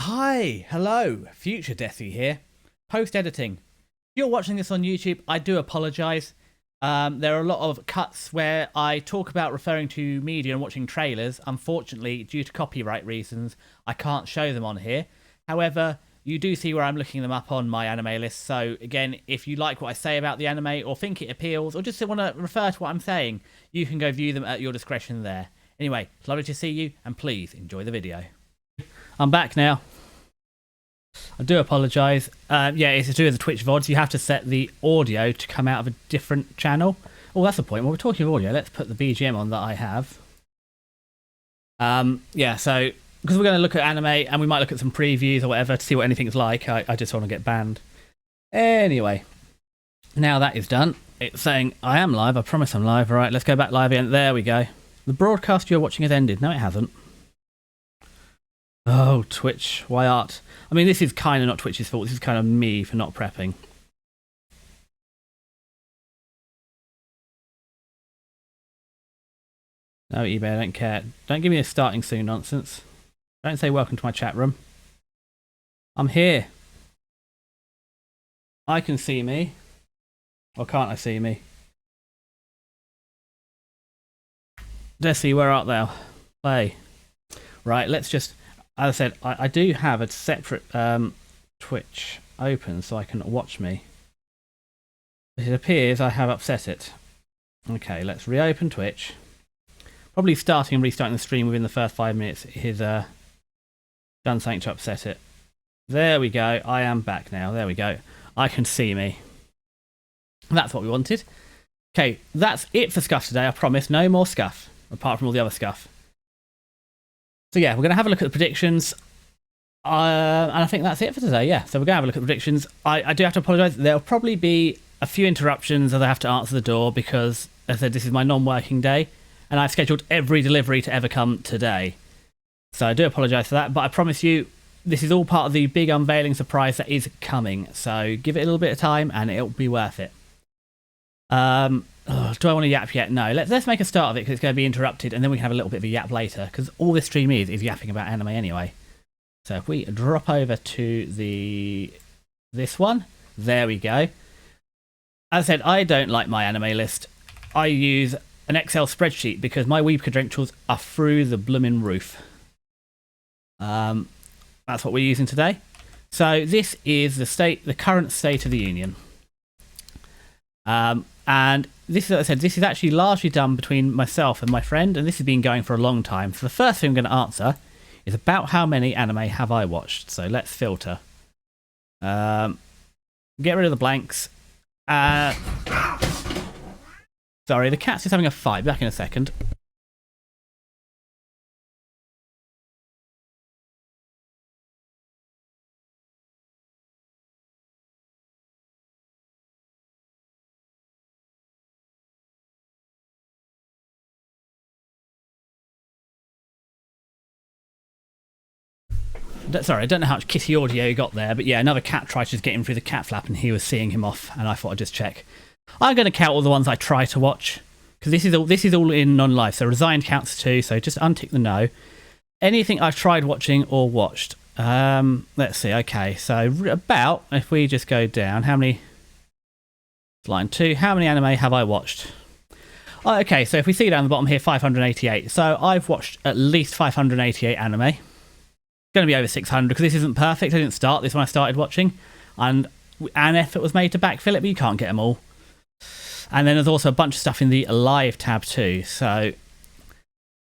Hi, hello, Future Desi here. Post-editing. If you're watching this on YouTube, I do apologise. There are a lot of cuts where I talk about referring to media and watching trailers. Unfortunately, due to copyright reasons, I can't show them on here. However, you do see where I'm looking them up on my anime list. So again, if you like what I say about the anime or think it appeals or just want to refer to what I'm saying, you can go view them at your discretion there. Anyway, it's lovely to see you and please enjoy the video. I'm back now. I do apologise. Yeah, it's to do with the Twitch VODs. You have to set the audio to come out of a different channel. Oh, that's the point. When we're talking of audio, let's put the BGM on that I have. Yeah, so because we're going to look at anime and we might look at some previews or whatever to see what anything's like, I just want to get banned. Anyway, now that is done. It's saying I am live. I promise I'm live. All right, let's go back live again. There we go. The broadcast you're watching has ended. No, it hasn't. Oh, Twitch. Why art? I mean, this is kind of not Twitch's fault. This is kind of me for not prepping. No, eBay, I don't care. Don't give me a starting soon nonsense. Don't say welcome to my chat room. I'm here. I can see me. Or can't I see me? Desi, where art thou? Play. Right, let's just... As I said, I do have a separate Twitch open so I can watch me. It appears I have upset it. Okay, let's reopen Twitch. Probably starting and restarting the stream within the first 5 minutes is done something to upset it. There we go. I am back now. There we go. I can see me. That's what we wanted. Okay, that's it for Scuff today. I promise. No more Scuff, apart from all the other Scuff. So yeah, we're going to have a look at the predictions, and I think that's it for today, yeah. So we're going to have a look at the predictions. I do have to apologise. There'll probably be a few interruptions as I have to answer the door because, as I said, this is my non-working day, and I've scheduled every delivery to ever come today. So I do apologise for that, but I promise you, this is all part of the big unveiling surprise that is coming. So give it a little bit of time, and it'll be worth it. Do I want to yap yet? No. Let's make a start of it because it's going to be interrupted and then we can have a little bit of a yap later because all this stream is yapping about anime anyway. So if we drop over to this one, there we go. As I said, I don't like my anime list. I use an Excel spreadsheet because my weeb credentials are through the blooming roof. That's what we're using today. So this is the current state of the union. And this is, as I said, this is actually largely done between myself and my friend, and this has been going for a long time. So the first thing I'm going to answer is about how many anime have I watched. So let's filter. Get rid of the blanks. Sorry, the cat's just having a fight. Back in a second. Sorry, I don't know how much kitty audio you got there, but yeah, another cat tried to just get him through the cat flap and he was seeing him off, and I thought I'd just check. I'm going to count all the ones I try to watch, because this is all in non-live, so Resigned counts too, so just untick the no. Anything I've tried watching or watched. Let's see, okay, so about, if we just go down, how many... Line 2, how many anime have I watched? Oh, okay, so if we see down the bottom here, 588. So I've watched at least 588 anime. Going to be over 600 because this isn't perfect. I didn't start this when I started watching, and an effort was made to backfill it, but you can't get them all. And then there's also a bunch of stuff in the live tab too. So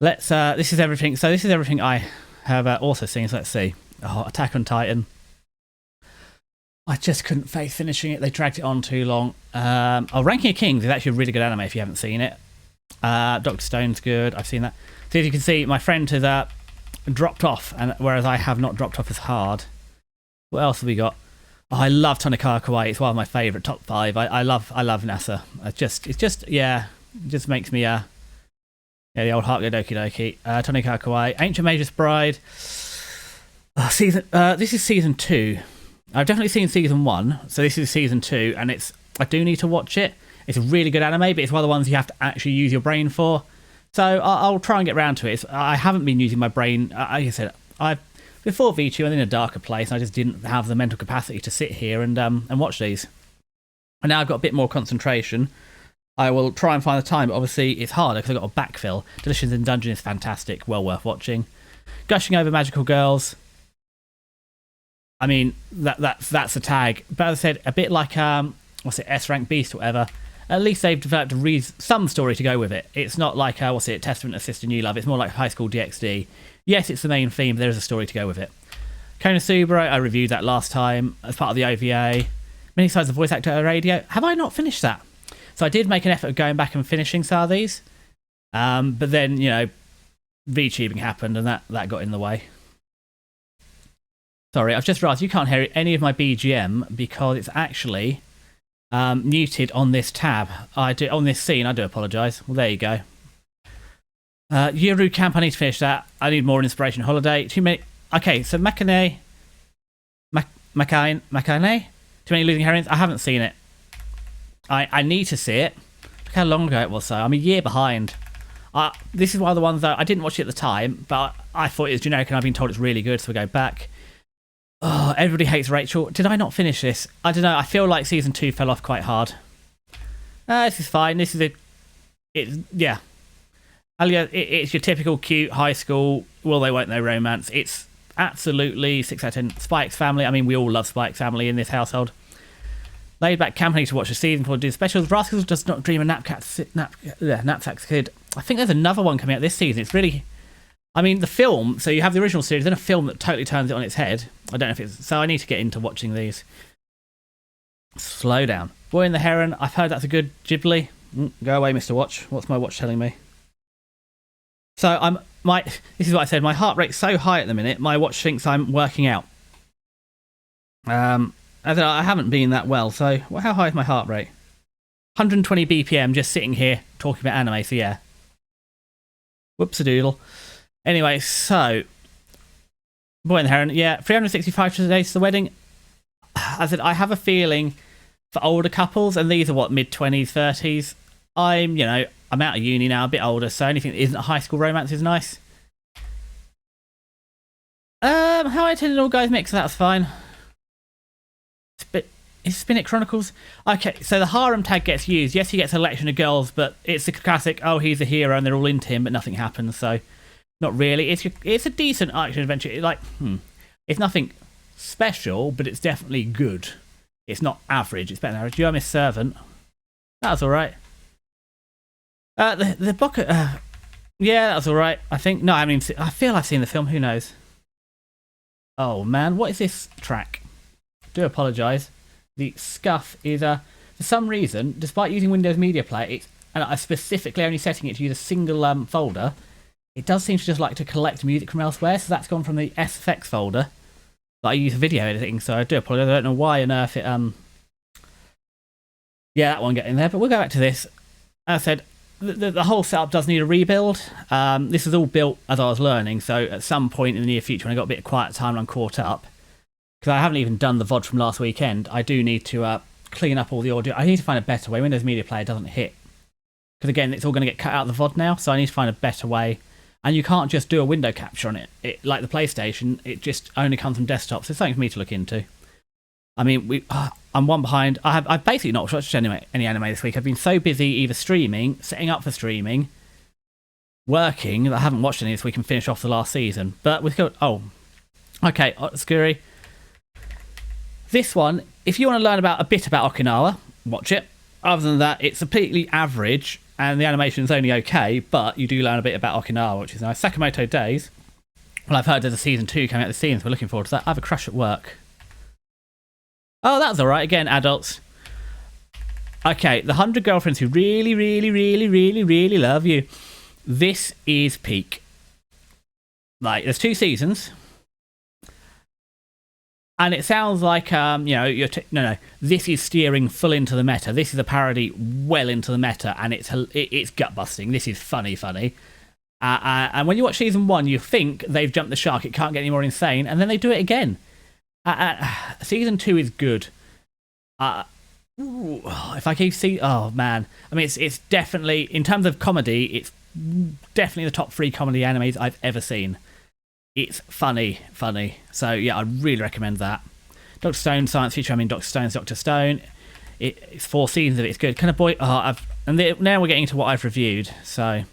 let's this is everything. So this is everything I have also seen. So let's see. Oh, Attack on Titan. I just couldn't face finishing it. They dragged it on too long. Ranking of Kings is actually a really good anime if you haven't seen it. Dr. Stone's good. I've seen that. So as you can see, my friend has dropped off, and whereas I have not dropped off as hard. What else have we got? Oh, I love Tonikawa Kawaii. It's one of my favourite top 5. I love NASA. It just makes me yeah, the old heart go doki doki. Tonikawa Kawaii, Ancient Magus Bride. This is season 2. I've definitely seen season 1, so this is season 2, and I do need to watch it. It's a really good anime, but it's one of the ones you have to actually use your brain for. So I'll try and get round to it. I haven't been using my brain. Like I said, I've before VTube, I was in a darker place, and I just didn't have the mental capacity to sit here and watch these. And now I've got a bit more concentration. I will try and find the time, but obviously it's harder because I've got a backfill. Delicious in Dungeon is fantastic, well worth watching. Gushing over Magical Girls. I mean, that's a tag. But as I said, a bit like S-Rank Beast or whatever. At least they've developed some story to go with it. It's not like Testament of Sister New Love. It's more like High School DxD. Yes, it's the main theme, but there is a story to go with it. Konosuba, I reviewed that last time as part of the OVA. Many sides of voice actor radio. Have I not finished that? So I did make an effort of going back and finishing some of these. But then, VTubing happened and that got in the way. Sorry, I've just realised you can't hear any of my BGM because it's actually muted on this tab. On this scene, I do apologise. Well, there you go. Yuru Camp, I need to finish that. I need more Inspiration Holiday. Too many. Okay, so Makane. Too Many Losing Heroines. I haven't seen it. I need to see it. Look how long ago it was, though. I'm a year behind. This is one of the ones that I didn't watch it at the time, but I thought it was generic and I've been told it's really good, so we go back. Oh, Everybody Hates Rachel. Did I not finish this? I don't know. I feel like season 2 fell off quite hard. This is fine. This is yeah. It's your typical cute high school, well, they won't know romance. It's absolutely 6 out of 10. Spike's Family. I mean, we all love Spike's Family in this household. Laid back company to watch the season before do specials. Rascals Does Not Dream of Knapsack's Kid. I think there's another one coming out this season. It's really... I mean, the film, so you have the original series, then a film that totally turns it on its head. I don't know if it's... So I need to get into watching these. Slow down. Boy and the Heron. I've heard that's a good Ghibli. Go away, Mr. Watch. What's my watch telling me? So this is what I said. My heart rate's so high at the minute. My watch thinks I'm working out. I haven't been that well. So how high is my heart rate? 120 BPM. Just sitting here talking about anime. So yeah. Whoops-a-doodle. Anyway, so Boy and the Heron. Yeah, 365 days to the wedding. I said I have a feeling for older couples, and these are what, mid-20s, 30s. I'm out of uni now, a bit older, so anything that isn't a high school romance is nice. How I Attended All Guys Mix, that's fine. Is Spin It Chronicles? Okay, so the harem tag gets used. Yes, he gets a selection of girls, but it's the classic, oh, he's a hero and they're all into him, but nothing happens, so not really. It's a decent action adventure. It's nothing special, but it's definitely good. It's not average, it's better than average. You are Miss Servant. That was alright. The book, yeah, that was alright. I think. No, I feel I've seen the film. Who knows? Oh man, what is this track? Do apologise. The scuff is for some reason, despite using Windows Media Player, and I'm specifically only setting it to use a single folder. It does seem to just like to collect music from elsewhere. So that's gone from the SFX folder that I use for video editing. So I do apologise. I don't know why on earth it yeah, that one getting there. But we'll go back to this. As I said, the whole setup does need a rebuild. This is all built as I was learning, so at some point in the near future, when I got a bit of quiet time and I'm caught up, because I haven't even done the VOD from last weekend, I do need to clean up all the audio. I need to find a better way. Windows Media Player doesn't hit. Because again, it's all going to get cut out of the VOD now, so I need to find a better way. And you can't just do a window capture on it. Like the PlayStation, it just only comes from desktops. So it's something for me to look into. I mean, I'm one behind. I've basically not watched any anime this week. I've been so busy either streaming, setting up for streaming, working, that I haven't watched any this week and finished off the last season. But we've got... Oh. Okay, Scurry. This one, if you want to learn a bit about Okinawa, watch it. Other than that, it's completely average, and the animation is only okay, but you do learn a bit about Okinawa, which is nice. Sakamoto Days. Well, I've heard there's a season 2 coming out this season, so we're looking forward to that. I have a crush at work. Oh, that's alright. Again, adults. Okay, the 100 Girlfriends Who Really, Really, Really, Really, Really Love You. This is peak. Like, there's 2 seasons. And it sounds like, no. This is steering full into the meta. This is a parody well into the meta, and it's gut-busting. This is funny. And when you watch season 1, you think they've jumped the shark. It can't get any more insane. And then they do it again. Season 2 is good. If I keep seeing... Oh, man. I mean, it's definitely... In terms of comedy, it's definitely the top 3 comedy animes I've ever seen. It's funny. So yeah, I really recommend that. Dr. Stone Science Future. I mean, Dr. Stone's Dr. Stone. It's 4 seasons of it. It's good. Kind of now we're getting to what I've reviewed. So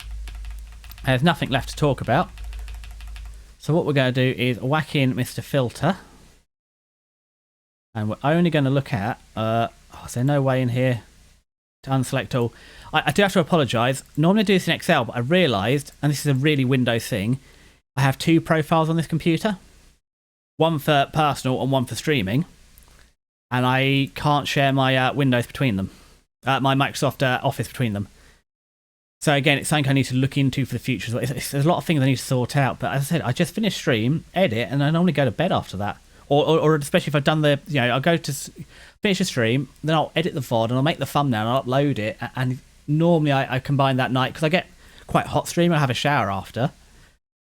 there's nothing left to talk about. So what we're going to do is whack in Mr. Filter. And we're only going to look at... is there no way in here to unselect all? I do have to apologise. Normally I do this in Excel, but I realised, and this is a really Windows thing, I have 2 profiles on this computer. One for personal and one for streaming. And I can't share my Windows between them. My Microsoft Office between them. So again, it's something I need to look into for the future. There's a lot of things I need to sort out. But as I said, I just finish stream, edit, and I normally go to bed after that. Or especially if I've done I'll go to finish a stream, then I'll edit the VOD and I'll make the thumbnail and I'll upload it. And normally I combine that night because I get quite hot stream. I have a shower after.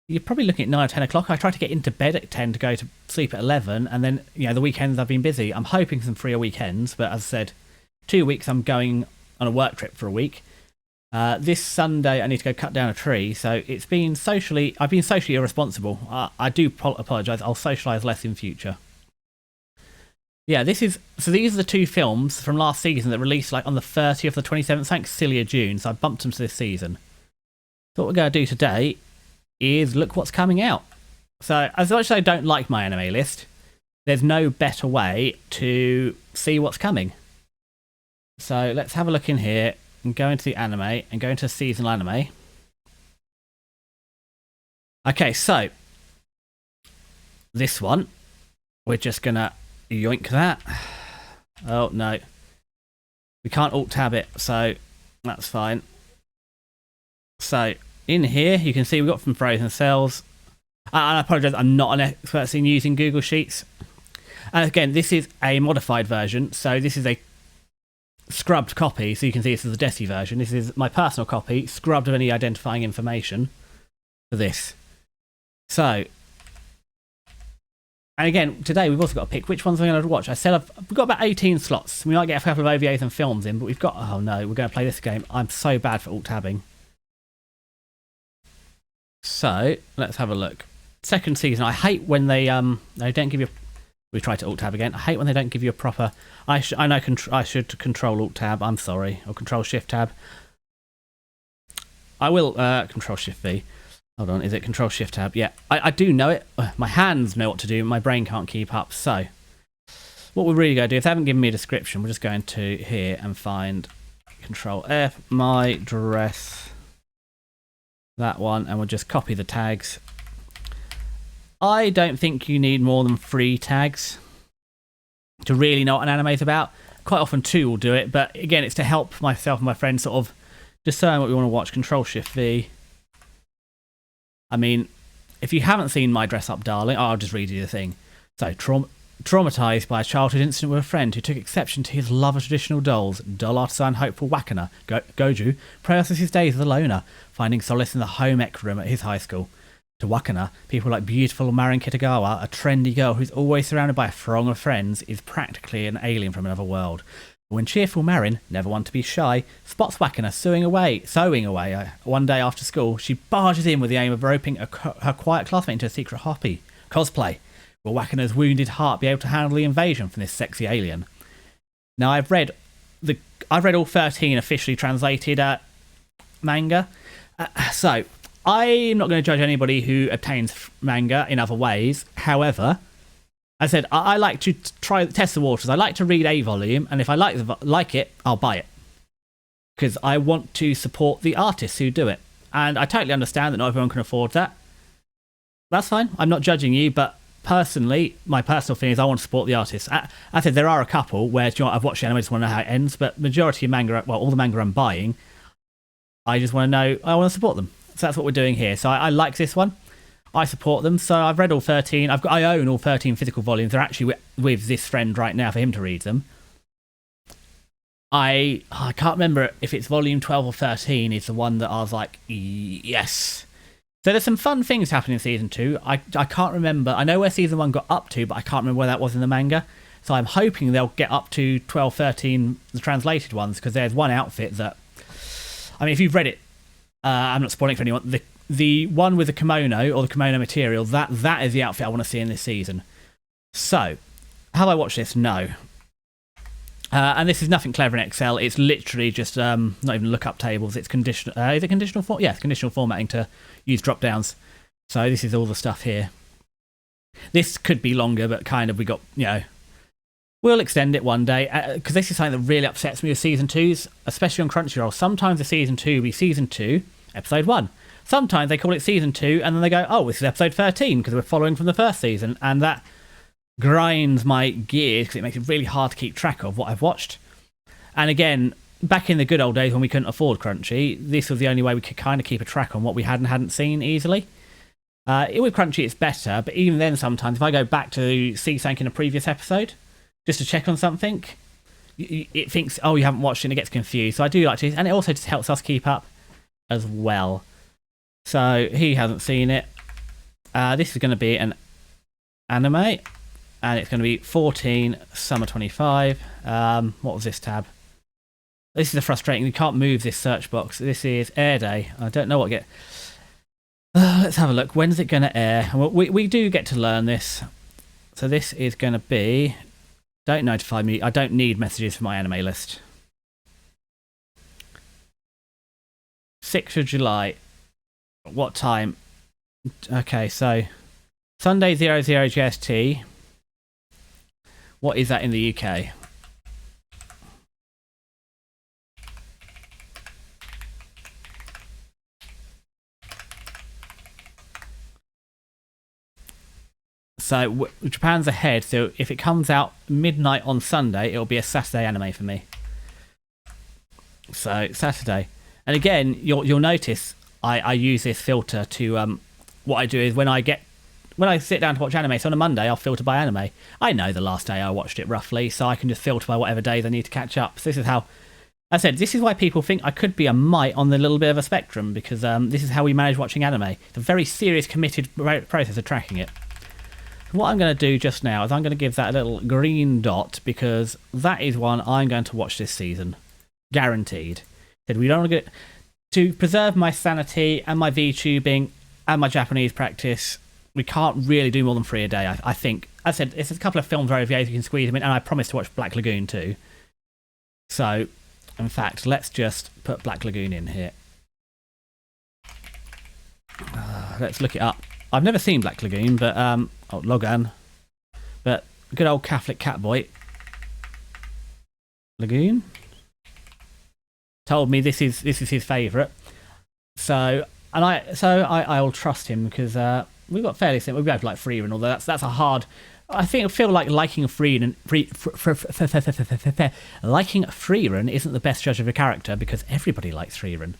You're probably looking at 9 or 10 o'clock. I try to get into bed at 10 to go to sleep at 11. And then, the weekends I've been busy. I'm hoping some freer weekends. But as I said, 2 weeks I'm going on a work trip for a week. This Sunday I need to go cut down a tree. So I've been socially irresponsible. I do apologise. I'll socialise less in future. Yeah, these are the 2 films from last season that released on the 30th or the 27th. Thanks, silly of June. So I bumped them to this season. So what we're going to do today is look what's coming out. So as much as I don't like my anime list, there's no better way to see what's coming. So let's have a look in here and go into the anime and go into seasonal anime. Okay, so this one, we're just gonna yoink that. Oh no, we can't alt tab it, so that's fine. So in here, you can see we've got from Frozen Cells. And I apologise, I'm not an expert in using Google Sheets. And again, this is a modified version, so this is a scrubbed copy, so you can see this is the Desi version. This is my personal copy, scrubbed of any identifying information for this. So, and again, today we've also got to pick which ones we're going to watch. I said we've got about 18 slots. We might get a couple of OVAs and films in, but we've got... Oh no, we're going to play this game. I'm so bad for alt-tabbing. So, let's have a look. Second season, I hate when they don't give you... We try to alt-tab again. I hate when they don't give you a proper... I should control alt-tab, I'm sorry. Or control shift-tab. I will control shift-V. Hold on, is it control shift-tab? Yeah, I do know it. My hands know what to do, my brain can't keep up. So, what we're really going to do, if they haven't given me a description, we're just going to here and find control F, my dress... That one, and we'll just copy the tags. I don't think you need more than 3 tags to really know what an anime is about. Quite often 2 will do it, but again, it's to help myself and my friends sort of discern what we want to watch. Control Shift V. I mean, if you haven't seen My Dress Up Darling, I'll just read you the thing. So, traumatised by a childhood incident with a friend who took exception to his love of traditional dolls, doll artisan hopeful Wakana, Goju, processes his days as a loner, finding solace in the home ec room at his high school. To Wakana, people like beautiful Marin Kitagawa, a trendy girl who's always surrounded by a throng of friends, is practically an alien from another world. But when cheerful Marin, never one to be shy, spots Wakana sewing away one day after school, she barges in with the aim of roping her quiet classmate into a secret hobby, cosplay. Will Wakana's wounded heart be able to handle the invasion from this sexy alien? Now, I've read all 13 officially translated manga, so I'm not going to judge anybody who obtains manga in other ways. However, I said I like to test the waters. I like to read a volume, and if I like it, I'll buy it because I want to support the artists who do it. And I totally understand that not everyone can afford that. That's fine. I'm not judging you, but personally, my personal thing is I want to support the artists. I said there are a couple where I've watched the anime, I just want to know how it ends, but majority of manga, well, all the manga I'm buying, I just want to know, I want to support them. So that's what we're doing here. So I like this one. I support them. So I've read all 13. I own all 13 physical volumes. They're actually with this friend right now for him to read them. I can't remember if it's volume 12 or 13 is the one that I was like, yes. So there's some fun things happening in season 2. I can't remember. I know where season 1 got up to, but I can't remember where that was in the manga. So I'm hoping they'll get up to 12, 13, the translated ones, because there's one outfit that... I mean, if you've read it, I'm not spoiling it for anyone. the one with the kimono or the kimono material, that is the outfit I want to see in this season. So, have I watched this? No. And this is nothing clever in Excel. It's literally just not even lookup tables. It's conditional. Is it conditional form? Yeah, it's conditional formatting to use drop downs. So this is all the stuff here. This could be longer, but kind of we got, we'll extend it one day, because this is something that really upsets me with season 2s, especially on Crunchyroll. Sometimes the season 2 will be season 2, episode 1. Sometimes they call it season 2, and then they go, oh, this is episode 13, because we're following from the first season, and that grinds my gears, because it makes it really hard to keep track of what I've watched. And again, back in the good old days when we couldn't afford Crunchy, this was the only way we could kind of keep a track on what we had and hadn't seen easily. With Crunchy, it's better, but even then, sometimes if I go back to see something in a previous episode, just to check on something, it thinks, oh, you haven't watched it, and it gets confused. So I do like to, and it also just helps us keep up as well. So he hasn't seen it. This is going to be an anime, and it's going to be 14 summer 25. What was this tab? This is the frustrating. You can't move this search box. This is air day. I don't know what get. Let's have a look. When's it going to air? Well, we do get to learn this. So this is going to be. Don't notify me. I don't need messages for my anime list. 6th of July. What time? Okay, so Sunday 00 GST. What is that in the UK? So Japan's ahead, so if it comes out midnight on Sunday, it'll be a Saturday anime for me. So Saturday. And again, you'll notice I use this filter to what I do is when I sit down to watch anime, so on a Monday I'll filter by anime. I know the last day I watched it roughly, so I can just filter by whatever days I need to catch up. So this is how I said, this is why people think I could be a mite on the little bit of a spectrum, because this is how we manage watching anime. It's a very serious, committed process of tracking it. What I'm going to do just now is I'm going to give that a little green dot, because that is one I'm going to watch this season. Guaranteed. Said we don't want to get to preserve my sanity and my VTubing and my Japanese practice. We can't really do more than 3 a day, I think. As I said, it's a couple of films or OVAs you can squeeze them in, and I promise to watch Black Lagoon too. So, in fact, let's just put Black Lagoon in here. Let's look it up. I've never seen Black Lagoon, but Logan. But good old Catholic Catboy. Lagoon told me this is his favourite. So I will trust him, because we've got fairly simple. We both like Frieren, although that's a hard. I feel like liking Frieren isn't the best judge of a character, because everybody likes Frieren.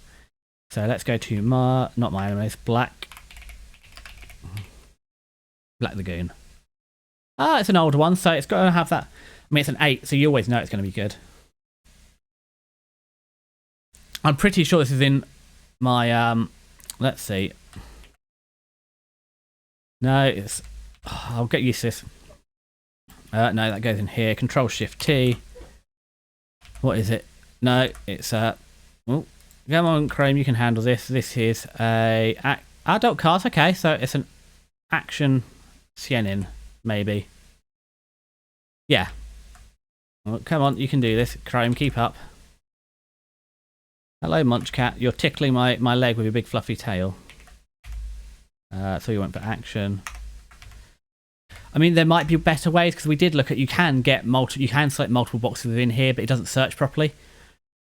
So let's go to not my animes, Black Lagoon. It's an older one, so it's got to have that. I mean, it's an 8, so you always know it's going to be good. I'm pretty sure this is in my let's see. No, it's. I'll get used to this. No, that goes in here. Control Shift T. What is it? No, it's oh, come on, Chrome, you can handle this. This is a adult cast. Okay, so it's an action seinen, maybe. Yeah. Well, come on, you can do this. Chrome, keep up. Hello, Munchcat. You're tickling my leg with your big fluffy tail. So you went for action. I mean, there might be better ways, because we did look at you can select multiple boxes within here, but it doesn't search properly.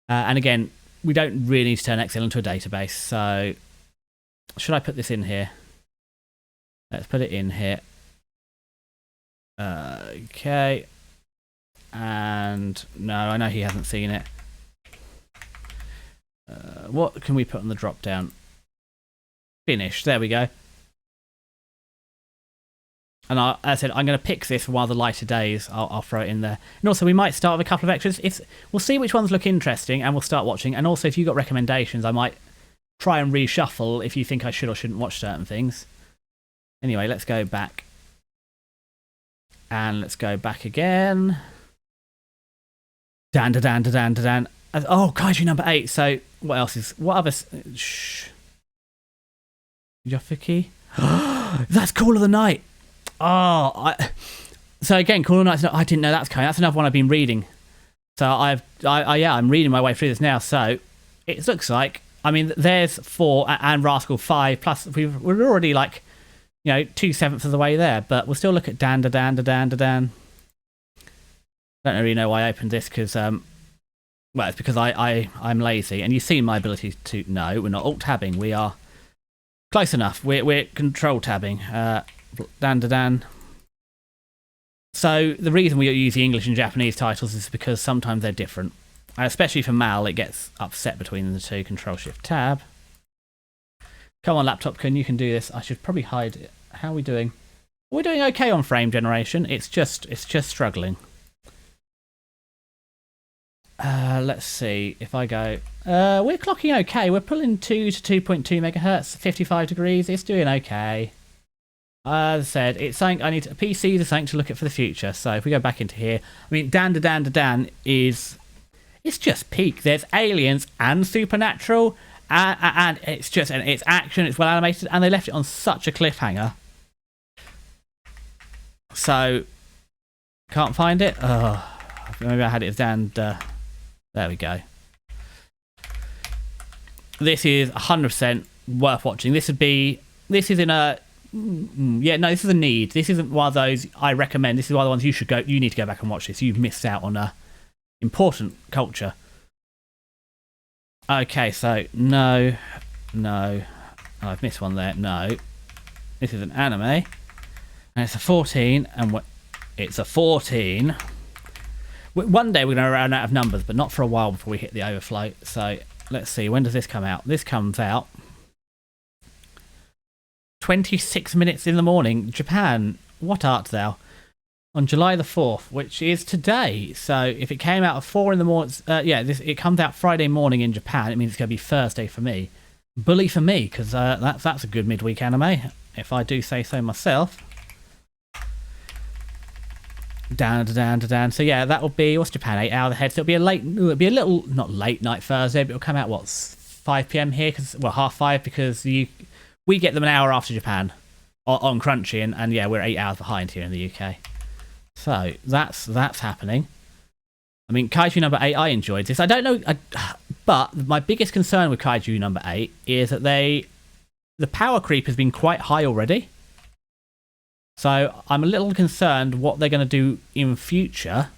And again, we don't really need to turn Excel into a database. So should I put this in here? Let's put it in here. Okay. And no, I know he hasn't seen it. What can we put on the drop down? Finish. There we go. And as I said, I'm going to pick this for one of the lighter days. I'll throw it in there. And also, we might start with a couple of extras. We'll see which ones look interesting, and we'll start watching. And also, if you've got recommendations, I might try and reshuffle if you think I should or shouldn't watch certain things. Anyway, let's go back. And let's go back again. Dan. Oh, Kaiju number 8. So, what else is... What other... Shh. Yofuki. That's Call of the Night. So again, Call of the Night. I didn't know that's coming. That's another one I've been reading. So I'm reading my way through this now. So it looks like, I mean, there's 4 and Rascal 5 plus we're already like, 2/7 of the way there, but we'll still look at Dan. Don't really know why I opened this because well, it's because I'm lazy, and you've seen my ability to. No, we're not alt tabbing. We are close enough. We're control tabbing. Dan. So the reason we use the English and Japanese titles is because sometimes they're different, especially for Mal. It gets upset between the two. Control Shift Tab. Come on, laptop, you can do this. I should probably hide it. How are we doing? We're doing okay on frame generation. It's just struggling. Let's see if I go. We're clocking okay. We're pulling 2 to 2.2 megahertz, 55 degrees. It's doing okay. As I said, it's something I need. PCs are something to look at for the future. So if we go back into here, I mean, Dan is. It's just peak. There's aliens and supernatural, and it's action. It's well animated, and they left it on such a cliffhanger. So can't find it. Oh, maybe I had it as Dan. There we go. This is 100% worth watching. This is in a. Yeah, no, this is a need. This isn't one of those I recommend. This is one of the ones you need to go back and watch this. You've missed out on a important culture. Okay, so no. Oh, I've missed one there. No. This is an anime. And it's a 14, and it's a 14. One day we're going to run out of numbers, but not for a while before we hit the overflow. So let's see, when does this come out? This comes out 26 minutes in the morning. Japan, what art thou? On July the 4th, which is today. So if it came out at 4 in the morning, it comes out Friday morning in Japan. It means it's going to be Thursday for me. Bully for me, because that's a good midweek anime, if I do say so myself. Dan. So yeah, that will be, what's Japan, 8 hours ahead. So it'll be a little, not late night Thursday, but it'll come out 5 p.m. here, because 5:30, because we get them an hour after Japan on Crunchy, and yeah, we're 8 hours behind here in the UK. So that's happening. I mean, Kaiju number 8, I enjoyed this. I don't know, but my biggest concern with Kaiju number 8 is that the power creep has been quite high already. So I'm a little concerned what they're going to do in future,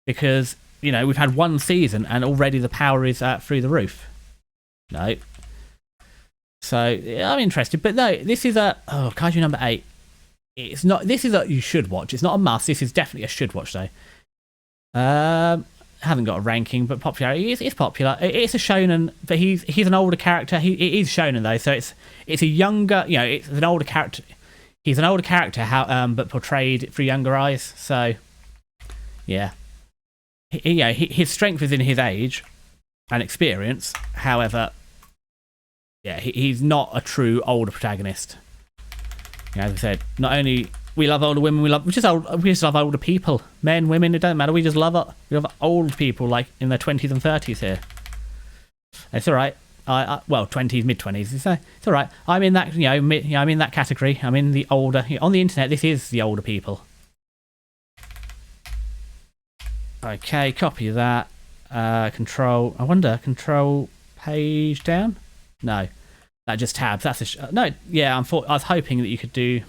because we've had one season and already the power is through the roof. No. So I'm interested, but no, this is Kaiju number 8. It's not. This is you should watch. It's not a must. This is definitely a should watch though. Haven't got a ranking, but popularity is popular. It's a shonen, but he's an older character. It is shonen though, so it's a younger. It's an older character. He's an older character, but portrayed through younger eyes. So, yeah, his strength is in his age and experience. However, yeah, he's not a true older protagonist. As I said, not only we love older women, we just love older people, men, women. It doesn't matter. We just love old people, like in their 20s and 30s here. It's all right. 20s, mid-20s. It's all right. I'm in that, I'm in that category. I'm in the older. On the internet, this is the older people. Okay, copy that. Control. I wonder. Control page down. No, that just tabs. That's no. Yeah, I was hoping that you could do,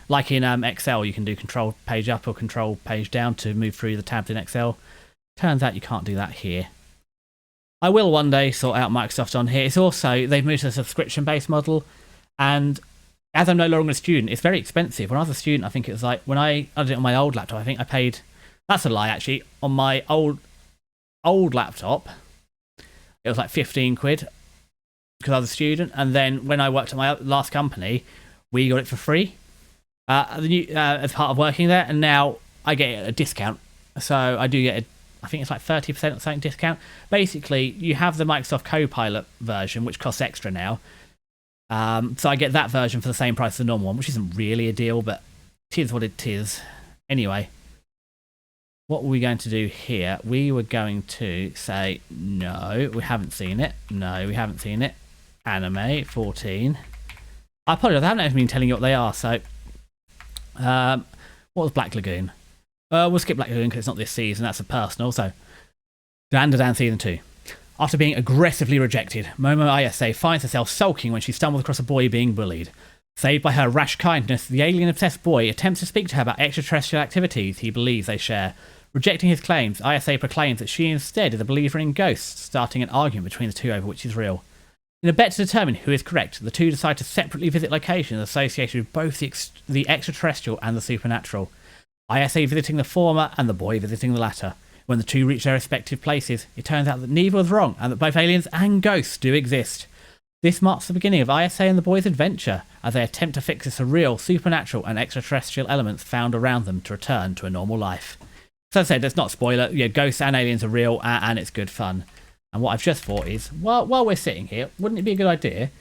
like in Excel, you can do control page up or control page down to move through the tabs in Excel. Turns out you can't do that here. I will one day sort out Microsoft on here. It's also, they've moved to a subscription-based model, and as I'm no longer a student, it's very expensive. When I was a student, I think it was like, when I did it on my old laptop, I think I paid, that's a lie actually, on my old laptop, it was like 15 quid, because I was a student, and then when I worked at my last company, we got it for free, as part of working there, and now I get a discount, so I do get I think it's like 30% or something discount. Basically, you have the Microsoft Copilot version, which costs extra now. So I get that version for the same price as the normal one, which isn't really a deal, but it is what it is. Anyway, what were we going to do here? We were going to say, no, we haven't seen it. No, we haven't seen it. Anime 14. I apologize, I haven't actually been telling you what they are. So, what was Black Lagoon? We'll skip Black Lagoon because it's not this season. That's a personal. So, Dandadan Season 2. After being aggressively rejected, Momo Ayase finds herself sulking when she stumbles across a boy being bullied. Saved by her rash kindness, the alien-obsessed boy attempts to speak to her about extraterrestrial activities he believes they share. Rejecting his claims, Ayase proclaims that she instead is a believer in ghosts, starting an argument between the two over which is real. In a bet to determine who is correct, the two decide to separately visit locations associated with both the extraterrestrial and the supernatural. Ayase visiting the former and the boy visiting the latter. When the two reach their respective places, it turns out that neither was wrong and that both aliens and ghosts do exist. This marks the beginning of Ayase and the boy's adventure as they attempt to fix the surreal, supernatural and extraterrestrial elements found around them to return to a normal life. So as I said, that's not a spoiler. Yeah, ghosts and aliens are real and it's good fun. And what I've just thought is, while we're sitting here, wouldn't it be a good idea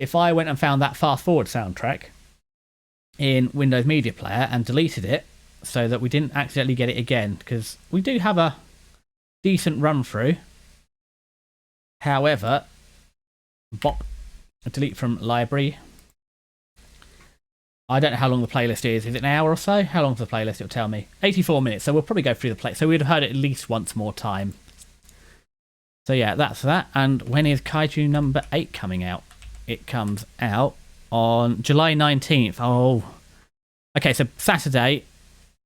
if I went and found that Fast Forward soundtrack in Windows Media Player and deleted it so that we didn't accidentally get it again? Because we do have a decent run through. However, delete from library. I don't know how long the playlist is. Is it an hour or so? How long's the playlist? It'll tell me. 84 minutes. So we'll probably go through the play. So we'd have heard it at least once more time. So yeah, that's that. And when is Kaiju number 8 coming out? It comes out on July 19th. Oh. Okay, so Saturday.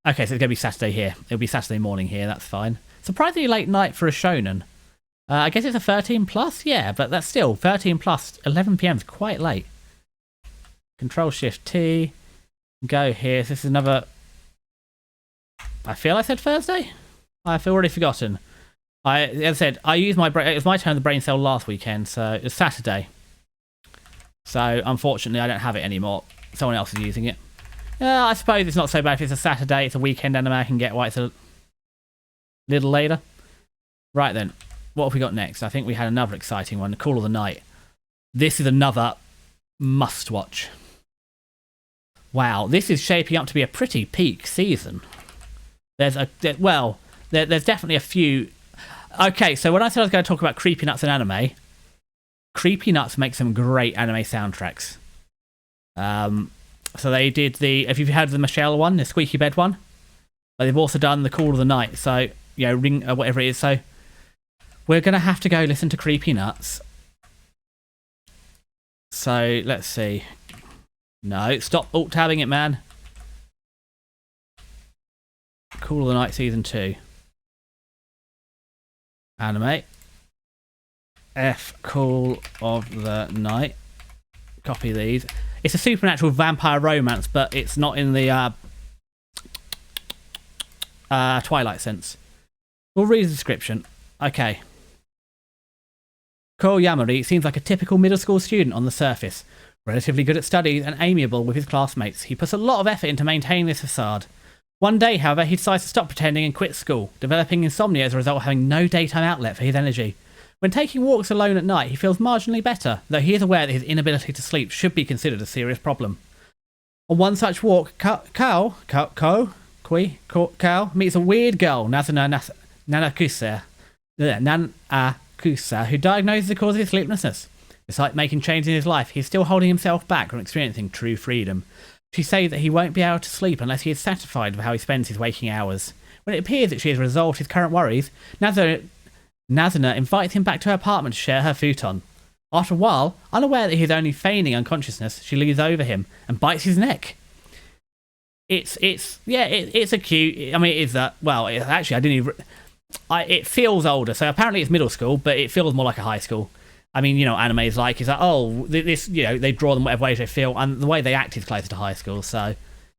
Okay, so it's going to be Saturday here. It'll be Saturday morning here. That's fine. Surprisingly late night for a shonen. I guess it's a 13 plus, yeah, but that's still 13 plus. 11 PM is quite late. Control Shift T. Go here. So this is another. I feel I said Thursday. I've already forgotten. As I said, I used my brain. It was my turn of the brain cell last weekend, so it's Saturday. So unfortunately, I don't have it anymore. Someone else is using it. I suppose it's not so bad if it's a Saturday. It's a weekend anime. I can get why it's a little later. Right then. What have we got next? I think we had another exciting one, Call of the Night. This is another must-watch. Wow, this is shaping up to be a pretty peak season. There's definitely a few. Okay, so when I said I was going to talk about Creepy Nuts and anime, Creepy Nuts make some great anime soundtracks. So they did have you heard of the Michelle one, the Squeaky Bed one? But they've also done the Call of the Night, so, you know, Ring, whatever it is, so we're going to have to go listen to Creepy Nuts. So, let's see. No, stop alt-tabbing it, man. Call of the Night Season 2. Anime. Call of the Night. Copy these. It's a supernatural vampire romance, but it's not in the Twilight sense. We'll read the description. Okay. Ko Yamari seems like a typical middle school student on the surface. Relatively good at studies and amiable with his classmates, he puts a lot of effort into maintaining this facade. One day, however, he decides to stop pretending and quit school, developing insomnia as a result of having no daytime outlet for his energy. When taking walks alone at night, he feels marginally better, though he is aware that his inability to sleep should be considered a serious problem. On one such walk, Kao meets a weird girl, Nanakusa, who diagnoses the cause of his sleeplessness. Despite making changes in his life, he is still holding himself back from experiencing true freedom. She says that he won't be able to sleep unless he is satisfied with how he spends his waking hours. When it appears that she has resolved his current worries, Nazuna invites him back to her apartment to share her futon. After a while, unaware that he is only feigning unconsciousness, she leans over him and bites his neck. It's a cute. I mean, it is that. Well, actually, I didn't even. It feels older, so apparently it's middle school, but it feels more like a high school. I mean, you know, anime is like, it's like, oh, this, you know, they draw them whatever way they feel, and the way they act is closer to high school. So,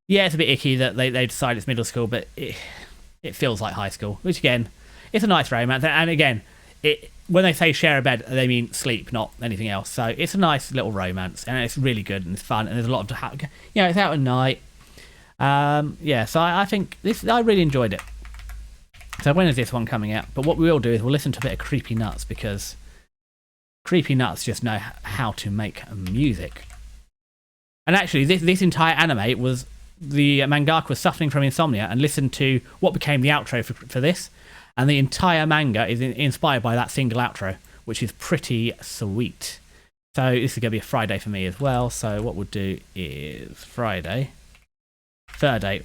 yeah, it's a bit icky that they decide it's middle school, but it feels like high school, which again, it's a nice romance. And again, when they say share a bed, they mean sleep, not anything else. So it's a nice little romance, and it's really good and it's fun, and there's a lot of, you know, it's out at night. Yeah, so I think I really enjoyed it. So when is this one coming out? But what we will do is we'll listen to a bit of Creepy Nuts, because Creepy Nuts just know how to make music. And actually, this entire anime was the mangaka was suffering from insomnia and listened to what became the outro for this, and the entire manga is inspired by that single outro, which is pretty sweet. So this is going to be a Friday for me as well. So what we'll do is Friday. Friday.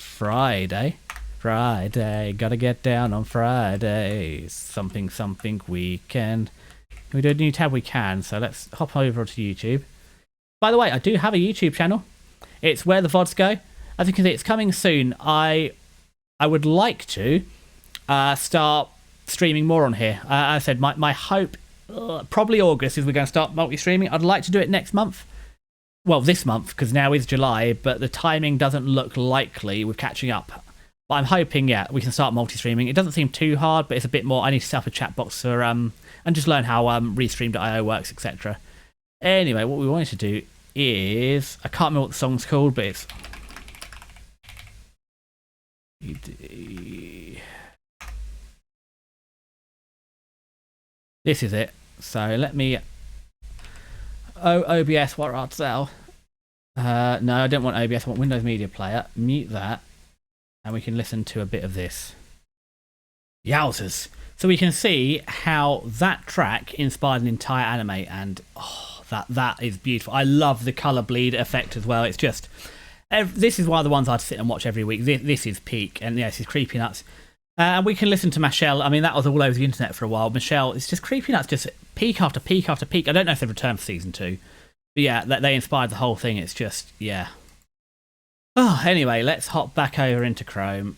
Gotta get down on Friday. Something weekend. Can we do a new tab? We can. So let's hop over to YouTube. By the way, I do have a YouTube channel. It's Where the VODs Go. As you can see, it's coming soon. I would like to start streaming more on here. I said my hope, probably August, is we're going to start multi-streaming. I'd like to do it next month. Well, this month, because now is July, but the timing doesn't look likely with catching up. But I'm hoping, yeah, we can start multi-streaming. It doesn't seem too hard, but it's a bit more. I need to set up a chat box for and just learn how Restream.io works, etc. Anyway, what we wanted to do is, I can't remember what the song's called, but it's this is it. So let me OBS, what art sell? No, I don't want OBS, I want Windows Media Player. Mute that, and we can listen to a bit of this. Yowzers. So we can see how that track inspired an entire anime, and that is beautiful. I love the colour bleed effect as well. It's just, this is one of the ones I'd sit and watch every week. This is peak, and yes, it's Creepy Nuts. And we can listen to Michelle. I mean, that was all over the internet for a while. Michelle, it's just Creepy Nuts, just peak after peak after peak. I don't know if they've returned for season 2. But yeah, they inspired the whole thing. It's just, yeah. Oh, anyway, let's hop back over into Chrome.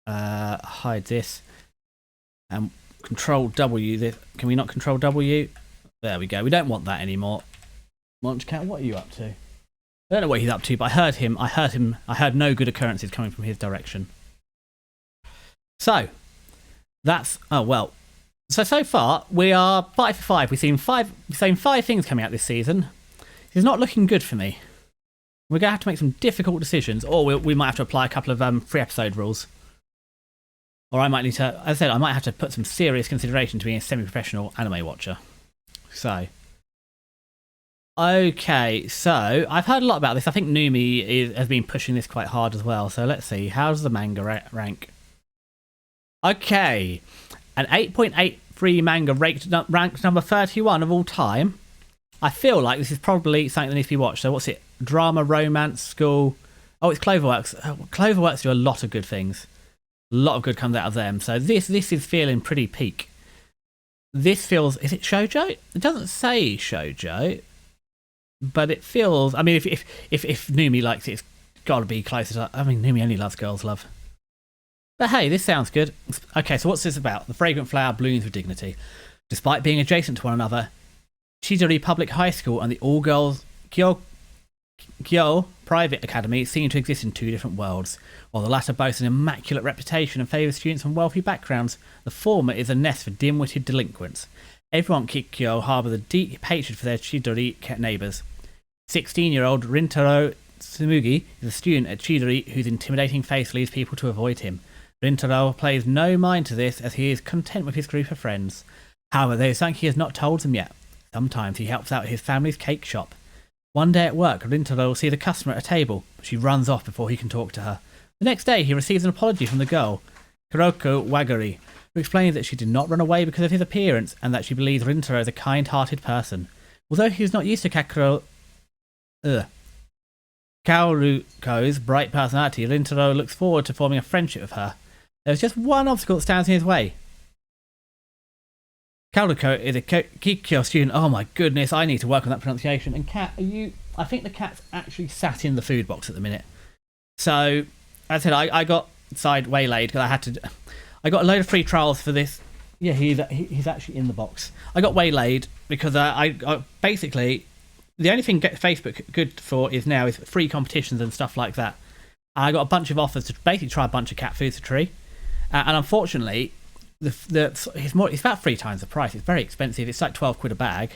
Hide this. And Control W this. Can we not Control W? There we go. We don't want that anymore. Munchcat, what are you up to? I don't know what he's up to, but I heard no good occurrences coming from his direction. So, that's, oh well. So far, we are 5 for 5. We've seen five things coming out this season. It's not looking good for me. We're going to have to make some difficult decisions, or we might have to apply a couple of free episode rules. Or I might need to, as I said, I might have to put some serious consideration to being a semi-professional anime watcher. So, okay, so I've heard a lot about this. I think Numi has been pushing this quite hard as well. So let's see, how's the manga rank? Okay, an 8.83 manga ranked number 31 of all time. I feel like this is probably something that needs to be watched. So what's it? Drama, romance, school. Oh, it's Cloverworks. Cloverworks do a lot of good things. A lot of good comes out of them. So this is feeling pretty peak. This feels, is it shoujo? It doesn't say shoujo, but it feels, I mean, if Numi likes it, it's got to be closer to, I mean, Numi only loves girls' love. But hey, this sounds good. Okay, so what's this about? The fragrant flower blooms with dignity. Despite being adjacent to one another, Chidori Public High School and the all-girls Kyo Private Academy seem to exist in two different worlds. While the latter boasts an immaculate reputation and favours students from wealthy backgrounds, the former is a nest for dim-witted delinquents. Everyone at Kikyo harbour a deep hatred for their Chidori neighbours. 16-year-old Rintaro Tsumugi is a student at Chidori whose intimidating face leads people to avoid him. Rintaro pays no mind to this as he is content with his group of friends. However, there is something he has not told them yet. Sometimes he helps out his family's cake shop. One day at work, Rintaro sees a customer at a table, but she runs off before he can talk to her. The next day, he receives an apology from the girl, Kuroko Wagari, who explains that she did not run away because of his appearance and that she believes Rintaro is a kind-hearted person. Although he is not used to Kaoruko's bright personality, Rintaro looks forward to forming a friendship with her. There is just one obstacle that stands in his way. Kaoruko is a Kikyo student. Oh my goodness, I need to work on that pronunciation. And Cat, are you... I think the cat's actually sat in the food box at the minute. So, as I said, I got side waylaid because I got a load of free trials for this. Yeah, he's actually in the box. I got waylaid because I basically... The only thing Facebook good for now is free competitions and stuff like that. I got a bunch of offers to basically try a bunch of cat foods for free. And unfortunately... it's about 3 times the price. It's very expensive. It's like 12 quid a bag.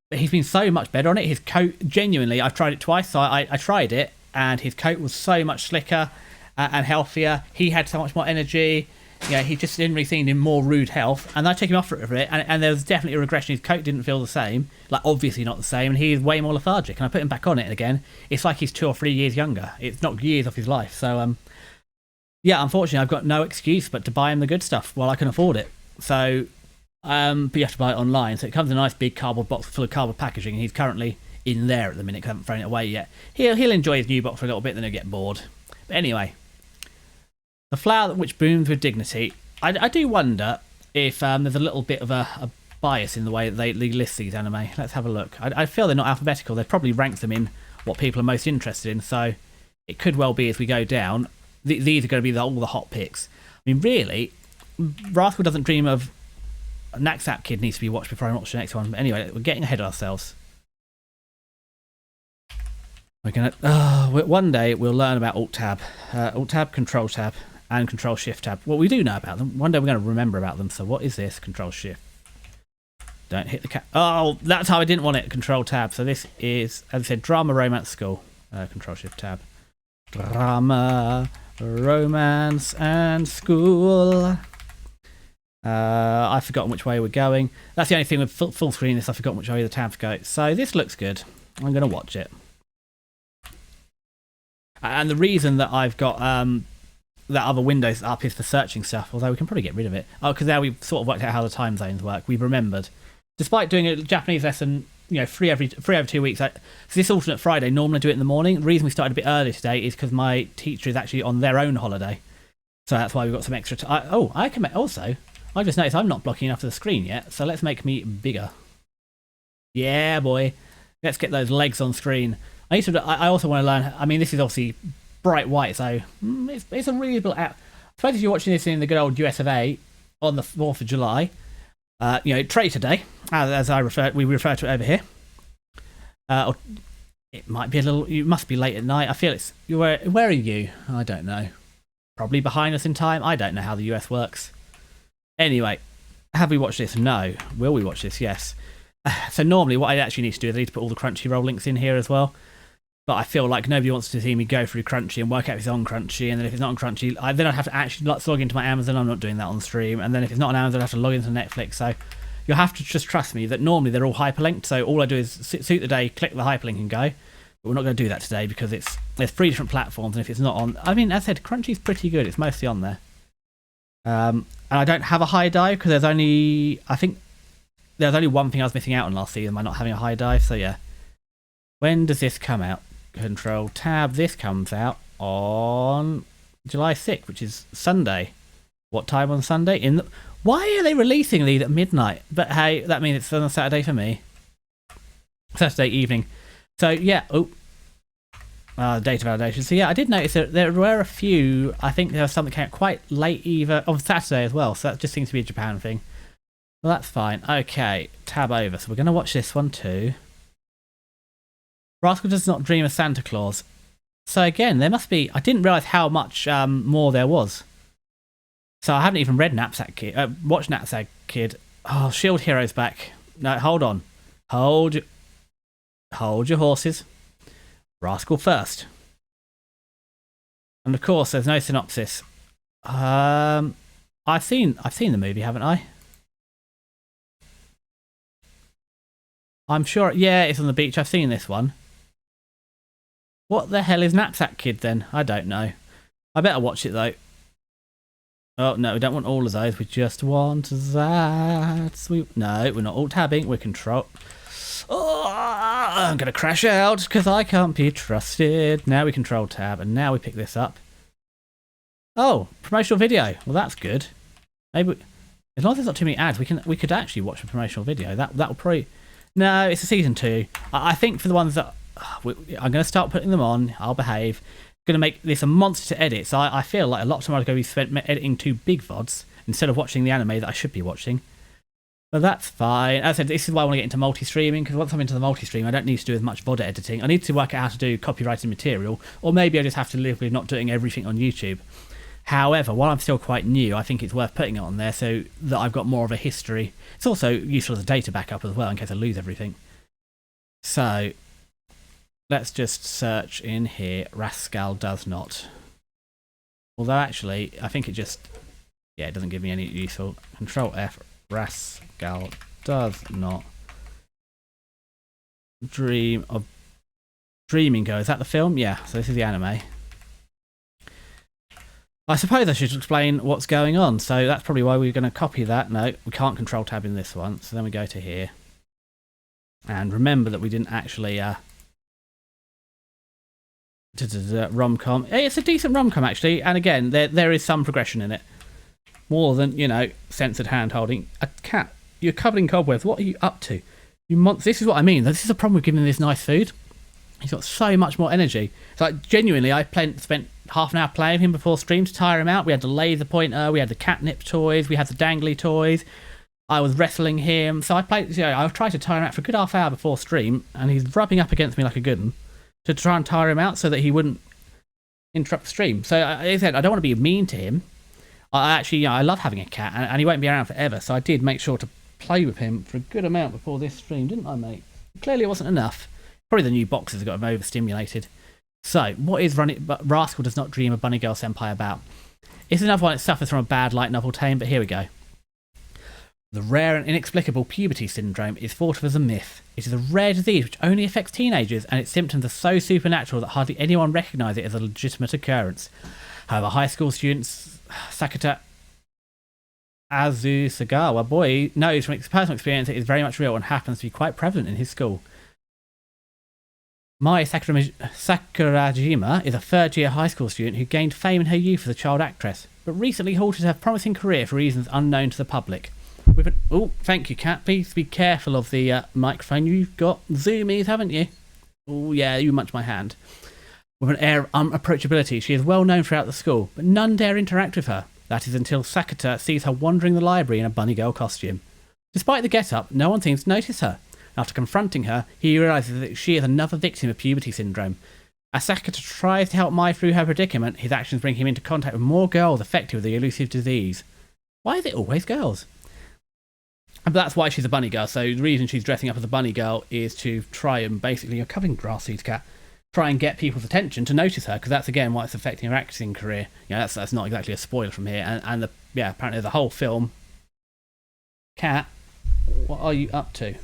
But he's been so much better on it. His coat, genuinely, I've tried it twice. So I tried it, and his coat was so much slicker and healthier. He had so much more energy. Yeah, he just didn't really seem in more rude health. And I took him off for it, and there was definitely a regression. His coat didn't feel the same, like obviously not the same, and he's way more lethargic. And I put him back on it again. It's like he's 2 or 3 years younger. It's not years off his life. So yeah, unfortunately, I've got no excuse but to buy him the good stuff while I can afford it. So, But you have to buy it online. So it comes in a nice big cardboard box full of cardboard packaging. And he's currently in there at the minute. I haven't thrown it away yet. He'll enjoy his new box for a little bit, then he'll get bored. But anyway, the flower which blooms with dignity. I do wonder if there's a little bit of a bias in the way that they list these anime. Let's have a look. I feel they're not alphabetical. They probably rank them in what people are most interested in. So it could well be as we go down, these are going to be all the hot picks. I mean, really, Rascal Doesn't Dream of Knapsack Kid needs to be watched before I watch the next one. But anyway, we're getting ahead of ourselves. We're gonna one day we'll learn about Alt Tab, Control Tab, and Control Shift Tab. Well, we do know about them. One day we're going to remember about them. So what is this? Control Shift. Don't hit the cat. Oh, that's how I didn't want it. Control Tab. So this is, as I said, Drama Romance School. Control Shift Tab. Drama Romance and School. I've forgotten which way we're going. That's the only thing with full screen. I've forgotten which way the tabs go. So this looks good. I'm going to watch it. And the reason that I've got that other Windows up is for searching stuff, although we can probably get rid of it. Oh, because now we've sort of worked out how the time zones work. We've remembered. Despite doing a Japanese lesson, free over 2 weeks, so this alternate Friday, normally I do it in the morning. The reason we started a bit early today is because my teacher is actually on their own holiday. So that's why we've got some extra time. I can also, I just noticed I'm not blocking enough of the screen yet, so let's make me bigger. Yeah, boy. Let's get those legs on screen. I also want to learn. I mean, this is obviously bright white, so it's a reasonable app. I suppose if you're watching this in the good old US of A on the 4th of July, Trader Day, as we refer to it over here. Or it might be a little. You must be late at night. I feel it's. Where are you? I don't know. Probably behind us in time. I don't know how the US works. Anyway, have we watched this? No. Will we watch this? Yes. So normally what I actually need to do is I need to put all the Crunchyroll links in here as well. But I feel like nobody wants to see me go through Crunchy and work out if it's on Crunchy, and then if it's not on Crunchy, then I'd have to actually log into my Amazon. I'm not doing that on stream. And then if it's not on Amazon, I'd have to log into Netflix. So you'll have to just trust me that normally they're all hyperlinked. So all I do is suit the day, click the hyperlink and go. But we're not going to do that today because there's 3 different platforms, and if it's not on, I mean, as I said, Crunchy's pretty good. It's mostly on there. And I don't have a high dive because there's only one thing I was missing out on last season by not having a high dive. So yeah. When does this come out? Control Tab. This comes out on July 6th, which is Sunday. What time on Sunday? Why are they releasing these at midnight? But hey, that means it's on a Saturday for me. Saturday evening. So yeah. Data validation. So yeah, I did notice that there were a few. I think there was something that came out quite late, either on Saturday as well. So that just seems to be a Japan thing. Well, that's fine. Okay, tab over. So we're going to watch this one too. Rascal Does Not Dream of Santa Claus. So again, there must be. I didn't realise how much more there was. So I haven't even read Knapsack Kid. Watched Knapsack Kid. Oh, Shield Hero's back. No, hold on. Hold your horses. Rascal first. And of course, there's no synopsis. I've seen the movie, haven't I? I'm sure. Yeah, it's on the beach. I've seen this one. What the hell is Knapsack Kid then? I don't know. I better watch it though. Oh no, we don't want all of those. We just want that. No, we're not alt tabbing. We're control. Oh, I'm gonna crash out because I can't be trusted. Now we control tab, and now we pick this up. Oh, promotional video. Well, that's good. Maybe as long as there's not too many ads, we could actually watch a promotional video. That will probably. No, it's a season 2. I think for the ones that I'm going to start putting them on. I'll behave. Going to make this a monster to edit. So I feel like a lot of time I'm going to be spent editing 2 big VODs instead of watching the anime that I should be watching. But that's fine. As I said, this is why I want to get into multi-streaming, because once I'm into the multi-stream, I don't need to do as much VOD editing. I need to work out how to do copyrighted material, or maybe I just have to live with not doing everything on YouTube. However, while I'm still quite new, I think it's worth putting it on there so that I've got more of a history. It's also useful as a data backup as well in case I lose everything. So let's just search in here. Rascal Does Not. Although actually, I think it just, yeah, it doesn't give me any useful. Control F. Rascal Does Not Dream of Dreaming Go. Is that the film? Yeah, so this is the anime. I suppose I should explain what's going on. So that's probably why we're going to copy that. No, we can't control tab in this one. So then we go to here. And remember that we didn't actually... rom-com. It's a decent rom-com, actually. And again, there is some progression in it. More than, censored hand-holding. A cat, you're covered in cobwebs. What are you up to? This is what I mean. This is a problem with giving him this nice food. He's got so much more energy. It's like, genuinely, I spent half an hour playing with him before stream to tire him out. We had the laser pointer, we had the catnip toys, we had the dangly toys. I was wrestling him. So I tried to tire him out for a good half hour before stream, and he's rubbing up against me like a good one to try and tire him out so that he wouldn't interrupt the stream. So I said, I don't want to be mean to him. I love having a cat, and he won't be around forever. So I did make sure to play with him for a good amount before this stream, didn't I, mate? Clearly it wasn't enough. Probably the new boxes have got him overstimulated. So, what is Rascal Does Not Dream of Bunny Girl Senpai about? It's another one that suffers from a bad light novel tame, but here we go. The rare and inexplicable puberty syndrome is thought of as a myth. It is a rare disease which only affects teenagers, and its symptoms are so supernatural that hardly anyone recognises it as a legitimate occurrence. However, high school students Sakata Azusagawa boy knows from personal experience that it is very much real and happens to be quite prevalent in his school. Mai Sakurajima is a third-year high school student who gained fame in her youth as a child actress, but recently halted her promising career for reasons unknown to the public. Oh, thank you, Kat. Please be careful of the microphone. You've got zoomies, haven't you? Oh, yeah, you munch my hand. With an air of unapproachability, she is well known throughout the school, but none dare interact with her. That is until Sakata sees her wandering the library in a bunny girl costume. Despite the get-up, no one seems to notice her. After confronting her, he realises that she is another victim of puberty syndrome. As Sakata tries to help Mai through her predicament, his actions bring him into contact with more girls affected with the elusive disease. Why is it always girls? But that's why she's a bunny girl. So the reason she's dressing up as a bunny girl is to try and basically, you're covering grass seeds, Cat. Try and get people's attention to notice her, because that's again why it's affecting her acting career. That's not exactly a spoiler from here. And apparently the whole film. Cat, what are you up to?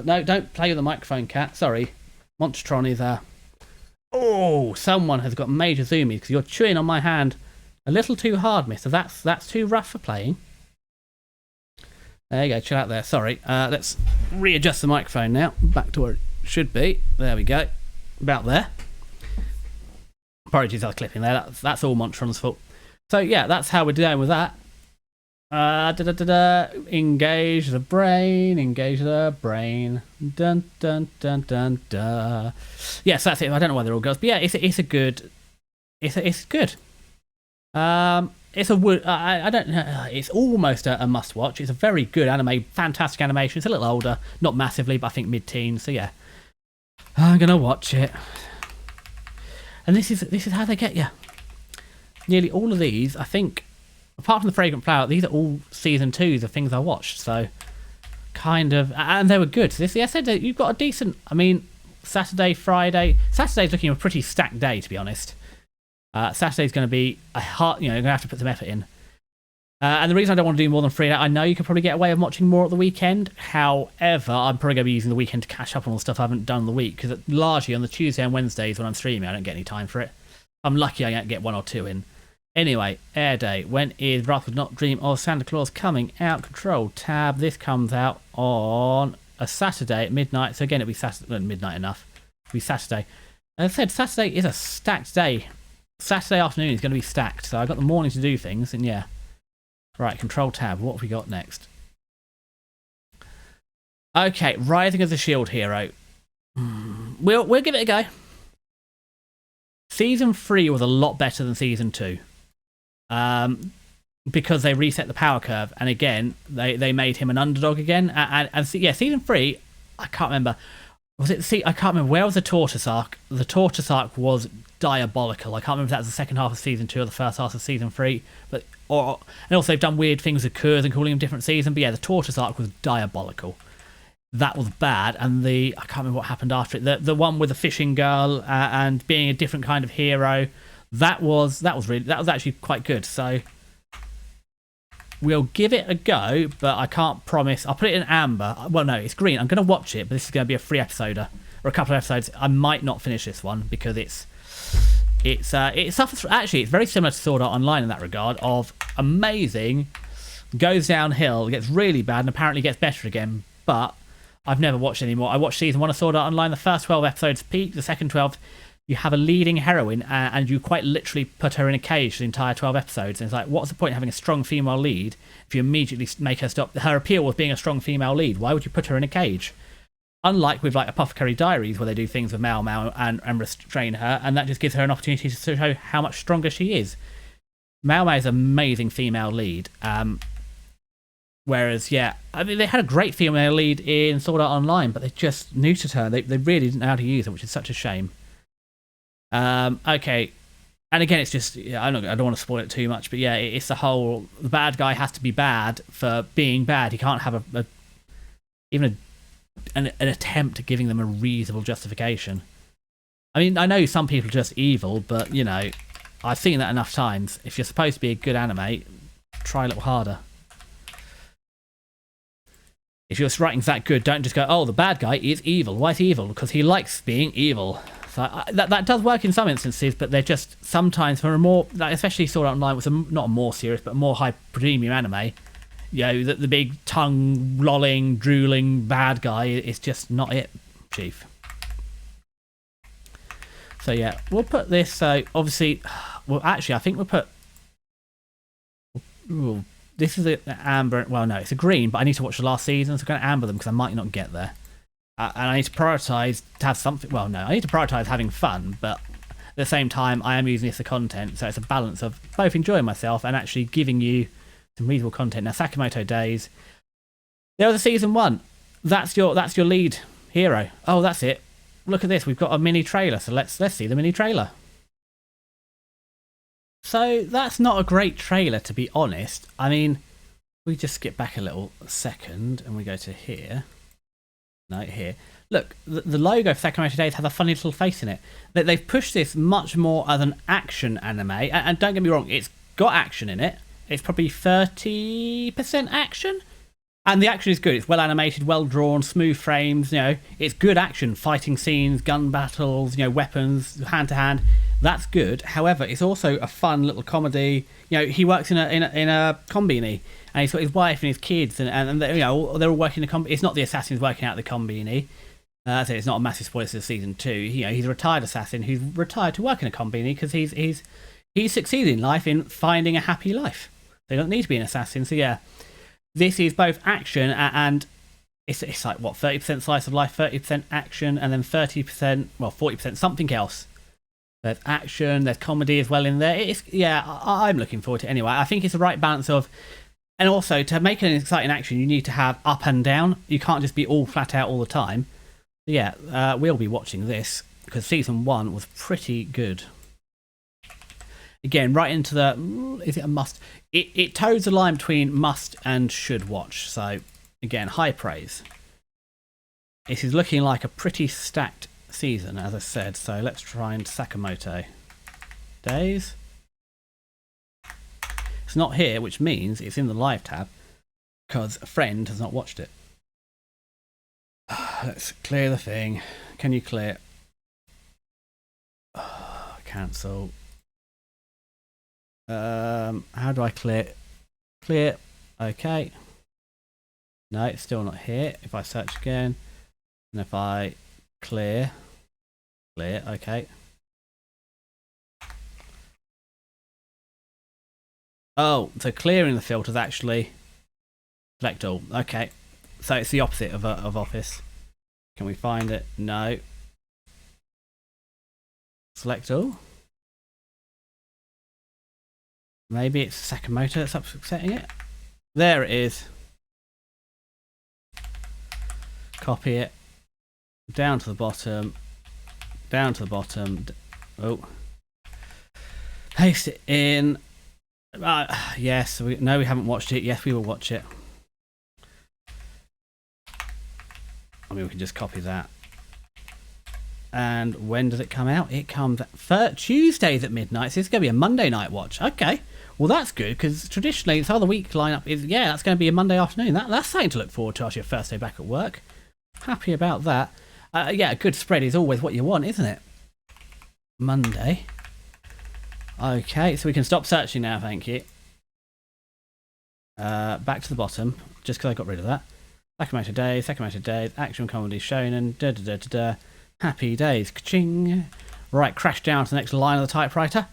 No, don't play with the microphone, Cat. Sorry, Monstron is Oh, someone has got major zoomies because you're chewing on my hand a little too hard, mister. That's too rough for playing. There you go, chill out there. Sorry. Let's readjust the microphone now. Back to where it should be. There we go. About there. Apologies, I was clipping there. That's all Montron's fault. So yeah, that's how we're doing with that. Engage the brain. Engage the brain. Dun dun dun dun dun. Yes, that's it. I don't know why they're all girls, but yeah, it's a good. It's good. It's a wood. I don't know. It's almost a must watch. It's a very good anime, fantastic animation. It's a little older, not massively, but I think mid-teens. So yeah, I'm gonna watch it. And this is how they get you. Nearly all of these, I think, apart from the Fragrant Flower, these are all season 2s of things I watched. So kind of, and they were good. So I said that you've got a decent. I mean, Saturday, Friday. Saturday's looking a pretty stacked day, to be honest. Saturday's going to be a hard, you're going to have to put some effort in. And the reason I don't want to do more than 3, I know you could probably get away with watching more at the weekend. However, I'm probably going to be using the weekend to catch up on all the stuff I haven't done in the week, because largely on the Tuesday and Wednesdays when I'm streaming, I don't get any time for it. I'm lucky I get 1 or 2 in. Anyway, Air Day. When is Rascal Does Not Dream of Santa Claus coming out? Control tab. This comes out on a Saturday at midnight. So again, it'll be Saturday. Midnight enough. It'll be Saturday. As I said, Saturday is a stacked day. Saturday afternoon is going to be stacked, so I've got the morning to do things, and yeah. Right, control tab. What have we got next? Okay, Rising as a Shield Hero. We'll give it a go. Season 3 was a lot better than Season 2. Because they reset the power curve, and again, they made him an underdog again. And Season 3, I can't remember. I can't remember. Where was the Tortoise arc? The Tortoise arc was diabolical. I can't remember if that was the second half of Season 2 or the first half of Season 3. And also they've done weird things with Kurz and calling him different season. But yeah, the Tortoise arc was diabolical. That was bad. And I can't remember what happened after it. The one with the fishing girl and being a different kind of hero. That was actually quite good. So we'll give it a go, but I can't promise. I'll put it in amber. Well, no, it's green. I'm going to watch it, but this is going to be a free episoder or a couple of episodes. I might not finish this one because it's it suffers. Actually, it's very similar to Sword Art Online in that regard. Of amazing, goes downhill, gets really bad, and apparently gets better again. But I've never watched any more. I watched season 1 of Sword Art Online. The first 12 episodes peak. The second 12, you have a leading heroine, and you quite literally put her in a cage for the entire 12 episodes. And it's like, what's the point of having a strong female lead if you immediately make her stop? Her appeal was being a strong female lead. Why would you put her in a cage? Unlike with like Apothecary Diaries, where they do things with Mao Mao and restrain her, and that just gives her an opportunity to show how much stronger she is. Mao Mao is an amazing female lead. Whereas, yeah, I mean, they had a great female lead in Sword Art Online, but they just neutered her. They really didn't know how to use her, which is such a shame. Okay. And again, it's just, I don't want to spoil it too much, but yeah, it's the whole, the bad guy has to be bad for being bad. He can't have even an attempt at giving them a reasonable justification. I mean, I know some people are just evil, but, you know, I've seen that enough times. If you're supposed to be a good anime, try a little harder. If your writing's that good, don't just go, oh, the bad guy is evil. Why is he evil? Because he likes being evil. So that does work in some instances, but they're just sometimes for a more, like especially Sword Art Online was not a more serious, but a more high premium anime. You know, the big tongue lolling, drooling bad guy is just not it, Chief. So yeah, we'll put this. So obviously, well, actually, I think we'll put. Ooh, this is an amber. Well, no, it's a green, but I need to watch the last season, so I'm going to amber them because I might not get there. And I need to prioritise to have something. Well, no, I need to prioritise having fun, but at the same time, I am using this for content, so it's a balance of both enjoying myself and actually giving you some reasonable content. Now, Sakamoto Days. There was a season 1. That's your lead hero. Oh, that's it. Look at this. We've got a mini trailer, so let's see the mini trailer. So that's not a great trailer, to be honest. I mean, we just skip back a little second and we go to here. No, here. Look, the logo for Sakamoto Days has a funny little face in it. They've pushed this much more as an action anime, and don't get me wrong, it's got action in it. It's probably 30% action, and the action is good. It's well animated, well drawn, smooth frames. You know, it's good action, fighting scenes, gun battles, you know, weapons, hand to hand. That's good. However, it's also a fun little comedy. You know, he works in a combini, and he's got his wife and his kids, and you know, they're all working in a combini. It's not the assassins working out the combini. So it's not a massive spoiler for season 2. You know, he's a retired assassin who's retired to work in a combini because he's succeeded in life in finding a happy life. They don't need to be an assassin. So yeah, this is both action and it's like what, 30% slice of life, 30% action, and then 30%, well, 40% something else. There's action, there's comedy as well in there. I'm looking forward to it anyway. I think it's the right balance of, and also to make an exciting action, you need to have up and down. You can't just be all flat out all the time. So yeah, we'll be watching this because season 1 was pretty good. Again, right into the, is it a must? It toes the line between must and should watch. So again, high praise. This is looking like a pretty stacked season, as I said. So let's try and Sakamoto Days. It's not here, which means it's in the live tab because a friend has not watched it. Let's clear the thing. Can you clear? Cancel. How do I clear? Clear. Okay. No, it's still not here. If I search again, and if I clear, okay. Oh, so clearing the filters actually select all. Okay, so it's the opposite of Office. Can we find it? No. Select all. Maybe it's Sakamoto that's upsetting it. There it is. Copy it. Down to the bottom. Down to the bottom. Oh. Paste it in. Yes. No, we haven't watched it. Yes, we will watch it. I mean, we can just copy that. And when does it come out? It comes Tuesdays at midnight. So it's going to be a Monday night watch. Okay. Well, that's good because traditionally this other week lineup is, yeah, that's going to be a Monday afternoon. That's something to look forward to after your first day back at work. Happy about that. Yeah, a good spread is always what you want, isn't it? Monday. Okay, so we can stop searching now, thank you. Back to the bottom, just because I got rid of that. Sakamoto Days, action comedy shonen, happy days, ka-ching. Right, crash down to the next line of the typewriter.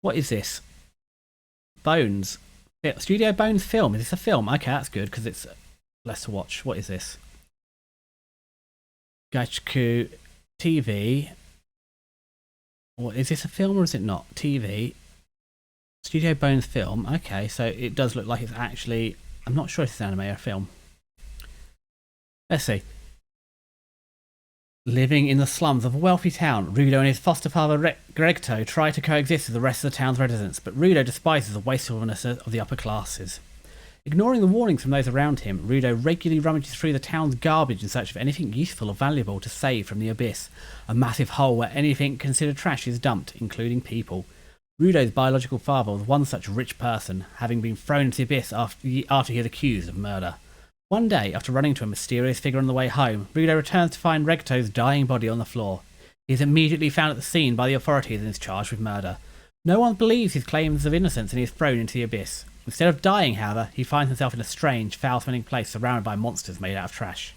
What is this? Bones. Studio Bones film. Is this a film? Okay, that's good because it's less to watch. What is this? Gachiku TV. What is this, a film or is it not? TV. Studio Bones film. Okay, so it does look like it's actually... I'm not sure if it's an anime or a film. Let's see. Living in the slums of a wealthy town, Rudo and his foster father Gregto try to coexist with the rest of the town's residents, but Rudo despises the wastefulness of the upper classes. Ignoring the warnings from those around him, Rudo regularly rummages through the town's garbage in search of anything useful or valuable to save from the abyss, a massive hole where anything considered trash is dumped, including people. Rudo's biological father was one such rich person, having been thrown into the abyss after he was accused of murder. One day, after running into a mysterious figure on the way home, Rudo returns to find Regto's dying body on the floor. He is immediately found at the scene by the authorities and is charged with murder. No one believes his claims of innocence and he is thrown into the abyss. Instead of dying, however, he finds himself in a strange, foul-smelling place surrounded by monsters made out of trash.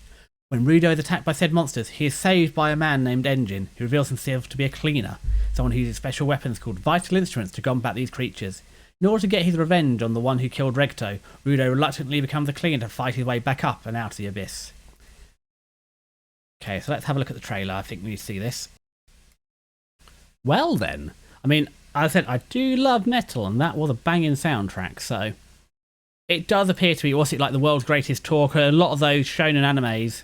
When Rudo is attacked by said monsters, he is saved by a man named Engine, who reveals himself to be a cleaner, someone who uses special weapons called vital instruments to combat these creatures. In order to get his revenge on the one who killed Regto, Rudo reluctantly becomes a cleaner to fight his way back up and out of the abyss. Okay, so let's have a look at the trailer. I think we need to see this. Well then, I mean, as I said, I do love metal, and that was a banging soundtrack, so... It does appear to be, what's it like, the world's greatest talker. A lot of those shonen animes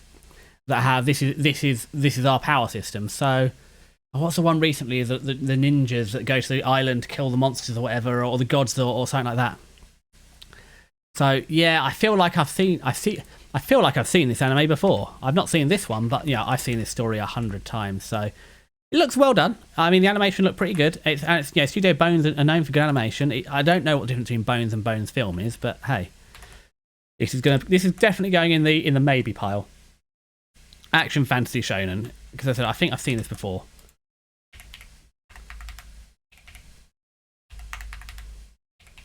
that have this is our power system. So, what's the one recently? The ninjas that go to the island to kill the monsters or whatever, or the gods or something like that. So yeah, I feel like I've seen this anime before. I've not seen this one, but yeah, I've seen this story 100 times. So it looks well done. I mean, the animation looked pretty good. It's Studio Bones are known for good animation. I don't know what the difference between Bones and Bones film is, but hey, this is definitely going in the maybe pile. Action fantasy shonen, because I said I think I've seen this before.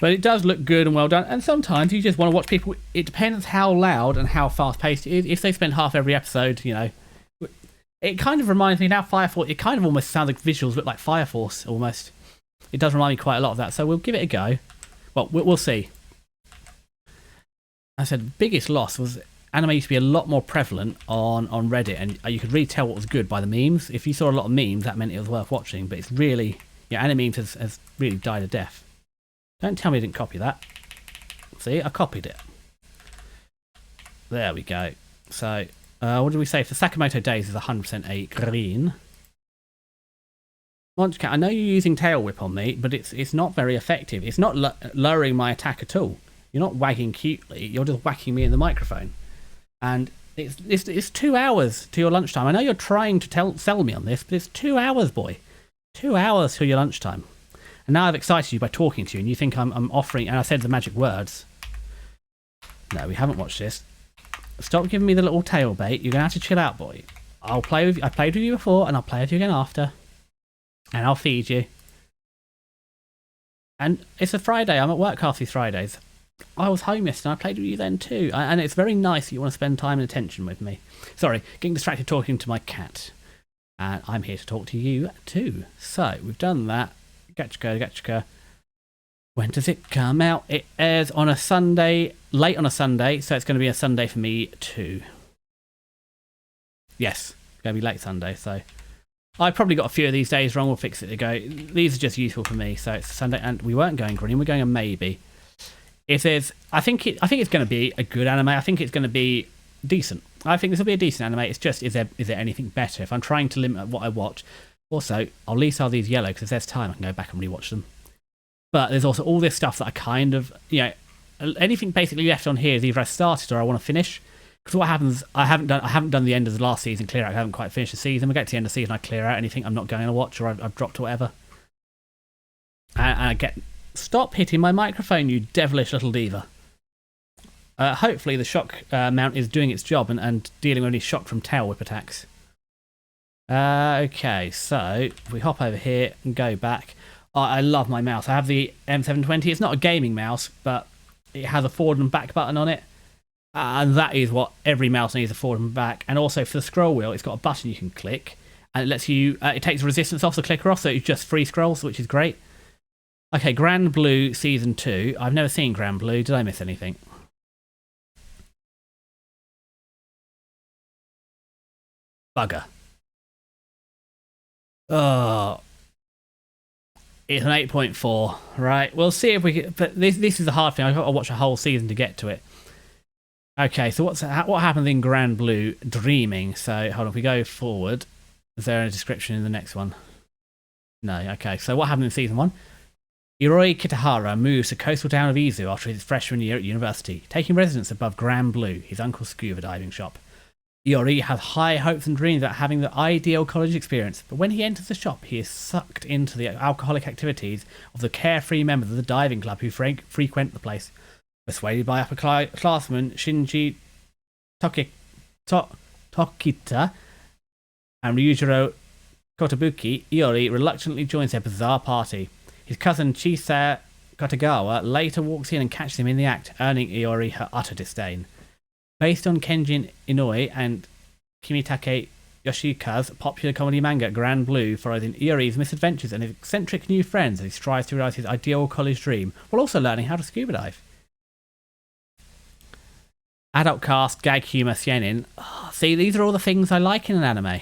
But it does look good and well done, and sometimes you just want to watch people. It depends how loud and how fast paced it is. If they spend half every episode, you know, it kind of reminds me now Fire Force. It kind of almost sounds like visuals look like Fire Force almost. It does remind me quite a lot of that, so we'll give it a go. Well, we'll see. I said the biggest loss was anime used to be a lot more prevalent on Reddit, and you could really tell what was good by the memes. If you saw a lot of memes, that meant it was worth watching. But it's really, anime has really died a death. Don't tell me I didn't copy that. See, I copied it. There we go. So, what did we say? For Sakamoto Days is 100% a green. Monchcat, I know you're using Tail Whip on me, but it's not very effective. It's not lowering my attack at all. You're not wagging cutely. You're just whacking me in the microphone. And it's 2 hours to your lunchtime. I know you're trying to sell me on this, but it's 2 hours, boy. 2 hours to your lunchtime. And now I've excited you by talking to you, and you think I'm offering... And I said the magic words. No, we haven't watched this. Stop giving me the little tail bait. You're going to have to chill out, boy. I played with you before, and I'll play with you again after. And I'll feed you. And it's a Friday. I'm at work half these Fridays. I was home yesterday, and I played with you then too. And it's very nice that you want to spend time and attention with me. Sorry, getting distracted talking to my cat. And I'm here to talk to you too. So, we've done that. Gachka. When does it come out? It airs on a Sunday, late on a Sunday, so it's going to be a Sunday for me too. Yes, it's going to be late Sunday, so I probably got a few of these days wrong. We'll fix it to go. These are just useful for me, so it's Sunday, and we weren't going green. We're going a maybe. If there's, I think it's going to be a good anime. I think it's going to be decent. I think this will be a decent anime. It's just, is there anything better? If I'm trying to limit what I watch. Also, I'll leave some of these yellow because if there's time I can go back and rewatch them. But there's also all this stuff that I kind of, anything basically left on here is either I started or I want to finish. Because what happens, I haven't done the end of the last season clear out. I haven't quite finished the season. We get to the end of the season, I clear out anything I'm not going to watch or I've dropped or whatever. And I get, stop hitting my microphone, you devilish little diva. Hopefully the shock mount is doing its job and dealing with any shock from tail whip attacks. Okay, so if we hop over here and go back, I love my mouse. I have the M720. It's not a gaming mouse, but it has a forward and back button on it. And that is what every mouse needs, a forward and back. And also for the scroll wheel, it's got a button you can click. And it lets you, it takes resistance off the clicker off, so it's just free scrolls, which is great. Okay, Grand Blue Season 2. I've never seen Grand Blue. Did I miss anything? Bugger. Oh. It's an 8.4, right? We'll see if we can, but this is the hard thing. I've got to watch a whole season to get to it. Okay, so what happens in Grand Blue Dreaming? So, hold on, if we go forward, is there a description in the next one? No, okay. So what happened in Season 1? Iroi Kitahara moves to coastal town of Izu after his freshman year at university, taking residence above Grand Blue, his uncle's scuba diving shop. Iori has high hopes and dreams about having the ideal college experience, but when he enters the shop, he is sucked into the alcoholic activities of the carefree members of the diving club who frequent the place. Persuaded by upperclassmen Shinji Tokita and Ryujiro Kotobuki, Iori reluctantly joins their bizarre party. His cousin Chisa Kotagawa later walks in and catches him in the act, earning Iori her utter disdain. Based on Kenjin Inouye and Kimitake Yoshika's popular comedy manga Grand Blue, follows in Iori's misadventures and his eccentric new friends as he strives to realise his ideal college dream, while also learning how to scuba dive. Adult cast, gag humour, seinen. Oh, see, these are all the things I like in an anime.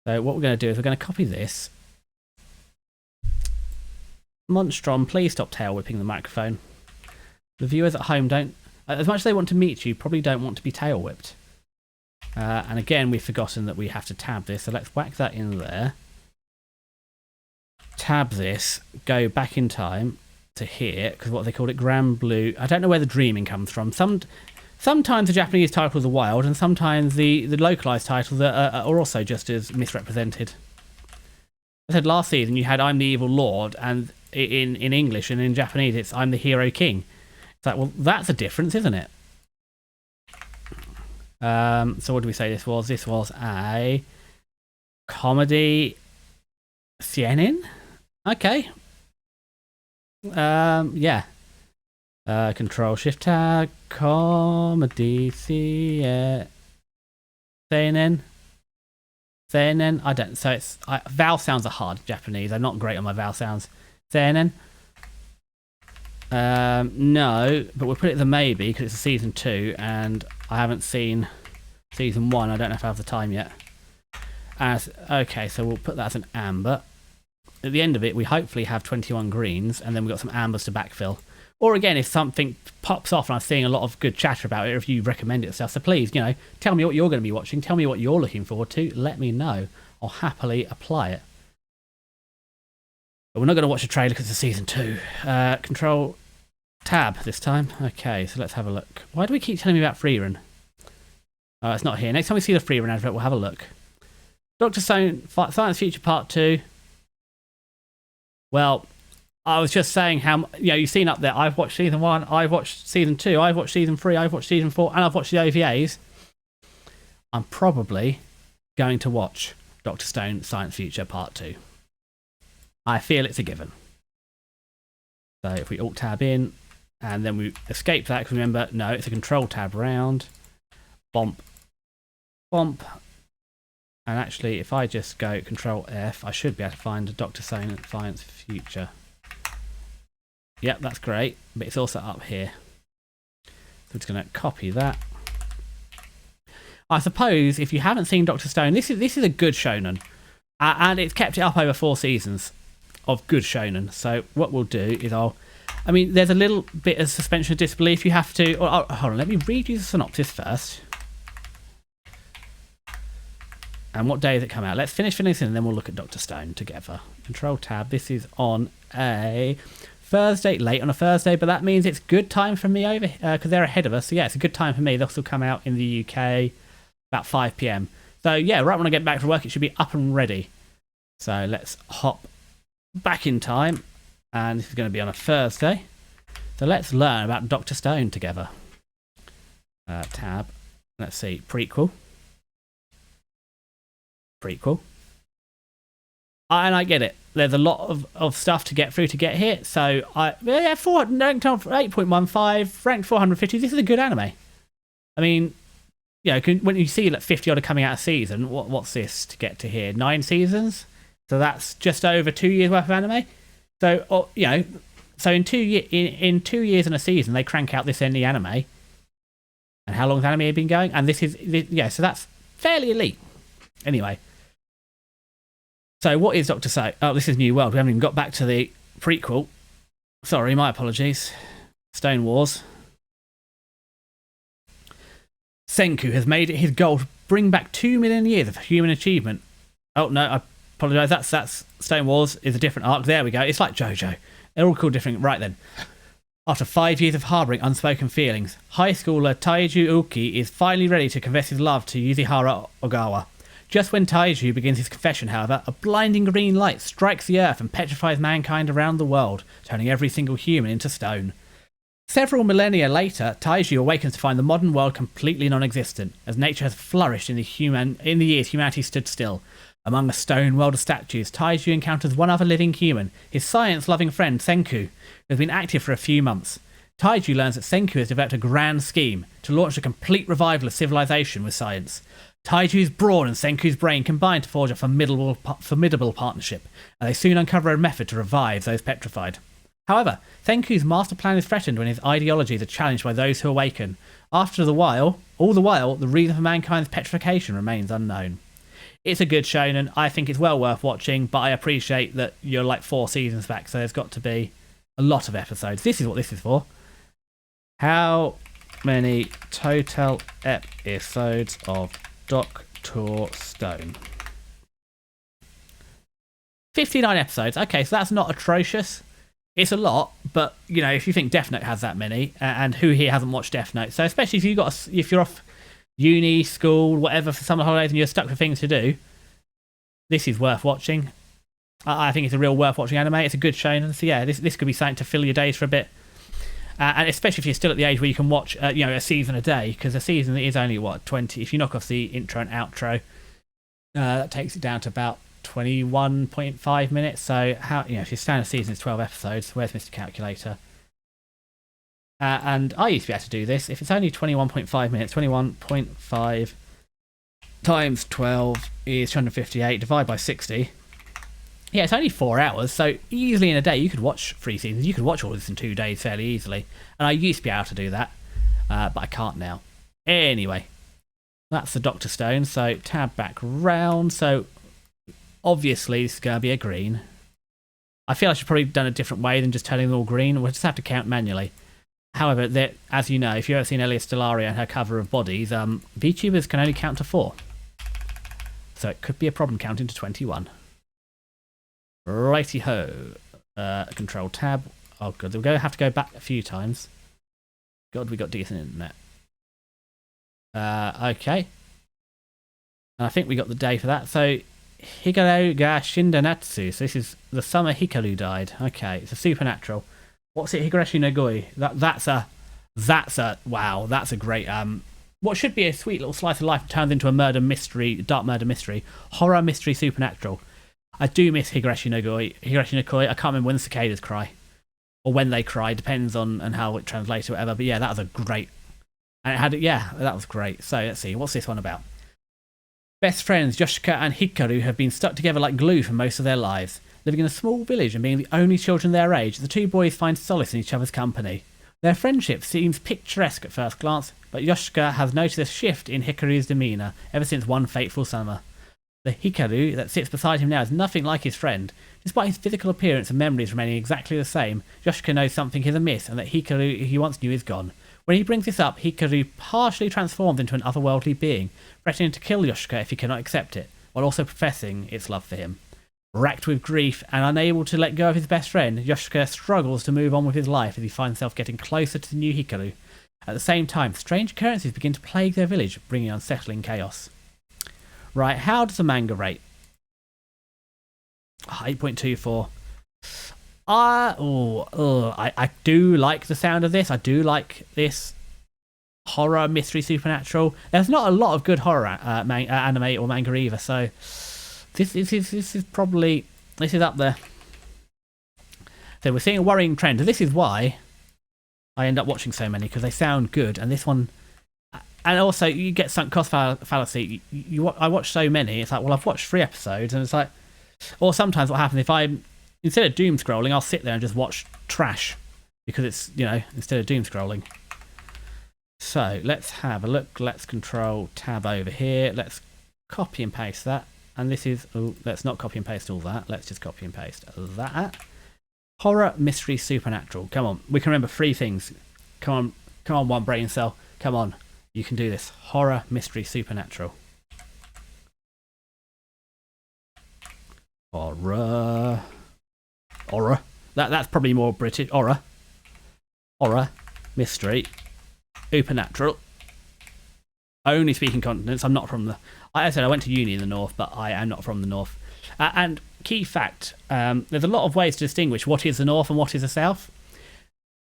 So what we're going to do is we're going to copy this. Monstron, please stop tail whipping the microphone. The viewers at home don't, as much as they want to meet you, probably don't want to be tail whipped. And again, we've forgotten that we have to tab this, so let's whack that in there. Tab this, go back in time to here, because what they called it, Grand Blue. I don't know where the dreaming comes from. Sometimes the Japanese titles are wild, and sometimes the localized titles are also just as misrepresented. I said last season you had I'm the Evil Lord, and in English, and in Japanese it's I'm the Hero King. It's like, well, that's a difference, isn't it? So what do we say this was? This was a comedy seinen? Okay. Yeah. Control Shift Tab, comedy seinen. Seinen? I don't, so it's, vowel sounds are hard in Japanese. I'm not great on my vowel sounds. Seinen? No, but we'll put it as a maybe because it's a season 2 and I haven't seen season 1. I don't know if I have the time yet. Okay, so we'll put that as an amber. At the end of it, we hopefully have 21 greens and then we've got some ambers to backfill. Or again, if something pops off and I'm seeing a lot of good chatter about it, or if you recommend it and stuff, so please, tell me what you're going to be watching. Tell me what you're looking forward to. Let me know. I'll happily apply it. But we're not going to watch a trailer because it's season 2. Control Tab this time. Okay, so let's have a look. Why do we keep telling me about Freerun? Oh, it's not here. Next time we see the Freerun advert, we'll have a look. Dr. Stone Science Future Part 2. Well, I was just saying how, you've seen up there, I've watched season 1, I've watched season 2, I've watched season 3, I've watched season 4, and I've watched the OVAs. I'm probably going to watch Dr. Stone Science Future Part 2. I feel it's a given. So if we alt tab in and then we escape that, because remember, no, it's a control tab round. Bomp. Bomp. And actually, if I just go control F, I should be able to find a Dr. Stone Science Future. Yep, that's great, but it's also up here. So we're just going to copy that. I suppose if you haven't seen Dr. Stone, this is a good shonen. And it's kept it up over 4 seasons of good shonen. So what we'll do is there's a little bit of suspension of disbelief. You have to, hold on, let me read you the synopsis first. And what day does it come out? Let's finish this and then we'll look at Dr. Stone together. Control Tab. This is on a Thursday, late on a Thursday, but that means it's good time for me over because they're ahead of us. So yeah, it's a good time for me. They'll still come out in the UK about 5 p.m. So yeah, right when I get back to work, it should be up and ready. So let's hop back in time, and this is going to be on a Thursday. So let's learn about Dr. Stone together. Tab. Let's see, prequel. And I get it. There's a lot of stuff to get through to get here. So, ranked on 8.15, ranked 450. This is a good anime. I mean, when you see like 50 odd coming out a season, what's this to get to here? 9 seasons? So that's just over 2 years worth of anime. So, so in 2 years and a season, they crank out this any anime. And how long has anime been going? And so that's fairly elite. Anyway. So what is Dr. Stone? Oh, this is New World. We haven't even got back to the prequel. Sorry, my apologies. Stone Wars. Senku has made it his goal to bring back 2 million years of human achievement. Oh, no, I apologise. That's Stone Wars is a different arc. There we go. It's like JoJo. They're all called different. Right then. After 5 years of harbouring unspoken feelings, high schooler Taiju Uki is finally ready to confess his love to Yuzihara Ogawa. Just when Taiju begins his confession, however, a blinding green light strikes the earth and petrifies mankind around the world, turning every single human into stone. Several millennia later, Taiju awakens to find the modern world completely non-existent, as nature has flourished in the years humanity stood still. Among a stone world of statues, Taiju encounters one other living human, his science-loving friend Senku, who has been active for a few months. Taiju learns that Senku has developed a grand scheme to launch a complete revival of civilization with science. Taiju's brawn and Senku's brain combine to forge a formidable partnership, and they soon uncover a method to revive those petrified. However, Senku's master plan is threatened when his ideologies are challenged by those who awaken. All the while, the reason for mankind's petrification remains unknown. It's a good shonen. I think it's well worth watching, but I appreciate that you're like 4 seasons back, so there's got to be a lot of episodes. This is what this is for. How many total episodes of Dr. Stone? 59 episodes. Okay, so that's not atrocious. It's a lot, but if you think Death Note has that many, and who here hasn't watched Death Note? So especially if you're off uni, school, whatever for summer holidays and you're stuck with things to do, this is worth watching. I think it's a real worth watching anime. It's a good shonen. So yeah, this could be something to fill your days for a bit. And especially if you're still at the age where you can watch, a season a day, because a season is only 20. If you knock off the intro and outro, that takes it down to about 21.5 minutes. So if your standard season is 12 episodes, where's Mr. Calculator? And I used to be able to do this. If it's only 21.5 minutes, 21.5 times 12 is 258. Divide by 60. Yeah, it's only 4 hours, so easily in a day you could watch 3 seasons. You could watch all this in 2 days fairly easily. And I used to be able to do that, but I can't now. Anyway, that's the Dr. Stone. So tab back round. So obviously this is going to be a green. I feel I should probably have done a different way than just telling them all green. We'll just have to count manually. However, as you know, if you've ever seen Elia Stellaria and her cover of Bodies, VTubers can only count to 4. So it could be a problem counting to 21. Righty ho. Control tab. Oh god, we're going to have to go back a few times. God, we got decent internet. Okay. And I think we got the day for that. So Hikaru ga Shindanatsu. So this is the summer Hikaru died. Okay, it's a supernatural. What's it? Higurashi no Goi. That's a wow. That's a great what should be a sweet little slice of life turns into a murder mystery, dark murder mystery, horror mystery supernatural. I do miss Higurashi no Goi. Higurashi no Koi. I can't remember when the cicadas cry, or when they cry. Depends on how it translates or whatever. But yeah, that was a great. And it had that was great. So let's see, what's this one about? Best friends Yoshika and Hikaru have been stuck together like glue for most of their lives. Living in a small village and being the only children their age, the two boys find solace in each other's company. Their friendship seems picturesque at first glance, but Yoshika has noticed a shift in Hikaru's demeanour ever since one fateful summer. The Hikaru that sits beside him now is nothing like his friend. Despite his physical appearance and memories remaining exactly the same, Yoshika knows something is amiss and that Hikaru he once knew is gone. When he brings this up, Hikaru partially transforms into an otherworldly being, threatening to kill Yoshika if he cannot accept it, while also professing its love for him. Racked with grief and unable to let go of his best friend, Yoshika struggles to move on with his life as he finds himself getting closer to the new Hikaru. At the same time, strange occurrences begin to plague their village, bringing unsettling chaos. Right, how does the manga rate? 8.24. I do like the sound of this. I do like this horror, mystery, supernatural. There's not a lot of good horror anime or manga either, so this is probably This is up there. So we're seeing a worrying trend. And this is why I end up watching so many, because they sound good. And this one... And also, you get sunk cost fallacy. I watch so many, it's like, well, I've watched 3 episodes, and it's like... Or sometimes what happens, if I'm... Instead of doom scrolling, I'll sit there and just watch trash. Because it's, you know, instead of doom scrolling. So, let's have a look. Let's control tab over here. Let's copy and paste that. And this is... Oh, let's not copy and paste all that. Let's just copy and paste that. Horror, mystery, supernatural. Come on. We can remember 3 things. Come on, one brain cell. Come on. You can do this. Horror, mystery, supernatural. Horror. That's probably more British. Horror, mystery, supernatural. Only speaking continents. I'm not from the... I said I went to uni in the north, but I am not from the north. And key fact, there's a lot of ways to distinguish what is the north and what is the south.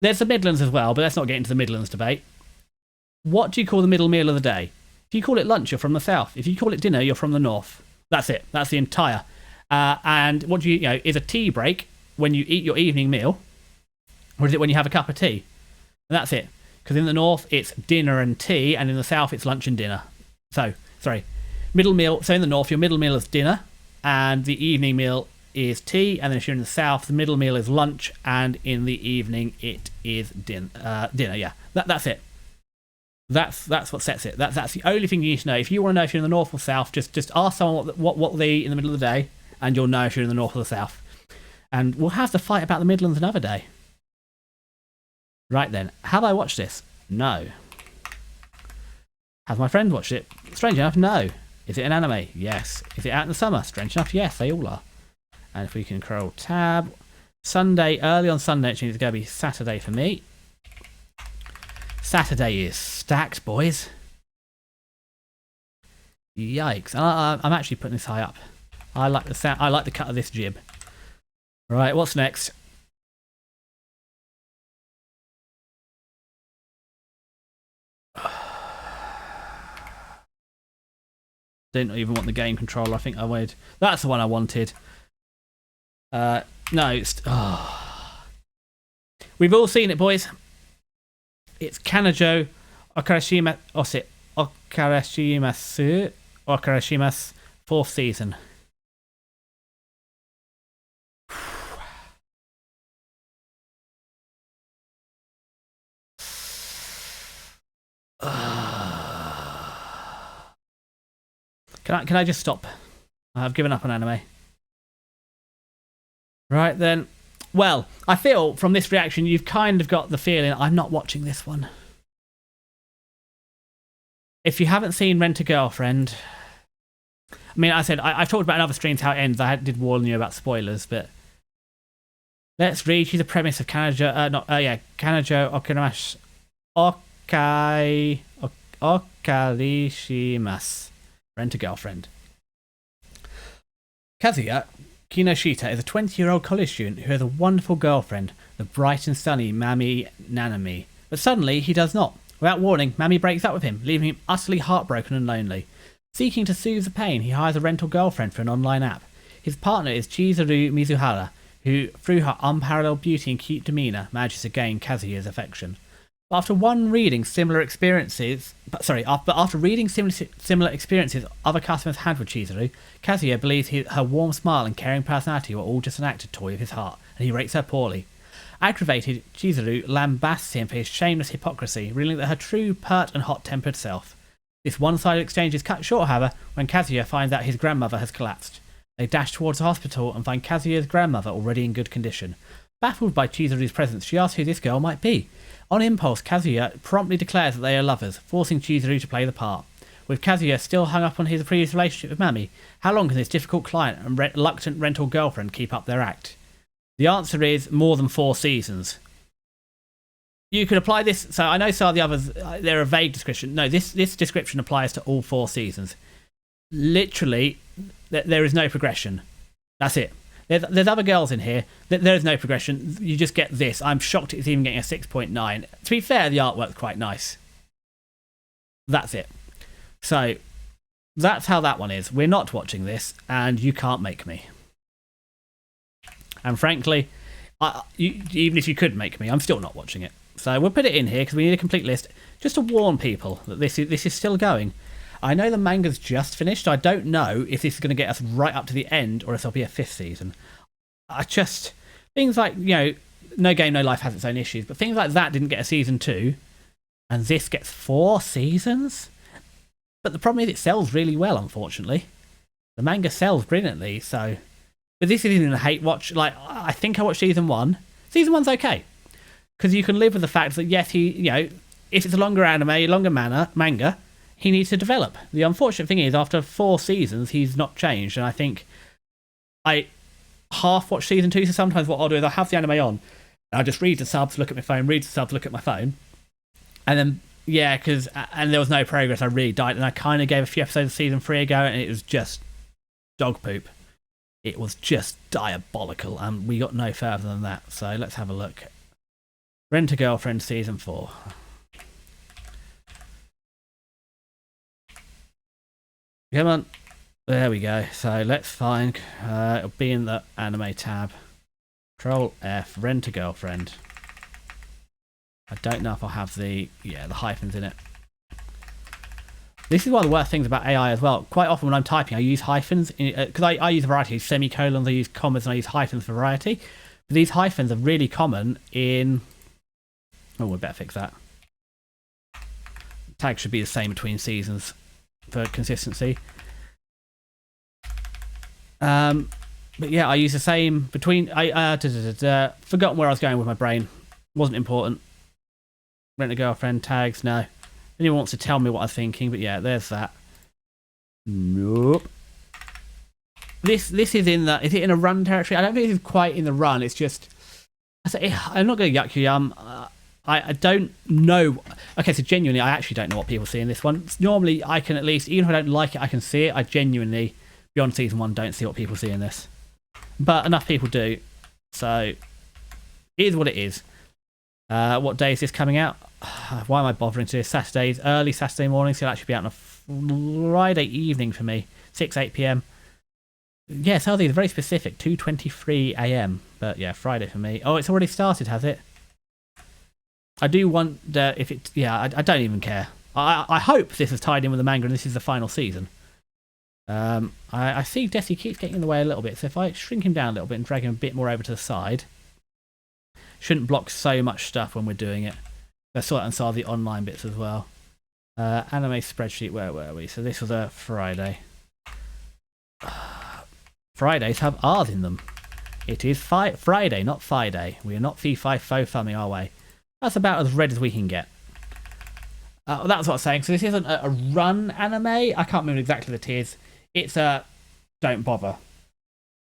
There's the Midlands as well, but let's not get into the Midlands debate. What do you call the middle meal of the day? If you call it lunch, you're from the south. If you call it dinner, you're from the north. That's it. That's the entire. And what do you know, is a tea break when you eat your evening meal, or is it when you have a cup of tea? And that's it. Because in the north, it's dinner and tea, and in the south, it's lunch and dinner. So, sorry. Middle meal. So in the north, your middle meal is dinner, and the evening meal is tea. And then if you're in the south, the middle meal is lunch, and in the evening, it is dinner. Yeah, that's it. That's what sets it. That's the only thing you need to know. If you want to know if you're in the north or south, just ask someone what they eat in the middle of the day, and you'll know if you're in the north or the south. And we'll have the fight about the Midlands another day. Right then, have I watched this? No. Have my friends watched it? Strange enough, no. Is it an anime? Yes. Is it out in the summer? Strange enough, yes, they all are. And if we can control tab, Sunday, early on Sunday, which means it's going to be Saturday for me. Saturday is stacked, boys. Yikes. I'm actually putting this high up. I like the sound. I like the cut of this jib. Right, what's next? Didn't even want the game controller. I think I would. That's the one I wanted. No, it's... We've all seen it, boys. It's Kanojo Okarashima... What's it? Okarashima's 4th season. Can I just stop? I've given up on anime. Right then. Well, I feel from this reaction you've kind of got the feeling I'm not watching this one. If you haven't seen Rent a Girlfriend... I mean, I said, I've talked about in other streams how it ends. I did warn you about spoilers, but... Let's read you the premise of Kanojo... Kanojo Okarishimasu. Rent a Girlfriend. Kazuya Kinoshita is a 20-year-old college student who has a wonderful girlfriend, the bright and sunny Mami Nanami. But suddenly, he does not. Without warning, Mami breaks up with him, leaving him utterly heartbroken and lonely. Seeking to soothe the pain, he hires a rental girlfriend for an online app. His partner is Chizuru Mizuhara, who, through her unparalleled beauty and cute demeanour, manages to gain Kazuya's affection. After reading similar experiences other customers had with Chizuru, Kazuya believes her warm smile and caring personality were all just an acted toy of his heart, and he rates her poorly. Aggravated, Chizuru lambasts him for his shameless hypocrisy, revealing that her true, pert and hot-tempered self. This one-sided exchange is cut short, however, when Kazuya finds out his grandmother has collapsed. They dash towards the hospital and find Kazuya's grandmother already in good condition. Baffled by Chizuru's presence, she asks who this girl might be. On impulse, Kazuya promptly declares that they are lovers, forcing Chizuru to play the part. With Kazuya still hung up on his previous relationship with Mami, how long can this difficult client and reluctant rental girlfriend keep up their act? The answer is more than 4 seasons. You could apply this... So I know some of the others, they're a vague description. No, this description applies to all 4 seasons. Literally, there is no progression. That's it. There's other girls in here. There is no progression. You just get this. I'm shocked it's even getting a 6.9. To be fair, the artwork's quite nice. That's it. So, that's how that one is. We're not watching this, and you can't make me. And frankly, even if you could make me, I'm still not watching it. So we'll put it in here because we need a complete list, just to warn people that this is still going. I know the manga's just finished. So I don't know if this is going to get us right up to the end or if there'll be a 5th season. Things like, No Game, No Life has its own issues, but things like that didn't get a season 2, and this gets 4 seasons? But the problem is it sells really well, unfortunately. The manga sells brilliantly, so... But this isn't a hate watch. Like, I think I watched season 1. Season 1's okay. Because you can live with the fact that, yes, if it's a longer anime, longer manga, he needs to develop. The unfortunate thing is, after 4 seasons, he's not changed, and I think I half watch season 2, so sometimes what I'll do is I'll have the anime on, and I'll just read the subs, look at my phone, read the subs, look at my phone, and then, and there was no progress, I really died, and I kind of gave a few episodes of season 3 a go, and it was just dog poop. It was just diabolical, and we got no further than that, so let's have a look. Rent-A-Girlfriend season 4. Come on. There we go. So let's find, it'll be in the anime tab. Control F, Rent-A-Girlfriend. I don't know if I'll have the hyphens in it. This is one of the worst things about AI as well. Quite often when I'm typing, I use hyphens, because I use a variety. I use semicolons, I use commas, and I use hyphens for variety. But these hyphens are really common in... Oh, we better fix that. Tag should be the same between seasons for consistency. But yeah, I use the same between... forgotten where I was going with my brain. Wasn't important. Rent-A-Girlfriend tags, no. Anyone wants to tell me what I'm thinking, but yeah, there's that. Nope. This is in the... Is it in a run territory? I don't think it's quite in the run. It's just... I'm not going to yuck you. I don't know. Okay, so genuinely, I actually don't know what people see in this one. Normally, I can at least, even if I don't like it, I can see it. I genuinely, beyond season 1, don't see what people see in this. But enough people do. So, it is what it is. What day is this coming out? Why am I bothering to this? Early Saturday morning, so it'll actually be out on a Friday evening for me. 8 p.m. Yeah, so these are very specific. 2:23 a.m. But yeah, Friday for me. Oh, it's already started, has it? I do wonder if it... Yeah, I don't even care. I hope this is tied in with the manga and this is the final season. I see Desi keeps getting in the way a little bit, so if I shrink him down a little bit and drag him a bit more over to the side, shouldn't block so much stuff when we're doing it. I saw that and saw the online bits as well. Anime spreadsheet, where were we? So this was a Friday. Fridays have R's in them. It is Friday, not Friday. We are not fee-fi-fo-fumming our way. That's about as red as we can get. That's what I was saying. So this isn't a run anime. I can't remember exactly what it is. It's a don't bother.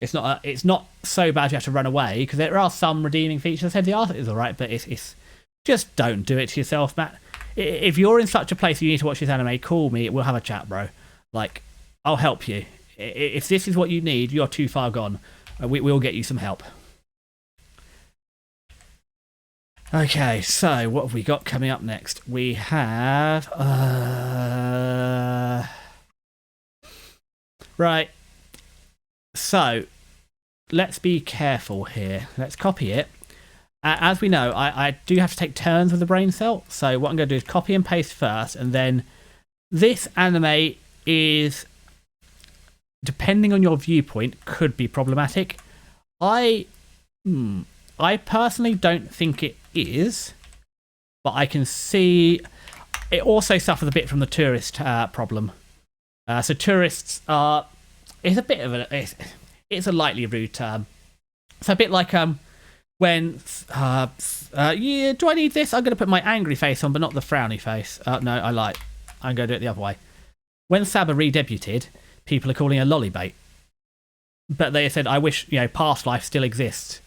It's not so bad you have to run away, because there are some redeeming features. I said the art is alright, but it's just don't do it to yourself, Matt. If you're in such a place you need to watch this anime, call me. We'll have a chat, bro. Like, I'll help you. If this is what you need, you're too far gone. We'll get you some help. Okay, so what have we got coming up next? We have... Right. So, let's be careful here. Let's copy it. As we know, I do have to take turns with the brain cell. So what I'm going to do is copy and paste first, and then this anime is, depending on your viewpoint, could be problematic. I personally don't think it is, but I can see it also suffers a bit from the tourist problem. So tourists are... It's a bit of a... It's a lightly rude term. It's a bit like when... yeah, do I need this? I'm going to put my angry face on, but not the frowny face. No, I lied. I'm going to do it the other way. When Saba redebuted, people are calling her Lollybait. But they said, I wish, Past Life still existed,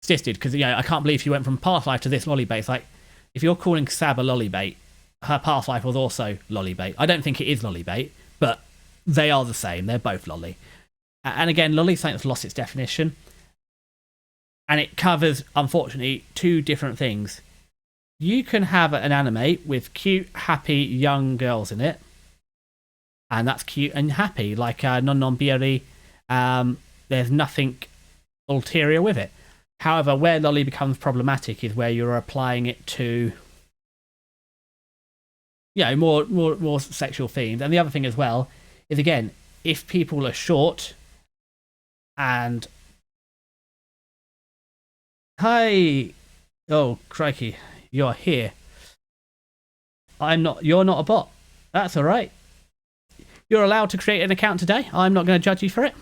because, I can't believe she went from Past Life to this Lollybait. It's like, if you're calling Saba Lollybait, her Past Life was also Lollybait. I don't think it is Lollybait, but they are the same. They're both lolly. And again, lolly is something that's lost its definition. And it covers, unfortunately, two different things. You can have an anime with cute, happy, young girls in it. And that's cute and happy, like Non Non Biori. There's nothing ulterior with it. However, where lolly becomes problematic is where you're applying it to, more sexual themes. And the other thing as well is, again, if people are short and hi, oh crikey, you're here. You're not a bot. That's all right. You're allowed to create an account today. I'm not going to judge you for it.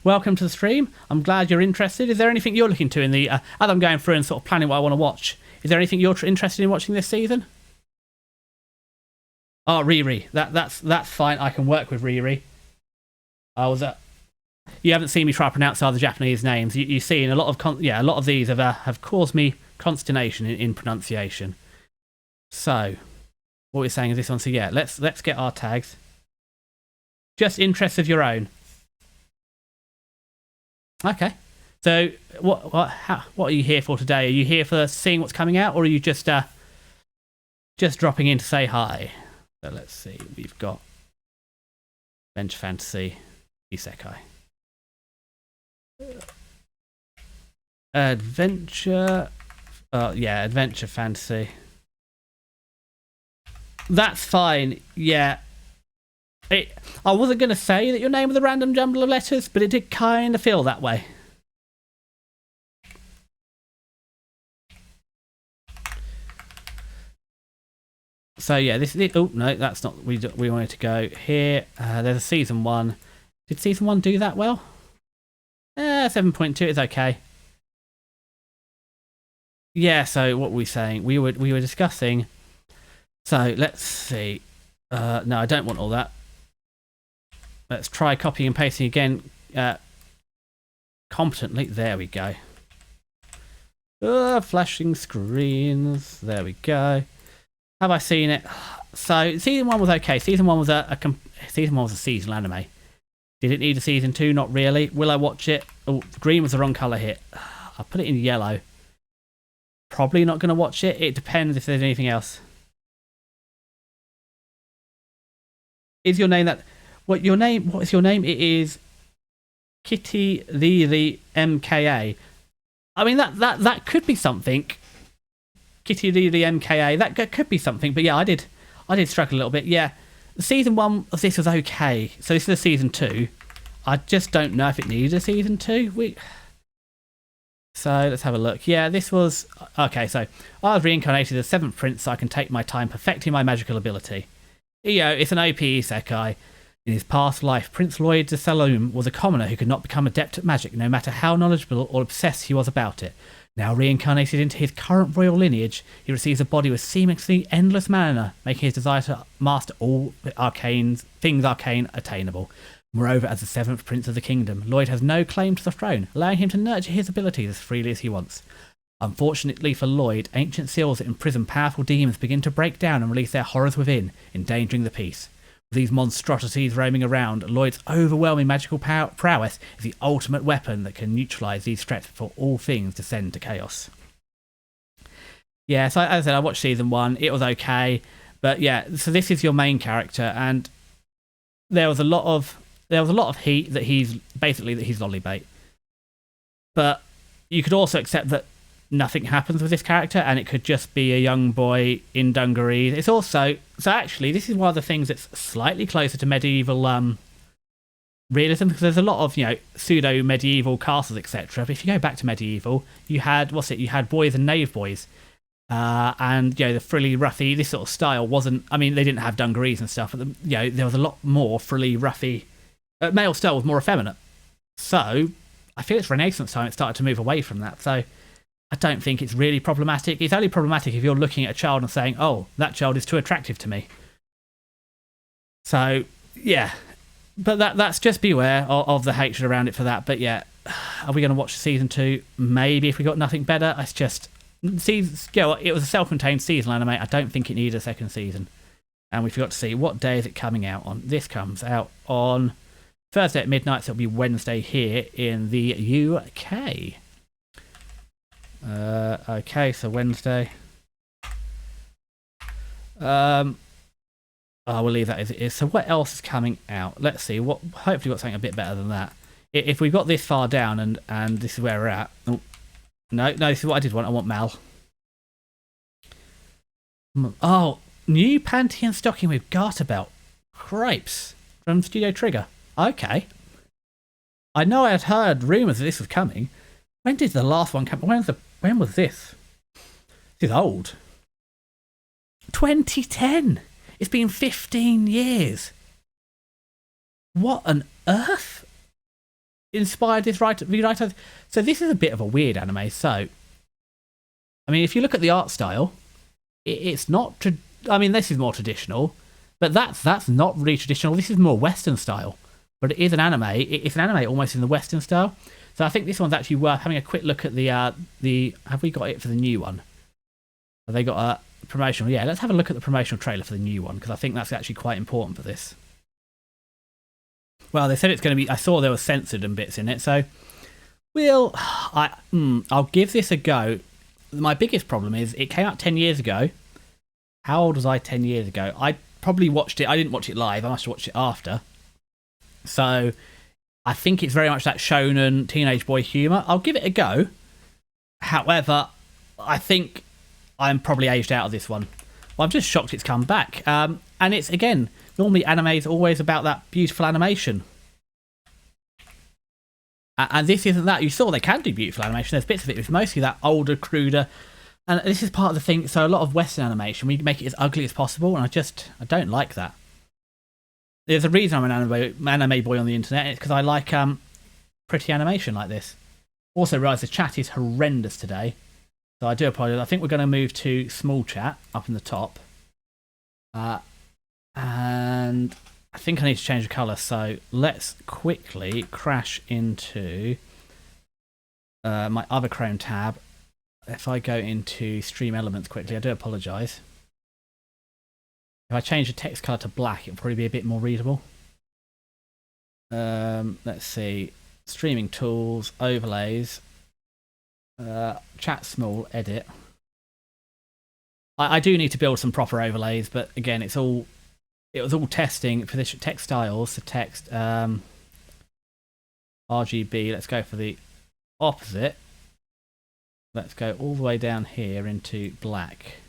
Welcome to the stream. I'm glad you're interested. Is there anything you're looking to in the, as I'm going through and sort of planning what I want to watch, is there anything you're interested in watching this season? Oh, Riri. That's fine. I can work with Riri. You haven't seen me try to pronounce other Japanese names. You see, in a lot of these have caused me consternation in pronunciation. So, what we're saying is this one. So yeah, let's get our tags. Just interests of your own. Okay. So what are you here for today? Are you here for seeing what's coming out, or are you just dropping in to say hi? So let's see. We've got Adventure Fantasy, Isekai. Adventure Fantasy. That's fine. Yeah. I wasn't going to say that your name was a random jumble of letters, but it did kind of feel that way. So yeah, oh no, that's not. We wanted to go here. There's a season 1. Did season 1 do that well? 7.2 is okay. Yeah. So what were we saying? We were discussing. So let's see. No, I don't want all that. Let's try copying and pasting again competently. There we go. Flashing screens. There we go. Have I seen it? So season 1 was okay. Season 1 was a seasonal anime. Did it need a season 2? Not really. Will I watch it? Oh, green was the wrong colour hit. I'll put it in yellow. Probably not going to watch it. It depends if there's anything else. Is your name that? What is your name? It is Kitty the MKA. I mean that could be something. Kitty the MKA. That could be something. But yeah, I did struggle a little bit. Yeah, season 1 of this was okay. So this is a season 2. I just don't know if it needed a season 2. So let's have a look. Yeah, this was okay. So I was reincarnated as 7th Prince, so I can take my time perfecting my magical ability. It's an OP isekai. In his past life, Prince Lloyd de Saloum was a commoner who could not become adept at magic, no matter how knowledgeable or obsessed he was about it. Now reincarnated into his current royal lineage, he receives a body with seemingly endless mana, making his desire to master all things arcane attainable. Moreover, as the 7th Prince of the Kingdom, Lloyd has no claim to the throne, allowing him to nurture his abilities as freely as he wants. Unfortunately for Lloyd, ancient seals that imprison powerful demons begin to break down and release their horrors within, endangering the peace. With these monstrosities roaming around, Lloyd's overwhelming magical prowess is the ultimate weapon that can neutralise these threats before all things descend to chaos. Yeah, so as I said, I watched season 1. It was okay, but yeah, so this is your main character, and there was a lot of heat that he's lolly bait. But you could also accept that nothing happens with this character, and it could just be a young boy in dungarees. It's also, so actually, this is one of the things that's slightly closer to medieval realism, because there's a lot of pseudo medieval castles, etc. But if you go back to medieval, you had boys and knave boys, and the frilly ruffy, this sort of style wasn't. I mean, they didn't have dungarees and stuff, but there was a lot more frilly ruffy. Male style was more effeminate. So I feel it's Renaissance time it started to move away from that. So I don't think it's really problematic. It's only problematic if you're looking at a child and saying, oh, that child is too attractive to me. So, yeah. But that's just beware of the hatred around it for that. But yeah, are we going to watch season 2? Maybe if we got nothing better. It's just, it was a self-contained seasonal anime. I don't think it needed a second season. And we forgot to see, what day is it coming out on? This comes out on Thursday at midnight, so it'll be Wednesday here in the UK. Okay, so Wednesday. We'll leave that as it is. So what else is coming out? Let's see. Hopefully got something a bit better than that. If we've got this far down and this is where we're at. Oh, no, this is what I did want. I want Mal. Oh, new panty and stocking with garter belt. Cripes. From Studio Trigger. Okay. I know I had heard rumours that this was coming. When did the last one come? When was this? This is old. 2010. It's been 15 years. What on earth inspired this rewriter? So this is a bit of a weird anime. So, I mean, if you look at the art style, it's not. I mean, this is more traditional, but that's not really traditional. This is more Western style, but it is an anime. It's an anime almost in the Western style. So I think this one's actually worth having a quick look at the. Have we got it for the new one? Have they got a promotional? Yeah, let's have a look at the promotional trailer for the new one because I think that's actually quite important for this. Well, they said it's going to be. I saw there were censored and bits in it, so I'll give this a go. My biggest problem is it came out 10 years ago. How old was I 10 years ago? I probably watched it. I didn't watch it live. I must have watched it after. So I think it's very much that shonen teenage boy humour. I'll give it a go. However, I think I'm probably aged out of this one. Well, I'm just shocked it's come back. And it's, again, normally anime is always about that beautiful animation. And this isn't that. You saw they can do beautiful animation. There's bits of it. It's mostly that older, cruder. And this is part of the thing. So a lot of Western animation, we make it as ugly as possible. And I don't like that. There's a reason I'm an anime boy on the internet. It's because I like pretty animation like this. Also realise the chat is horrendous today. So I do apologise. I think we're going to move to small chat up in the top. And I think I need to change the colour. So let's quickly crash into my other Chrome tab. If I go into Stream Elements quickly, I do apologise. If I change the text colour to black, it'll probably be a bit more readable. Let's see. Streaming tools, overlays, chat small, edit. I do need to build some proper overlays, but again, it was all testing for this text styles, the text RGB. Let's go for the opposite. Let's go all the way down here into black.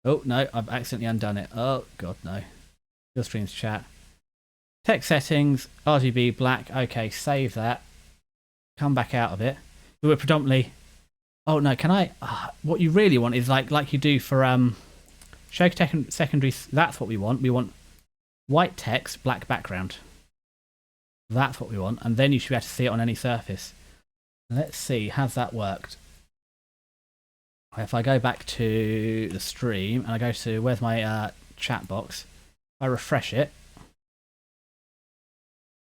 Oh, no, I've accidentally undone it. Oh, God, no. Your stream's chat. Text settings, RGB, black. Okay, save that. Come back out of it. We were predominantly... Oh, no, can I... what you really want is like you do for show secondary... That's what we want. We want white text, black background. That's what we want. And then you should be able to see it on any surface. Let's see, has that worked? If I go back to the stream and I go to where's my chat box, I refresh it.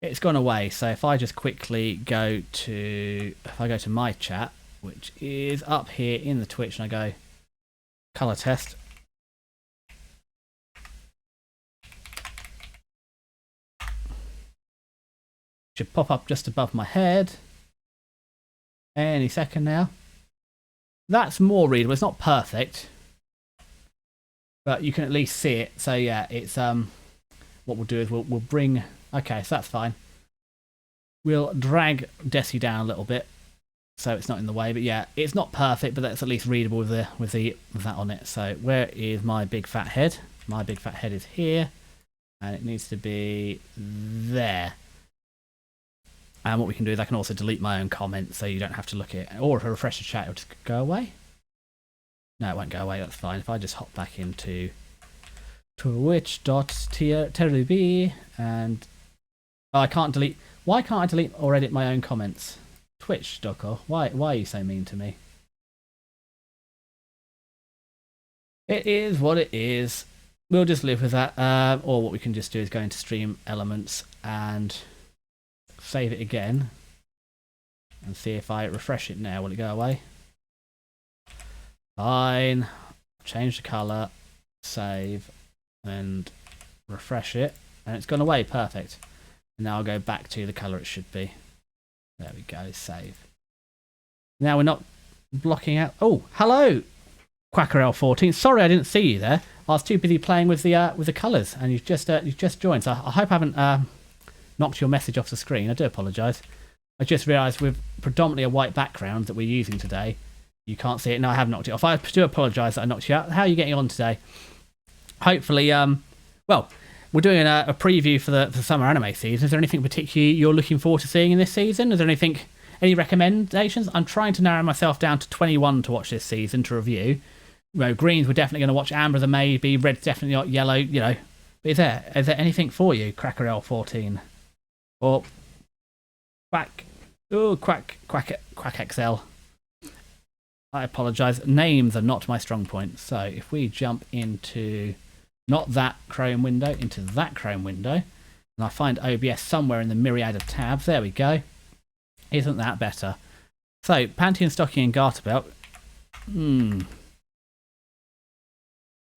It's gone away. So if I just quickly go to my chat, which is up here in the Twitch, and I go color test. Should pop up just above my head. Any second now. That's more readable. It's not perfect, but you can at least see it. So yeah, it's what we'll do is we'll bring. Okay, so that's fine. We'll drag Desi down a little bit so it's not in the way. But yeah, it's not perfect, but that's at least readable with that on it. So where is my big fat head? My big fat head is here, and it needs to be there. And what we can do is I can also delete my own comments so you don't have to look at it. Or if I refresh the chat, it'll just go away. No, it won't go away, that's fine. If I just hop back into twitch.tv and... Oh, I can't delete... Why can't I delete or edit my own comments? Twitch.com. Why are you so mean to me? It is what it is. We'll just live with that. Or what we can just do is go into Stream Elements and... save it again and see if I refresh it now, will it go away? Fine. Change the colour, save, and refresh it, and it's gone away. Perfect. And now I'll go back to the colour it should be. There we go, save. Now we're not blocking out. Oh, hello, QuackerL14. Sorry I didn't see you there. I was too busy playing with the colours, and you've just joined. So I hope I haven't knocked your message off the screen. I do apologise. I just realised with predominantly a white background that we're using today, you can't see it. No, I have knocked it off. I do apologise that I knocked you out. How are you getting on today? Hopefully, well, we're doing a preview for the summer anime season. Is there anything particularly you're looking forward to seeing in this season? Is there any recommendations? I'm trying to narrow myself down to 21 to watch this season to review. Greens, we're definitely going to watch. Amber's a maybe. Red's definitely not. Yellow, But is there anything for you? Cracker L14 or Quack? Oh, Quack XL. I apologise. Names are not my strong point. So if we jump into not that Chrome window, into that Chrome window, and I find OBS somewhere in the myriad of tabs. There we go. Isn't that better? So Panty and Stocking and Garter Belt.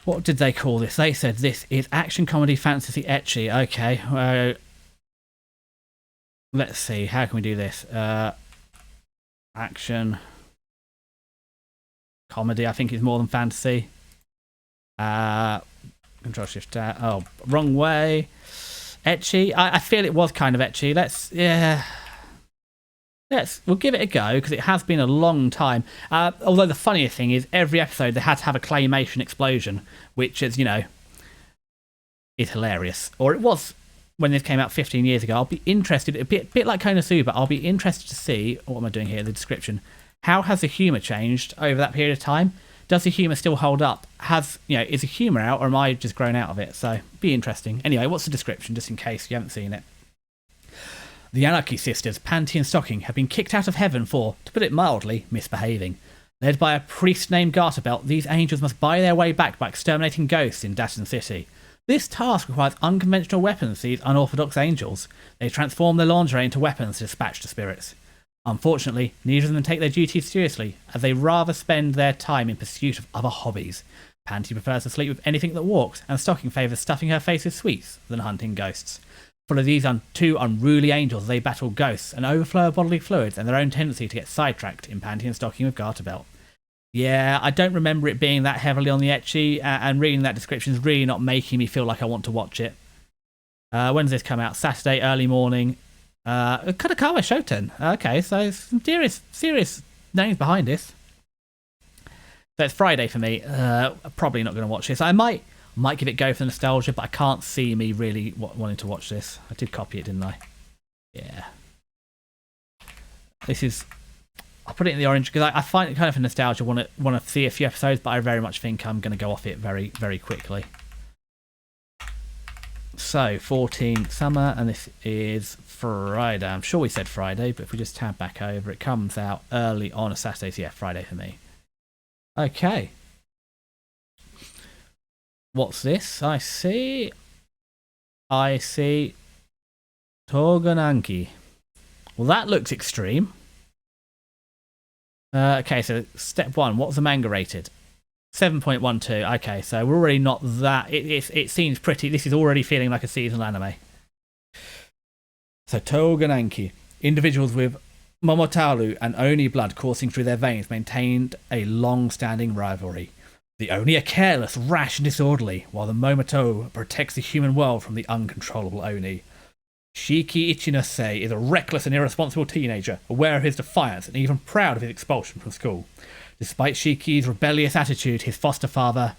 What did they call this? They said this is action, comedy, fantasy, ecchi. Okay. Let's see. How can we do this? Action. Comedy, I think, is more than fantasy. Control Shift. Oh, wrong way. Ecchi. I feel it was kind of ecchi. We'll give it a go because it has been a long time. Although the funniest thing is every episode they had to have a claymation explosion, which is, is hilarious. Or it was when this came out 15 years ago. I'll be interested, a bit like Konosuba, I'll be interested to see, what am I doing here, the description. How has the humour changed over that period of time? Does the humour still hold up? Is the humour out or am I just grown out of it? So, be interesting. Anyway, what's the description, just in case you haven't seen it? The Anarchy Sisters, Panty and Stocking, have been kicked out of heaven for, to put it mildly, misbehaving. Led by a priest named Garterbelt, these angels must buy their way back by exterminating ghosts in Dashton City. This task requires unconventional weapons for these unorthodox angels. They transform their lingerie into weapons to dispatch the spirits. Unfortunately, neither of them take their duties seriously, as they rather spend their time in pursuit of other hobbies. Panty prefers to sleep with anything that walks, and Stocking favours stuffing her face with sweets than hunting ghosts. Full of these two unruly angels, they battle ghosts, an overflow of bodily fluids, and their own tendency to get sidetracked in Panty and Stocking with Garterbelt. Yeah, I don't remember it being that heavily on the ecchi, and reading that description is really not making me feel like I want to watch it. When does this come out? Saturday, early morning. Kadokawa Shoten. Okay, so some serious names behind this. So it's Friday for me. Probably not going to watch this. I might give it a go for the nostalgia, but I can't see me really wanting to watch this. I did copy it, didn't I? Yeah. This is... I'll put it in the orange because I find it kind of a nostalgia. Want to see a few episodes, but I very much think I'm going to go off it very, very quickly. So, 14 summer, and this is Friday. I'm sure we said Friday, but if we just tab back over, it comes out early on a Saturday. So yeah, Friday for me. Okay. What's this? I see Togananki. Well, that looks extreme. Okay, so step one. What's the manga rated? 7.12. Okay, so we're already not that. It seems pretty. This is already feeling like a seasonal anime. So Togananki. Individuals with Momotaru and Oni blood coursing through their veins maintained a long-standing rivalry. The Oni are careless, rash, and disorderly, while the Momoto protects the human world from the uncontrollable Oni. Shiki Ichinose is a reckless and irresponsible teenager, aware of his defiance and even proud of his expulsion from school. Despite Shiki's rebellious attitude, his foster father,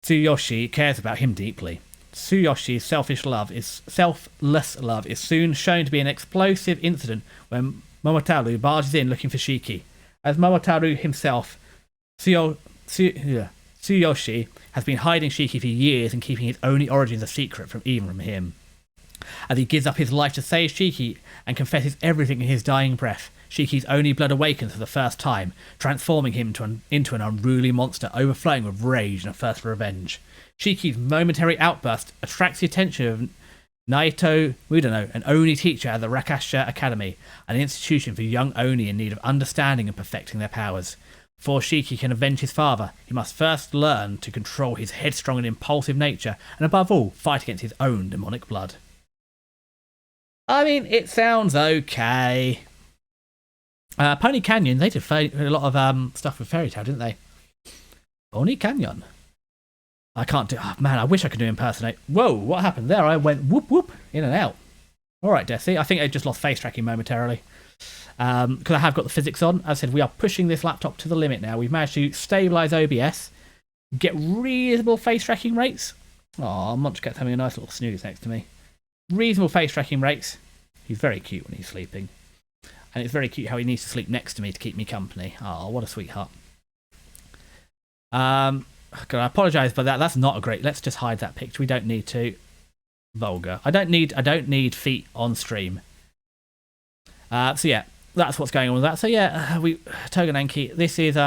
Tsuyoshi, cares about him deeply. Tsuyoshi's selfless love is soon shown to be an explosive incident when Momotaru barges in looking for Shiki. As Momotaru himself, Tsuyoshi has been hiding Shiki for years and keeping his Oni origins a secret from him. As he gives up his life to save Shiki and confesses everything in his dying breath, Shiki's Oni blood awakens for the first time, transforming him into an unruly monster overflowing with rage and a thirst for revenge. Shiki's momentary outburst attracts the attention of Naito Mudano, an Oni teacher at the Rakasha Academy, an institution for young Oni in need of understanding and perfecting their powers. Before Shiki can avenge his father, he must first learn to control his headstrong and impulsive nature, and above all, fight against his own demonic blood. I mean, it sounds okay. Pony Canyon, they did a lot of stuff with Fairy Tail, didn't they? Pony Canyon. I can't do... Oh, man, I wish I could do impersonate. Whoa, what happened there? I went whoop whoop, in and out. All right, Desi. I think I just lost face tracking momentarily. Because I have got the physics on. As I said, we are pushing this laptop to the limit now. We've managed to stabilise OBS, get reasonable face tracking rates. Oh, Munchkat's having a nice little snooze next to me. Reasonable face tracking rates. He's very cute when he's sleeping. And it's very cute how he needs to sleep next to me to keep me company. Oh, what a sweetheart. God, I apologise for that. That's not a great... Let's just hide that picture. We don't need to. Vulgar. I don't need feet on stream. So yeah, that's what's going on with that. So yeah, Togenanki, this is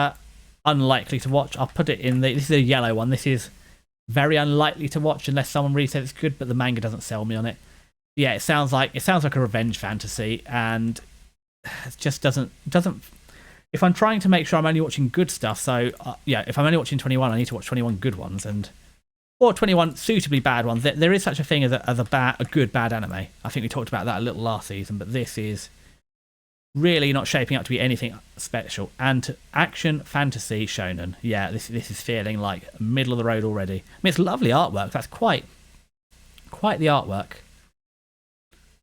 unlikely to watch. I'll put it in this is a yellow one. This is very unlikely to watch unless someone really says it's good, but the manga doesn't sell me on it. Yeah, it sounds like a revenge fantasy, and it just doesn't. If I'm trying to make sure I'm only watching good stuff, so yeah, if I'm only watching 21, I need to watch 21 good ones or 21 suitably bad ones. There is such a thing as a good bad anime. I think we talked about that a little last season, but this is really not shaping up to be anything special. And action fantasy shonen, yeah, this is feeling like middle of the road already. I mean, it's lovely artwork. That's quite the artwork.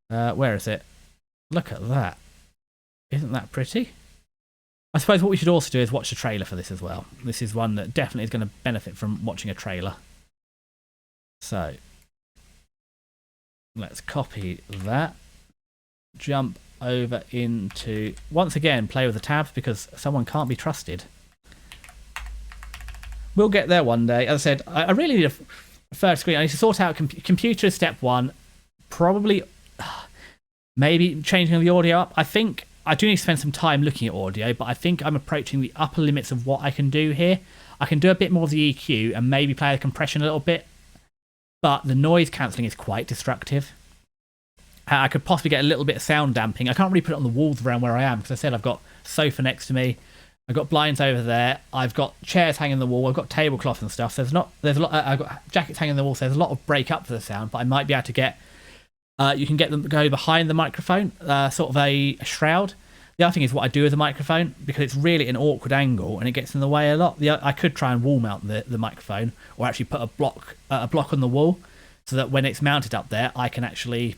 Where is it? Look at that. Isn't that pretty? I suppose what we should also do is watch the trailer for this as well. This is one that definitely is going to benefit from watching a trailer. So, let's copy that. Jump over into... Once again, play with the tabs because someone can't be trusted. We'll get there one day. As I said, I really need a third screen. I need to sort out computer is step one. Probably, maybe changing the audio up. I think I do need to spend some time looking at audio, but I think I'm approaching the upper limits of what I can do here. I can do a bit more of the EQ and maybe play the compression a little bit, but the noise cancelling is quite destructive. I could possibly get a little bit of sound damping. I can't really put it on the walls around where I am because I said I've got sofa next to me. I've got blinds over there. I've got chairs hanging on the wall. I've got tablecloth and stuff. There's a lot. I've got jackets hanging on the wall. So there's a lot of break up for the sound. But I might be able to get. You can get them to go behind the microphone, sort of a shroud. The other thing is what I do with the microphone because it's really an awkward angle and it gets in the way a lot. I could try and wall mount the microphone or actually put a block on the wall so that when it's mounted up there, I can actually.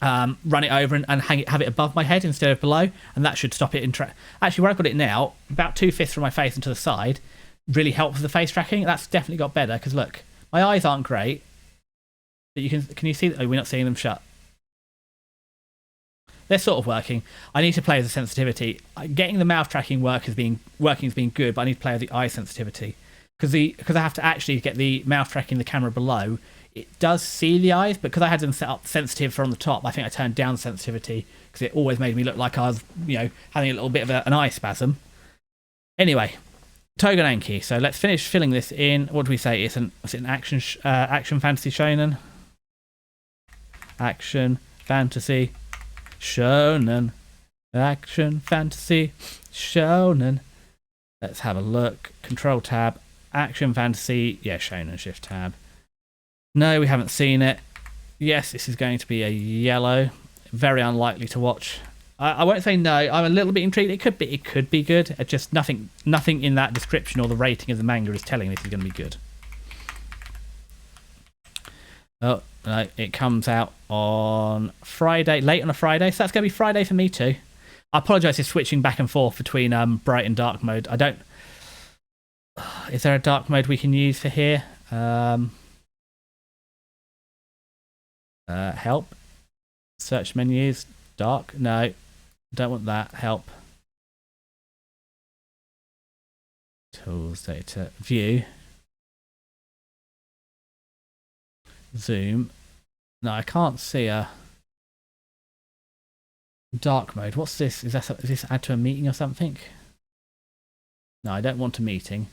Run it over and have it above my head instead of below, and that should stop it in actually where I've got it now, about 2/5 from my face and to the side, really helps with the face tracking. That's definitely got better because look, my eyes aren't great, but can you see? Oh, we're not seeing them shut. They're sort of working. I need to play with the sensitivity. Getting the mouth tracking working has been good, but I need to play with the eye sensitivity because I have to actually get the mouth tracking the camera below. It does see the eyes, but because I had them set up sensitive from the top, I think I turned down sensitivity because it always made me look like I was, having a little bit of an eye spasm. Anyway, Togenanki. So let's finish filling this in. What do we say? It's an action fantasy shonen. Action fantasy shonen. Action fantasy shonen. Let's have a look. Control tab. Action fantasy. Yeah, shonen. Shift tab. No, we haven't seen it. Yes, this is going to be a yellow. Very unlikely to watch. I won't say no. I'm a little bit intrigued. It could be good. Just nothing in that description or the rating of the manga is telling this is going to be good. Oh, no, it comes out on Friday, late on a Friday, so that's going to be Friday for me too. I apologise for switching back and forth between bright and dark mode. I don't... Is there a dark mode we can use for here? Help. Search menus. Dark. No. Don't want that. Help. Tools. Data. View. Zoom. No, I can't see a dark mode. What's this? Is this add to a meeting or something? No, I don't want a meeting.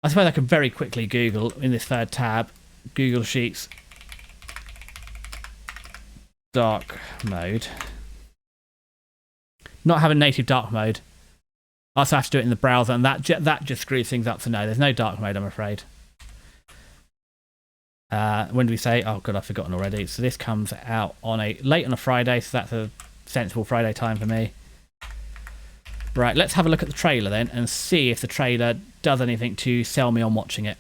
I suppose I could very quickly Google in this third tab. Google Sheets. Dark mode. Not having native dark mode. I also have to do it in the browser, and that just screws things up. So no, there's no dark mode, I'm afraid. When do we say? Oh god, I've forgotten already. So this comes out on late on a Friday, so that's a sensible Friday time for me. Right, let's have a look at the trailer then and see if the trailer does anything to sell me on watching it.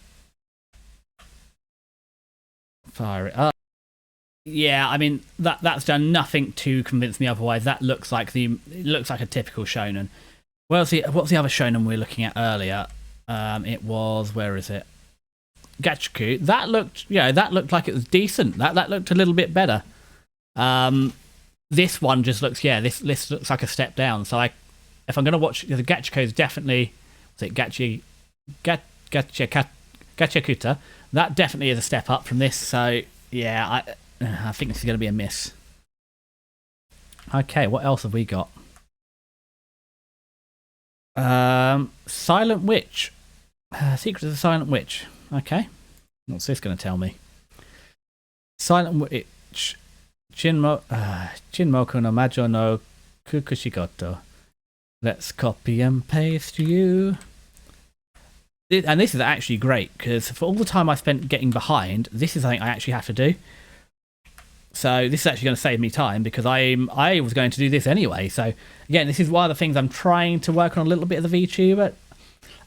Fire it up. Yeah, I mean that's done nothing to convince me otherwise. That looks like it looks like a typical shonen. What's the other shonen we were looking at earlier? It was, where is it? Gachaku. That looked like it was decent. That looked a little bit better. This one just looks, this looks like a step down. So if I'm going to watch the Gachaku, is definitely, what's it, Gachakuta. That definitely is a step up from this. So yeah, I think this is going to be a miss. Okay, what else have we got? Silent Witch. Secrets of the Silent Witch. Okay. What's this going to tell me? Silent Witch. Jinmoku no Majo no Kukushigoto. Let's copy and paste you. And this is actually great, because for all the time I spent getting behind, this is something I actually have to do. So this is actually going to save me time, because I was going to do this anyway. So again, this is one of the things I'm trying to work on a little bit of the VTuber.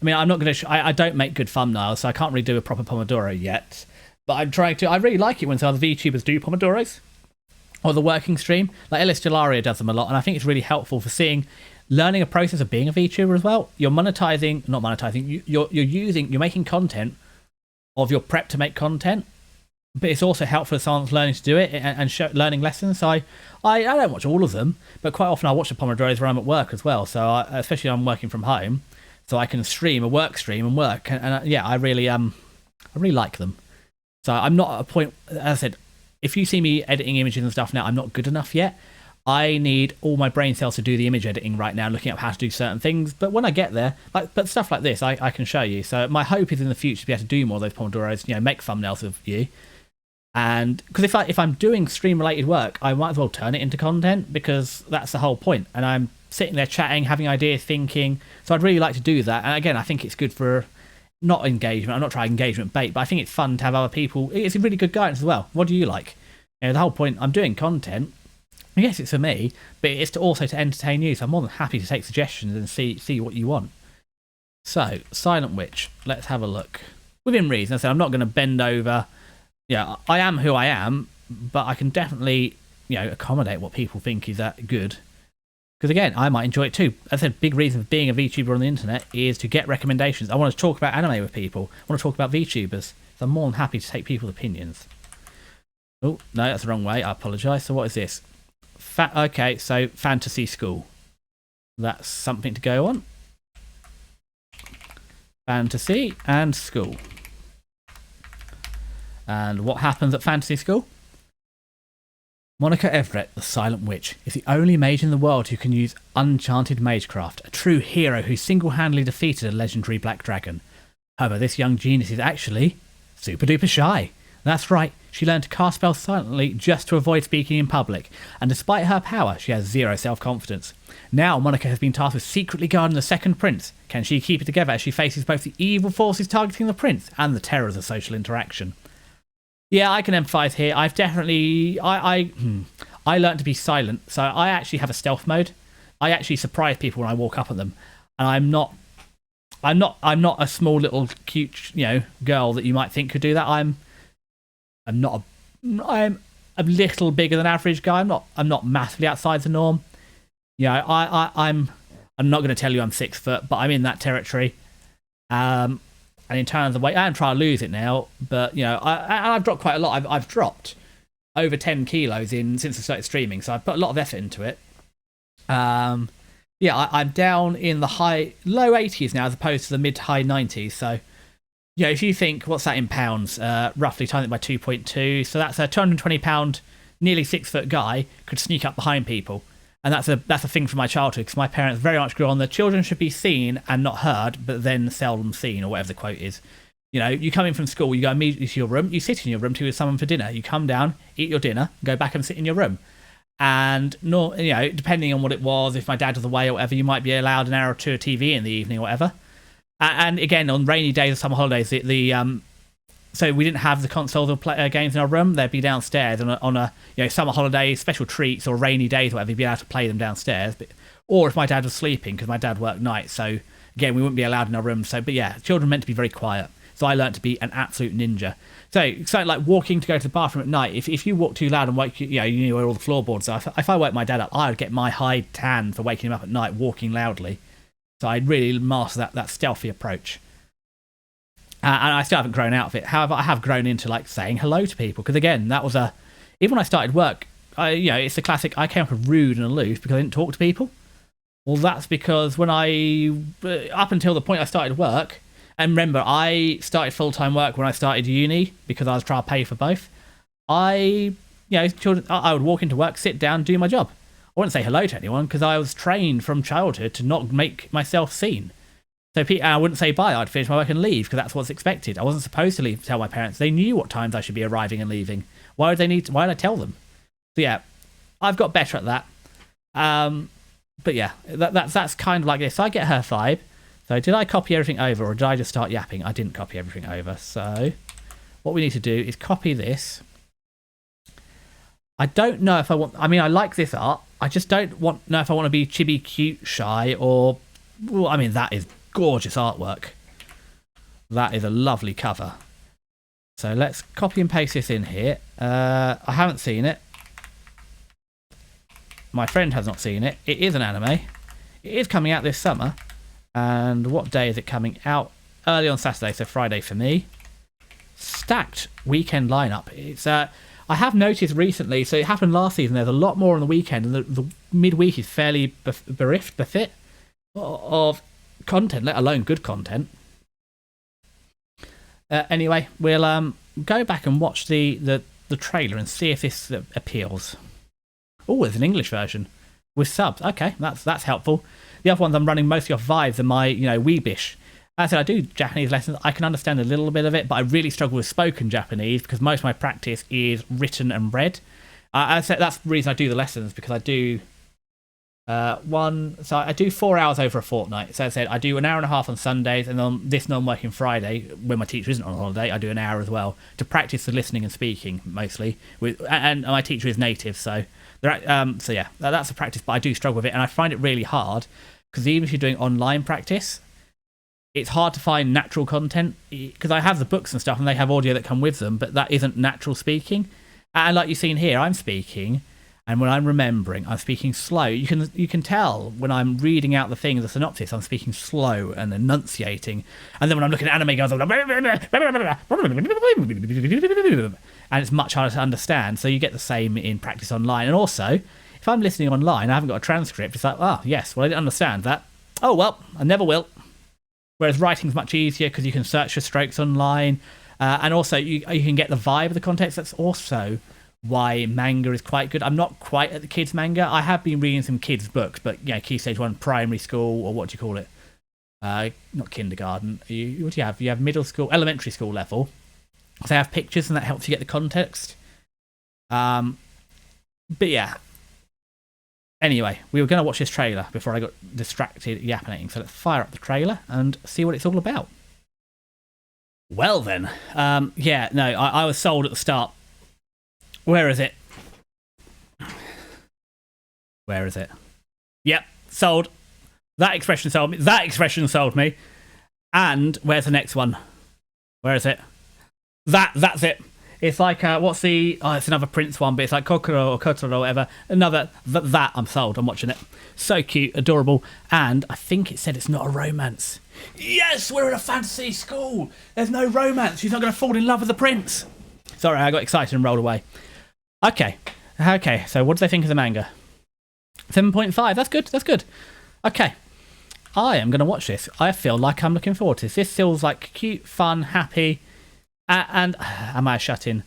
I mean, I'm not going to. I don't make good thumbnails, so I can't really do a proper Pomodoro yet. But I'm trying to. I really like it when some other VTubers do Pomodoros, or the working stream. Like Ellis Gelaria does them a lot, and I think it's really helpful for learning a process of being a VTuber as well. You're not monetizing. You're making content of your prep to make content, but it's also helpful for someone learning to do it and learning lessons. So I don't watch all of them, but quite often I watch the Pomodoros where I'm at work as well. So especially when I'm working from home, so I can stream a work stream and work. And yeah, I really like them. So I'm not at a point, as I said, if you see me editing images and stuff now, I'm not good enough yet. I need all my brain cells to do the image editing right now, looking at how to do certain things. But when I get there, but stuff like this, I can show you. So my hope is in the future to be able to do more of those Pomodoros, make thumbnails of you. And because if I'm doing stream related work, I might as well turn it into content, because that's the whole point. And I'm sitting there chatting, having ideas, thinking. So I'd really like to do that. And again, I think it's good for not engagement. I'm not trying engagement bait, but I think it's fun to have other people. It's a really good guidance as well. What do you like? The whole point, I'm doing content. Yes, it's for me, but it's also to entertain you. So I'm more than happy to take suggestions and see what you want. So, Silent Witch. Let's have a look. Within reason. I said I'm not going to bend over. Yeah, I am who I am, but I can definitely, accommodate what people think is that good. Because again, I might enjoy it too. As I said, big reason for being a VTuber on the internet is to get recommendations. I want to talk about anime with people. I want to talk about VTubers. So I'm more than happy to take people's opinions. Oh, no, that's the wrong way. I apologise. So what is this? Okay, so Fantasy School. That's something to go on. Fantasy and school. And what happens at Fantasy School? Monica Everett, the Silent Witch, is the only mage in the world who can use unchanted magecraft, a true hero who single-handedly defeated a legendary black dragon. However, this young genius is actually super duper shy. That's right, she learned to cast spells silently just to avoid speaking in public, and despite her power, she has zero self-confidence. Now, Monica has been tasked with secretly guarding the second prince. Can she keep it together as she faces both the evil forces targeting the prince and the terrors of social interaction? Yeah, I can empathise here. I've definitely... I learned to be silent, so I actually have a stealth mode. I actually surprise people when I walk up at them, and I'm not a small little cute, girl that you might think could do that. I'm a little bigger than average guy. I'm not massively outside the norm. I'm not going to tell you I'm 6 foot, but I'm in that territory. And in terms of weight, I am trying to lose it now, but I've dropped quite a lot. I've dropped over 10 kilos since I started streaming, so I've put a lot of effort into it. I'm down in the low 80s now, as opposed to the mid to high 90s. So if you think, what's that in pounds? Roughly times it by 2.2, so that's a 220 pound, nearly 6 foot guy could sneak up behind people. And that's a thing from my childhood, because my parents very much grew on the children should be seen and not heard, but then seldom seen, or whatever the quote is. You come in from school, you go immediately to your room, you sit in your room till you're summoned for dinner. You come down, eat your dinner, go back and sit in your room. And depending on what it was, if my dad was away or whatever, you might be allowed an hour or two of TV in the evening or whatever. And again, on rainy days or summer holidays, so we didn't have the consoles or games in our room. They'd be downstairs on a summer holiday, special treats or rainy days or whatever. You'd be able to play them downstairs. Or if my dad was sleeping, because my dad worked nights, so again we wouldn't be allowed in our room. So, but yeah, children are meant to be very quiet. So I learned to be an absolute ninja. So something like walking to go to the bathroom at night. If you walk too loud and wake you know where all the floorboards are. If I woke my dad up, I would get my hide tan for waking him up at night walking loudly. So I'd really master that stealthy approach. And I still haven't grown out of it. However, I have grown into like saying hello to people. Because again, that was even when I started work, it's the classic, I came up as rude and aloof because I didn't talk to people. Well, that's because when up until the point I started work, and remember, I started full-time work when I started uni because I was trying to pay for both. I would walk into work, sit down, do my job. I wouldn't say hello to anyone because I was trained from childhood to not make myself seen. So I wouldn't say bye. I'd finish my work and leave because that's what's expected. I wasn't supposed to tell my parents. They knew what times I should be arriving and leaving. Why would I tell them? So yeah, I've got better at that. But yeah, that's kind of like this. So I get her vibe. So did I copy everything over or did I just start yapping? I didn't copy everything over. So what we need to do is copy this. I don't know if I want... I mean, I like this art. I just don't know if I want to be chibi, cute, shy, or... Well, I mean, that is gorgeous artwork. That is a lovely cover. So let's copy and paste this in here. I haven't seen it. My friend has not seen it. It is an anime. It is coming out this summer. And what day is it coming out? Early on Saturday, so Friday for me. Stacked weekend lineup. It's... I have noticed recently, so it happened last season, there's a lot more on the weekend, and the midweek is fairly bereft of content, let alone good content. Anyway, we'll go back and watch the trailer and see if this appeals. Oh, there's an English version with subs. Okay, that's helpful. The other ones I'm running mostly off Vives and my, Weebish. As I said, I do Japanese lessons. I can understand a little bit of it, but I really struggle with spoken Japanese because most of my practice is written and read. I said that's the reason I do the lessons, because I do so I do 4 hours over a fortnight. So I said I do an hour and a half on Sundays, and on this non-working Friday, when my teacher isn't on holiday, I do an hour as well to practice the listening and speaking mostly. And my teacher is native, so so yeah, that's a practice. But I do struggle with it, and I find it really hard because even if you're doing online practice, it's hard to find natural content because I have the books and stuff and they have audio that come with them, but that isn't natural speaking. And like you've seen here, I'm speaking, and when I'm remembering, I'm speaking slow. You can tell when I'm reading out the thing, the synopsis, I'm speaking slow and enunciating. And then when I'm looking at anime guys, I'm like, and it's much harder to understand. So you get the same in practice online. And also, if I'm listening online, I haven't got a transcript. It's like, oh yes, well I didn't understand that. Oh well, I never will. Whereas writing's much easier because you can search for strokes online, and also you can get the vibe of the context. That's also why manga is quite good. I'm not quite at the kids manga. I have been reading some kids books, but Key Stage 1 primary school, or what do you call it? Not kindergarten. What do you have? You have middle school, elementary school level. So they have pictures and that helps you get the context. But yeah. Anyway, we were going to watch this trailer before I got distracted yapping. So let's fire up the trailer and see what it's all about. Well then, I was sold at the start. Where is it? Where is it? Yep, sold. That expression sold me. That expression sold me. And where's the next one? Where is it? That's it. It's like, it's another Prince one, but it's like Kokoro or Kotaro or whatever. Another, that, I'm sold. I'm watching it. So cute, adorable. And I think it said it's not a romance. Yes, we're in a fantasy school. There's no romance. She's not going to fall in love with the prince. Sorry, I got excited and rolled away. Okay, so what do they think of the manga? 7.5, that's good. Okay, I am going to watch this. I feel like I'm looking forward to this. This feels like cute, fun, happy, and am I shutting?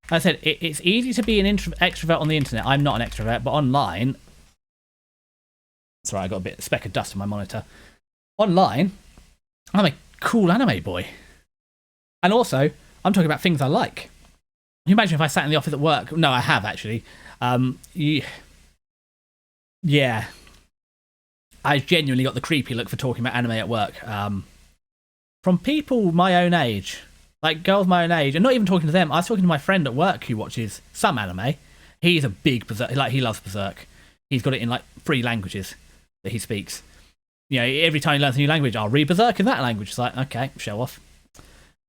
As I said, it's easy to be an extrovert on the internet. I'm not an extrovert, but online... Sorry, I got a speck of dust on my monitor. Online, I'm a cool anime boy. And also, I'm talking about things I like. Can you imagine if I sat in the office at work? No, I have actually. Yeah. I genuinely got the creepy look for talking about anime at work. From people my own age. Like girls my own age. And not even talking to them. I was talking to my friend at work who watches some anime. He's a big Berserk. Like, he loves Berserk. He's got it in like 3 languages that he speaks. Every time he learns a new language, I'll read Berserk in that language. It's like, okay, show off.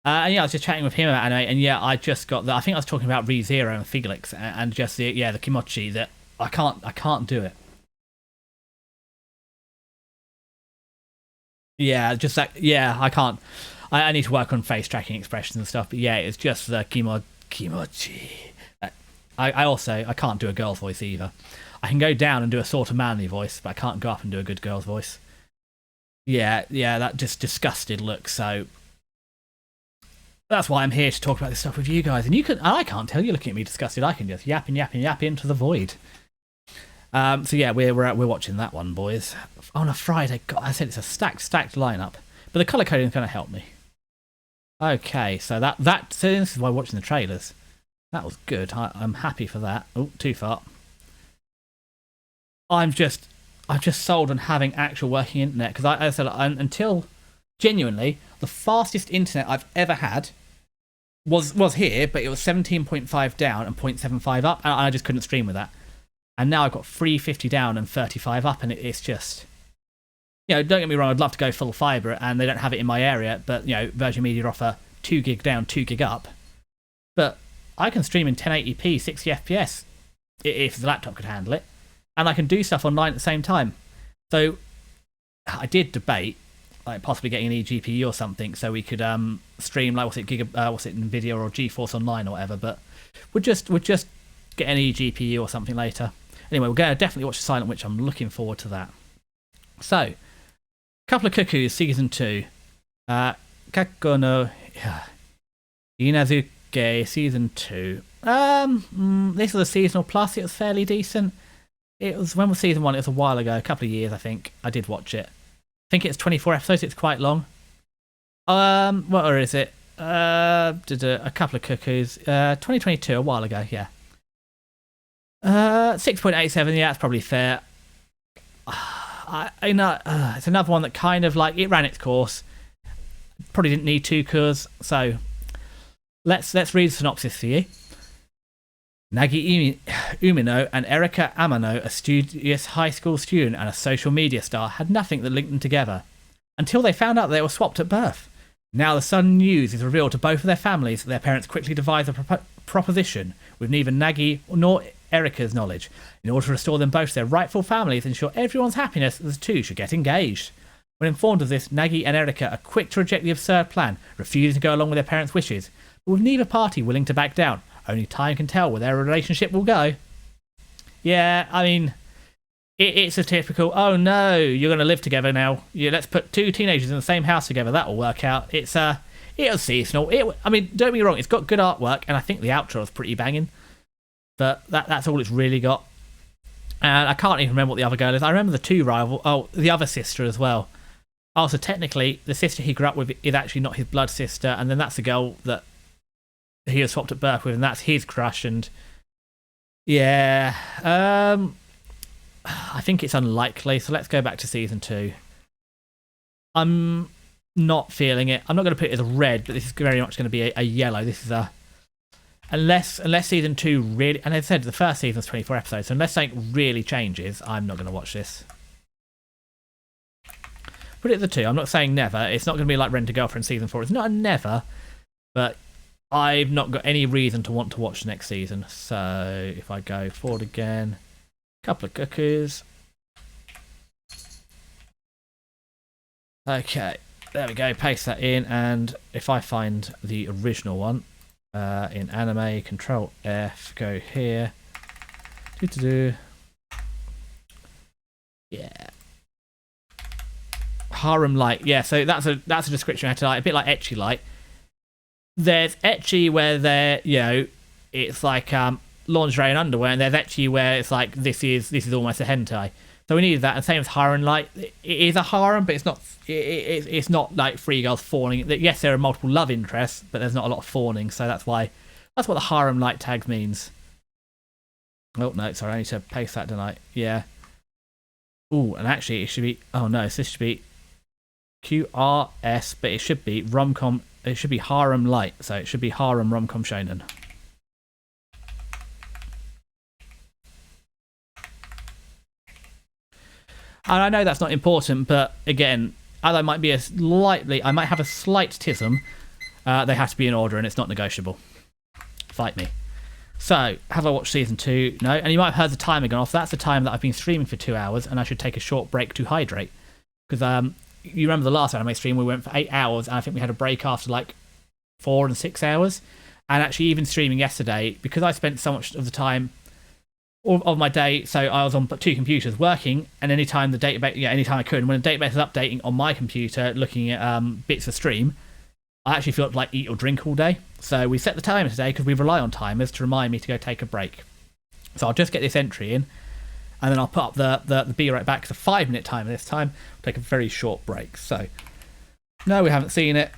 And yeah, I was just chatting with him about anime, and yeah, I just got I think I was talking about ReZero and Felix, and just the Kimochi that I can't do it. Yeah, just like yeah, I can't. I need to work on face tracking expressions and stuff, but yeah, it's just the Kimochi. I can't do a girl's voice either. I can go down and do a sort of manly voice, but I can't go up and do a good girl's voice. Yeah, that just disgusted look. So that's why I'm here to talk about this stuff with you guys. And I can't tell you looking at me disgusted. I can just yap into the void. So yeah, we're watching that one, boys, on a Friday. God, I said it's a stacked lineup, but the color coding is going to help me. Okay, so so this is why watching the trailers. That was good. I'm happy for that. Oh, too far. I'm just sold on having actual working internet because I said until genuinely the fastest internet I've ever had was here, but it was 17.5 down and 0.75 up, and I just couldn't stream with that. And now I've got 350 down and 35 up, and it's just, don't get me wrong, I'd love to go full fibre, and they don't have it in my area, but, Virgin Media offer 2 gig down, 2 gig up. But I can stream in 1080p, 60 FPS, if the laptop could handle it, and I can do stuff online at the same time. So I did debate, like, possibly getting an eGPU or something, so we could stream, like, NVIDIA or GeForce Online or whatever, but we'll just get an eGPU or something later. Anyway, we're going to definitely watch The Silent Witch. I'm looking forward to that. So, Couple of Cuckoos, Season 2. Kakko no Inazuke, Season 2. This was a seasonal plus. It was fairly decent. When was Season 1? It was a while ago, a couple of years, I think. I did watch it. I think it's 24 episodes. It's quite long. What or is it? A Couple of Cuckoos. 2022, a while ago, yeah. 6.87, yeah, that's probably fair. I know it's another one that kind of like it ran its course. Probably didn't need 2 cours, so let's read the synopsis for you. Nagi Umino and Erika Amano, a studious high school student and a social media star, had nothing that linked them together until they found out they were swapped at birth. Now the sudden news is revealed to both of their families. Their parents quickly devise a proposition with neither Nagi nor Erika's knowledge. In order to restore them both to their rightful families and ensure everyone's happiness, the two should get engaged. When informed of this, Nagi and Erika are quick to reject the absurd plan, refusing to go along with their parents' wishes, but with neither party willing to back down. Only time can tell where their relationship will go. Yeah, I mean, it's a typical, oh no, you're going to live together now. Yeah, let's put 2 teenagers in the same house together. That'll work out. It was seasonal. I mean, don't get me wrong, it's got good artwork, and I think the outro is pretty banging. But that's all it's really got. And I can't even remember what the other girl is. I remember the 2 rival. Oh, the other sister as well. Also, technically, the sister he grew up with is actually not his blood sister, and then that's the girl that he was swapped at birth with, and that's his crush. And yeah, I think it's unlikely. So let's go back to Season 2. I'm not feeling it. I'm not going to put it as a red, but this is very much going to be a yellow. This is a unless Season 2 really, and as I said, the first season was 24 episodes, so unless something really changes, I'm not going to watch this. Put it at the 2. I'm not saying never. It's not going to be like Rent a Girlfriend Season 4. It's not a never, but I've not got any reason to want to watch the next season. So if I go forward again, Couple of Cuckoos. Okay, there we go. Paste that in, and if I find the original one in anime, Control F, go here. Yeah. Harem Light. Yeah, so that's a description I had to like, a bit like Ecchi Light. There's Ecchi where it's like lingerie and underwear, and there's Ecchi where it's like this is almost a hentai. So we needed that, and same as Harem Light. It is a harem, but it's not. It's not like 3 girls fawning. Yes, there are multiple love interests, but there's not a lot of fawning. So that's what the Harem Light tag means. Oh no, sorry, I need to paste that tonight. Yeah. Ooh, and actually it should be. Oh no, so this should be QRS, but it should be romcom. It should be Harem Light, so it should be Harem Romcom Shonen. And I know that's not important, but again, I might have a slight tism. They have to be in order, and it's not negotiable. Fight me. So, have I watched season 2? No. And you might have heard the timer gone off. That's the time that I've been streaming for 2 hours, and I should take a short break to hydrate. Because you remember the last anime stream, we went for 8 hours, and I think we had a break after like 4 and 6 hours. And actually, even streaming yesterday, because I spent so much of the time of my day, so I was on 2 computers working, and anytime the database, anytime I could, and when the database is updating on my computer, looking at bits of stream, I actually feel like eat or drink all day. So we set the timer today because we rely on timers to remind me to go take a break. So I'll just get this entry in, and then I'll put up the be right back. It's a 5-minute timer this time. I'll take a very short break. So no, we haven't seen it.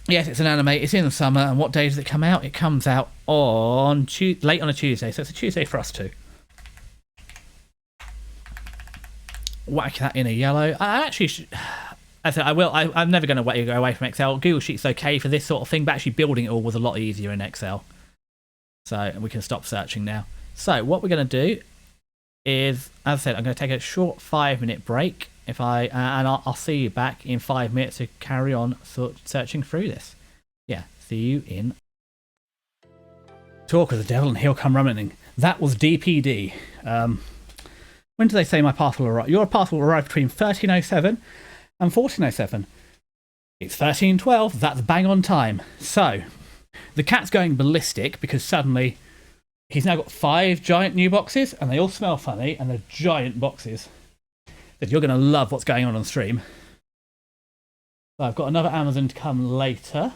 Yes, it's an anime. It's in the summer. And what day does it come out? It comes out on late on a Tuesday. So it's a Tuesday for us too. Whack that in a yellow. I actually I said I will. I'm never going to go away from Excel. Google Sheets okay for this sort of thing, but actually building it all was a lot easier in Excel. So we can stop searching now. So what we're going to do is, as I said, I'm going to take a short 5-minute break. I'll see you back in 5 minutes to carry on searching through this. Yeah, see you in. Talk of the devil and he'll come running. That was DPD. When do they say my parcel will arrive? Your parcel will arrive between 13:07 and 14:07. It's 13:12. That's bang on time. So the cat's going ballistic because suddenly he's now got 5 giant new boxes, and they all smell funny, and they're giant boxes. You're going to love what's going on stream. So I've got another Amazon to come later.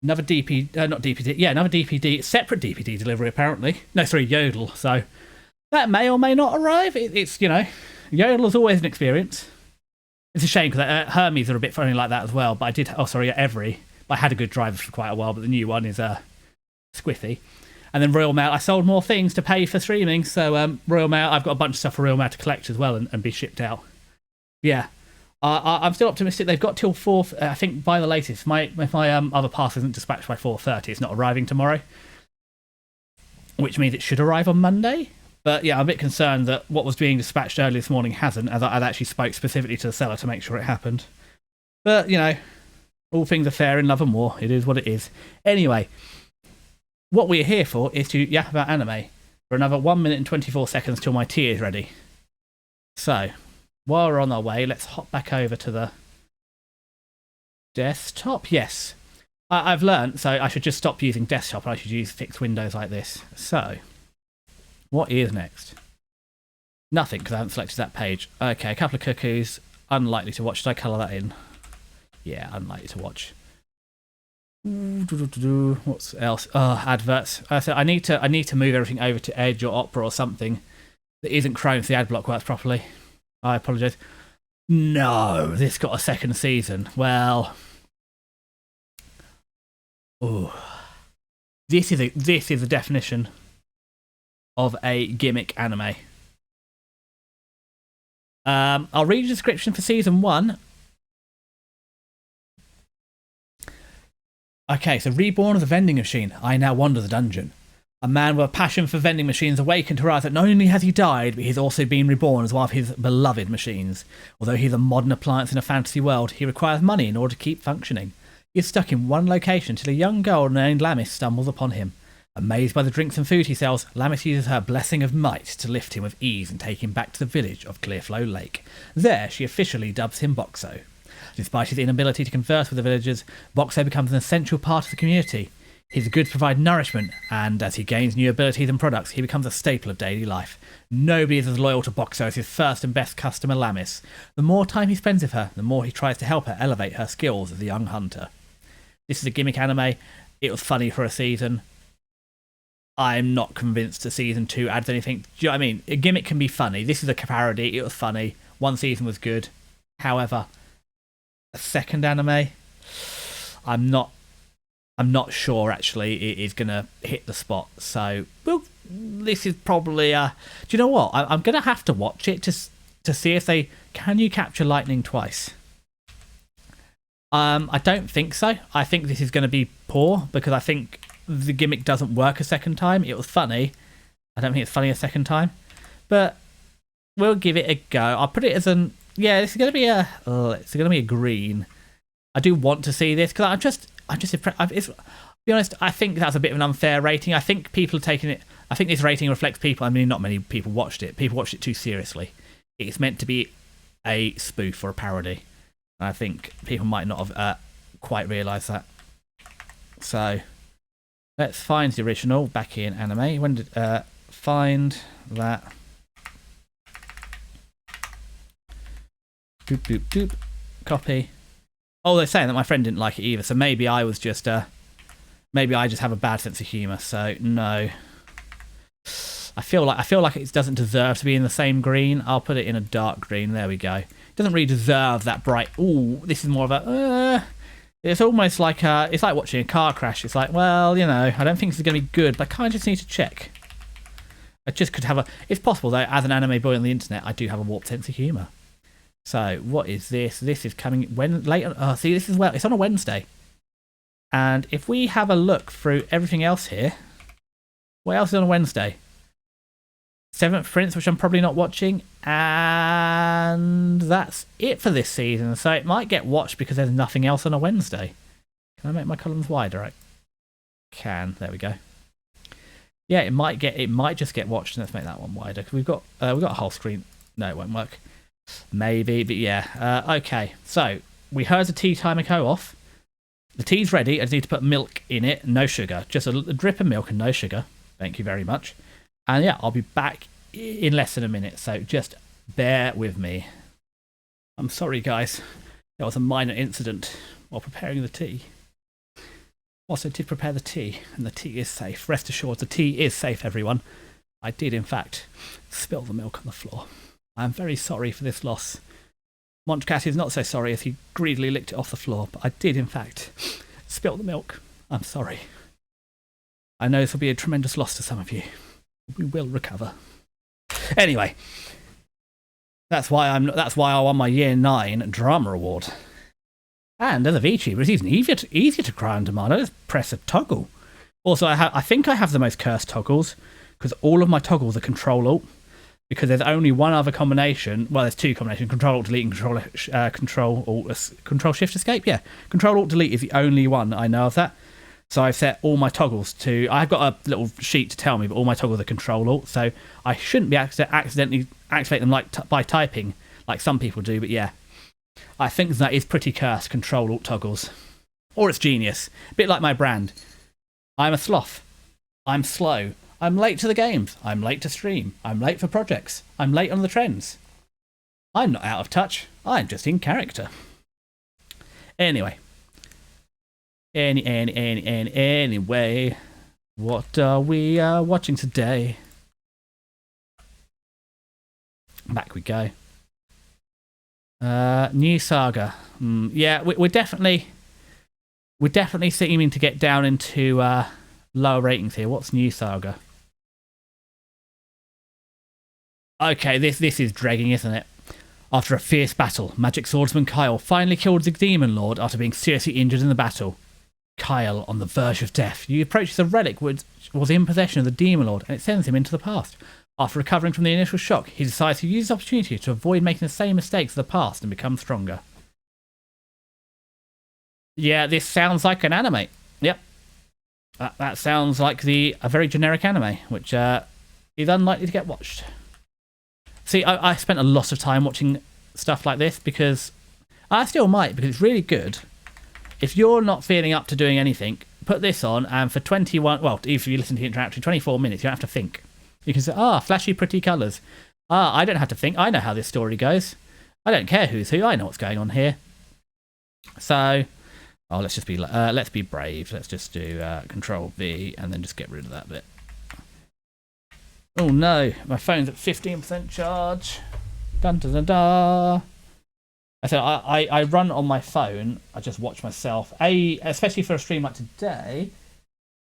Another not DPD. Yeah, another DPD. Separate DPD delivery, apparently. No, sorry, Yodel. So that may or may not arrive. It's, Yodel is always an experience. It's a shame because Hermes are a bit funny like that as well. But Every. But I had a good driver for quite a while, but the new one is squiffy. And then Royal Mail, I sold more things to pay for streaming. So Royal Mail, I've got a bunch of stuff for Royal Mail to collect as well and be shipped out. Yeah, I'm still optimistic. They've got till 4. I think by the latest, if my other parcel isn't dispatched by 4:30, it's not arriving tomorrow, which means it should arrive on Monday. But yeah, I'm a bit concerned that what was being dispatched early this morning hasn't, as I actually spoke specifically to the seller to make sure it happened. But all things are fair in love and war. It is what it is. Anyway. What we're here for is to yap about anime for another 1 minute and 24 seconds till my tea is ready. So, while we're on our way, let's hop back over to the desktop. Yes, I've learned, so I should just stop using desktop and I should use fixed windows like this. So, what is next? Nothing, because I haven't selected that page. Okay, a couple of cuckoos. Unlikely to watch. Should I colour that in? Yeah, unlikely to watch. What's else? Adverts. So I need to move everything over to Edge or Opera or something that isn't Chrome so the ad block works properly. I apologise. No, this got a second season. Well, this is a definition of a gimmick anime. I'll read the description for season 1. Okay, so reborn as a vending machine, I now wander the dungeon. A man with a passion for vending machines awakened to realize that not only has he died, but he's also been reborn as one of his beloved machines. Although he's a modern appliance in a fantasy world, he requires money in order to keep functioning. He is stuck in one location till a young girl named Lamis stumbles upon him. Amazed by the drinks and food he sells, Lamis uses her blessing of might to lift him with ease and take him back to the village of Clearflow Lake. There, she officially dubs him Boxo. Despite his inability to converse with the villagers, Boxo becomes an essential part of the community. His goods provide nourishment, and as he gains new abilities and products, he becomes a staple of daily life. Nobody is as loyal to Boxo as his first and best customer, Lamis. The more time he spends with her, the more he tries to help her elevate her skills as a young hunter. This is a gimmick anime. It was funny for a season. I'm not convinced that season 2 adds anything. Do you know what I mean? A gimmick can be funny. This is a parody. It was funny. One season was good. However, a second anime, I'm not sure actually it is gonna hit the spot. So, well, this is probably do you know what? I'm gonna have to watch it to see if can you capture lightning twice. I don't think so. I think this is going to be poor because I think the gimmick doesn't work a second time. It was funny. I don't think it's funny a second time, but we'll give it a go. I'll put it as this is going to be a green. I do want to see this because I'm just impressed. To be honest, I think that's a bit of an unfair rating. I think people are taking it. I think this rating reflects people. I mean, not many people watched it. People watched it too seriously. It's meant to be a spoof or a parody. And I think people might not have quite realised that. So let's find the original back in anime. When did find that? Boop boop boop. Copy. Oh, they're saying that my friend didn't like it either. So maybe I was just maybe I just have a bad sense of humour. So no. I feel like it doesn't deserve to be in the same green. I'll put it in a dark green. There we go. It doesn't really deserve that bright. Ooh, this is more of a. It's almost like it's like watching a car crash. It's like, well, you know, I don't think this is going to be good, but I kind of just need to check. I just could have a. It's possible though. As an anime boy on the internet, I do have a warped sense of humour. So what is this? This is coming when late on. Oh, see, this is well. It's on a Wednesday, and if we have a look through everything else here, what else is on a Wednesday? Seventh Prince, which I'm probably not watching, and that's it for this season. So it might get watched because there's nothing else on a Wednesday. Can I make my columns wider? I can. There we go. Yeah, it might just get watched. Let's make that one wider because we've got a whole screen. No, it won't work. Maybe, but yeah. Okay, so we heard the tea timer go off. The tea's ready. I just need to put milk in it, no sugar, just a drip of milk and no sugar. Thank you very much. And yeah, I'll be back in less than a minute, so just bear with me. I'm sorry, guys. There was a minor incident while preparing the tea. Also, did prepare the tea, and the tea is safe. Rest assured, the tea is safe, everyone. I did, in fact, spill the milk on the floor. I am very sorry for this loss. Monchcat is not so sorry as he greedily licked it off the floor, but I did, in fact, spill the milk. I'm sorry. I know this will be a tremendous loss to some of you. We will recover. Anyway, that's why I won my Year 9 Drama Award. And as a VTuber, it's even easier to cry on demand. I just press a toggle. Also, I think I have the most cursed toggles because all of my toggles are Control-Alt. Because there's only one other combination. Well, there's two combinations: Control-Alt-Delete and Control-Shift-Escape. Yeah, Control-Alt-Delete is the only one I know of that. So I've set all my toggles to. I've got a little sheet to tell me, but all my toggles are Control-Alt. So I shouldn't be accidentally activate them by typing like some people do. But yeah, I think that is pretty cursed. Control-Alt toggles, or it's genius. A bit like my brand. I'm a sloth. I'm slow. I'm late to the games. I'm late to stream. I'm late for projects. I'm late on the trends. I'm not out of touch. I'm just in character. Anyway. Anyway. What are we watching today? Back we go. New Saga. Yeah, we're definitely seeming to get down into lower ratings here. What's New Saga? Okay, this is dragging, isn't it? After a fierce battle, Magic Swordsman Kyle finally killed the Demon Lord after being seriously injured in the battle. Kyle, on the verge of death, he approaches a relic which was in possession of the Demon Lord, and it sends him into the past. After recovering from the initial shock, he decides to use this opportunity to avoid making the same mistakes of the past and become stronger. Yeah, this sounds like an anime. Yep. That sounds like a very generic anime, which is unlikely to get watched. See, I spent a lot of time watching stuff like this because I still might, because it's really good. If you're not feeling up to doing anything, put this on, and for 21, well, if you listen to it interactive, 24 minutes, you don't have to think. You can say, flashy, pretty colours. I don't have to think. I know how this story goes. I don't care who's who. I know what's going on here. So, let's just be, let's be brave. Let's just do Control V and then just get rid of that bit. Oh no, my phone's at 15% charge. Dun dun dun dun. I said I run on my phone. I just watch myself. Especially for a stream like today,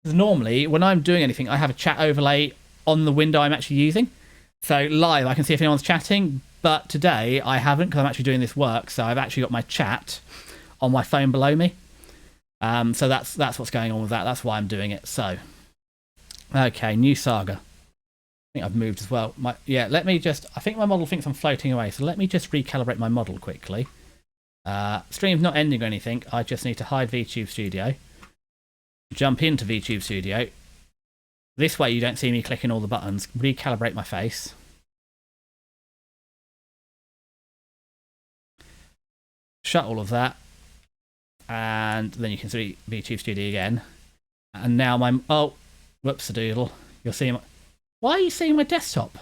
because normally when I'm doing anything, I have a chat overlay on the window I'm actually using. So live, I can see if anyone's chatting. But today I haven't because I'm actually doing this work. So I've actually got my chat on my phone below me. So that's what's going on with that. That's why I'm doing it. So, okay, New Saga. I think I've moved as well. Let me just... I think my model thinks I'm floating away, so let me just recalibrate my model quickly. Stream's not ending or anything. I just need to hide VTube Studio. jump into VTube Studio. This way you don't see me clicking all the buttons. Recalibrate my face. Shut all of that. And then you can see VTube Studio again. And now my... Oh, whoops-a-doodle. You'll see my... Why are you seeing my desktop?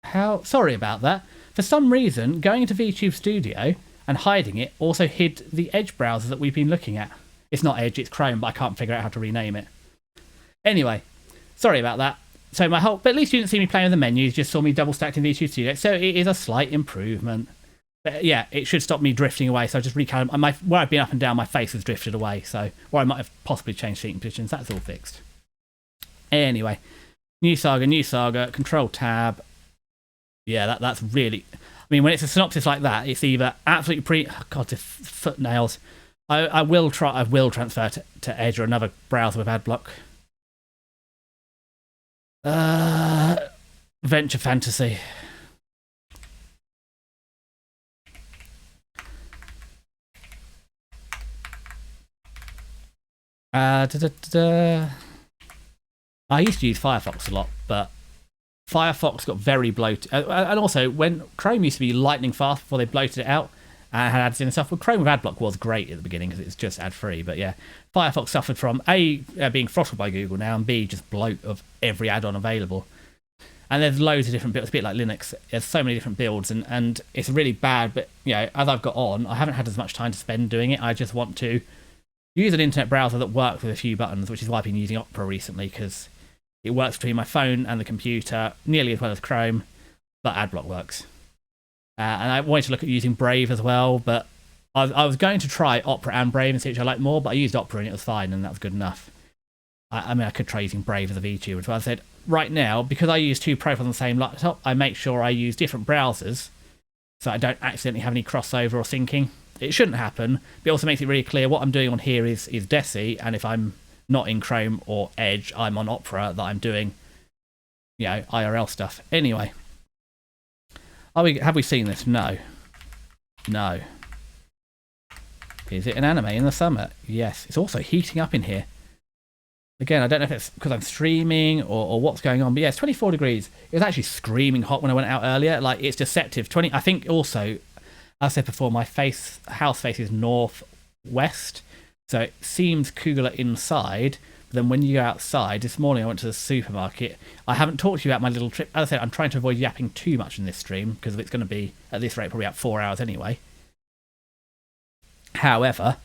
How? Sorry about that. For some reason, going into VTube Studio and hiding it also hid the Edge browser that we've been looking at. It's not Edge, it's Chrome, but I can't figure out how to rename it. Anyway, sorry about that. So my whole... But at least you didn't see me playing with the menus, you just saw me double stacked in VTube Studio. So it is a slight improvement. But yeah, it should stop me drifting away. So I just recalibrated. Where I've been up and down, my face has drifted away. So, or I might have possibly changed seating positions. That's all fixed. Anyway, new saga, control tab. Yeah, that's really... I mean, when it's a synopsis like that, it's either absolutely oh God, the foot nails. I will transfer to Edge or another browser with AdBlock. Venture Fantasy. I used to use Firefox a lot, but Firefox got very bloated. And also, when Chrome used to be lightning fast before they bloated it out and had ads in and stuff, well, Chrome with AdBlock was great at the beginning because it's just ad-free. But yeah, Firefox suffered from A, being throttled by Google now, and B, just bloat of every add-on available. And there's loads of different builds, a bit like Linux. There's so many different builds, and it's really bad. But you know, as I've got on, I haven't had as much time to spend doing it. I just want to use an internet browser that works with a few buttons, which is why I've been using Opera recently, because it works between my phone and the computer nearly as well as Chrome, but AdBlock works. And I wanted to look at using Brave as well, but I was going to try Opera and Brave and see which I like more, but I used Opera and it was fine, and that was good enough. I mean, I could try using Brave as a VTuber as well. I said, right now, because I use two profiles on the same laptop, I make sure I use different browsers so I don't accidentally have any crossover or syncing. It shouldn't happen, but it also makes it really clear what I'm doing on here is DESI, and if I'm not in Chrome or Edge, I'm on Opera, that I'm doing, you know, IRL stuff. Anyway, have we seen this? No. Is it an anime in the summer? Yes. It's also heating up in here. Again, I don't know if it's because I'm streaming or what's going on, but yeah, it's 24 degrees. It was actually screaming hot when I went out earlier. Like, it's deceptive. I think also, as I said before, my house faces northwest, so it seems cooler inside. But then when you go outside, this morning I went to the supermarket. I haven't talked to you about my little trip. As I said, I'm trying to avoid yapping too much in this stream because it's going to be, at this rate, probably about 4 hours anyway. However,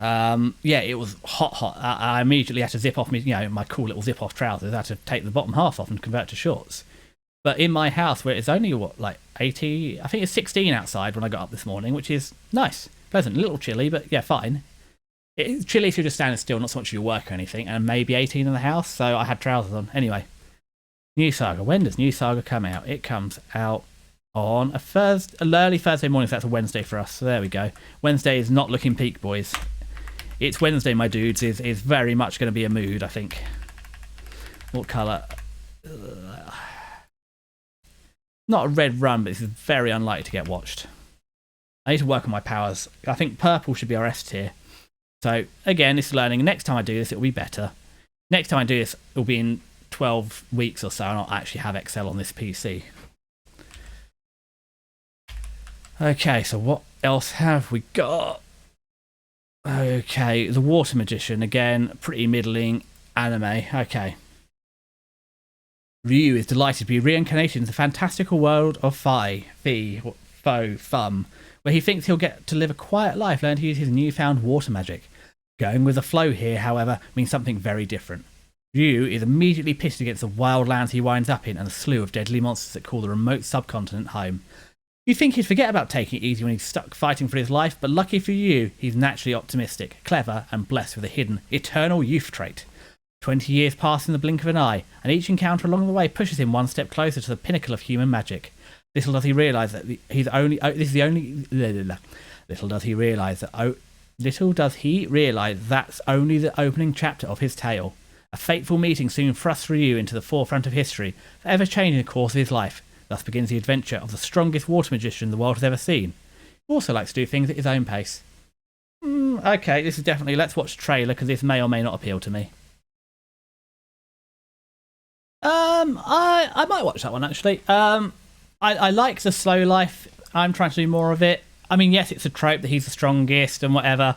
yeah, it was hot. I immediately had to zip off my cool little zip off trousers. I had to take the bottom half off and convert to shorts. But in my house, where it's only like 80, I think it's 16 outside when I got up this morning, which is nice, pleasant, a little chilly, but yeah, fine. It's chilly if you're just standing still, not so much if you work or anything, and maybe 18 in the house, so I had trousers on. Anyway, New Saga. When does New Saga come out? It comes out on an early Thursday morning, so that's a Wednesday for us. So there we go. Wednesday is not looking peak, boys. It's Wednesday, my dudes, is very much going to be a mood, I think. What colour? Not a red run, but this is very unlikely to get watched. I need to work on my powers. I think purple should be our S tier. So, again, this is learning. Next time I do this, it'll be better. Next time I do this, it'll be in 12 weeks or so, and I'll actually have Excel on this PC. Okay, so what else have we got? Okay, The Water Magician, again, pretty middling anime. Okay. Ryu is delighted to be reincarnated into the fantastical world of Fum, where he thinks he'll get to live a quiet life, learn to use his newfound water magic. Going with the flow here, however, means something very different. Ryu is immediately pitted against the wild lands he winds up in and a slew of deadly monsters that call the remote subcontinent home. You'd think he'd forget about taking it easy when he's stuck fighting for his life, but lucky for you, he's naturally optimistic, clever, and blessed with a hidden, eternal youth trait. 20 years pass in the blink of an eye, and each encounter along the way pushes him one step closer to the pinnacle of human magic. Little does he realise that that's only the opening chapter of his tale. A fateful meeting soon thrusts Ryu into the forefront of history, forever changing the course of his life. Thus begins the adventure of the strongest water magician the world has ever seen. also likes to do things at his own pace. Okay, this is definitely... Let's watch the trailer, because this may or may not appeal to me. I might watch that one, actually. I like the slow life. I'm trying to do more of it. I mean, yes, it's a trope that he's the strongest and whatever.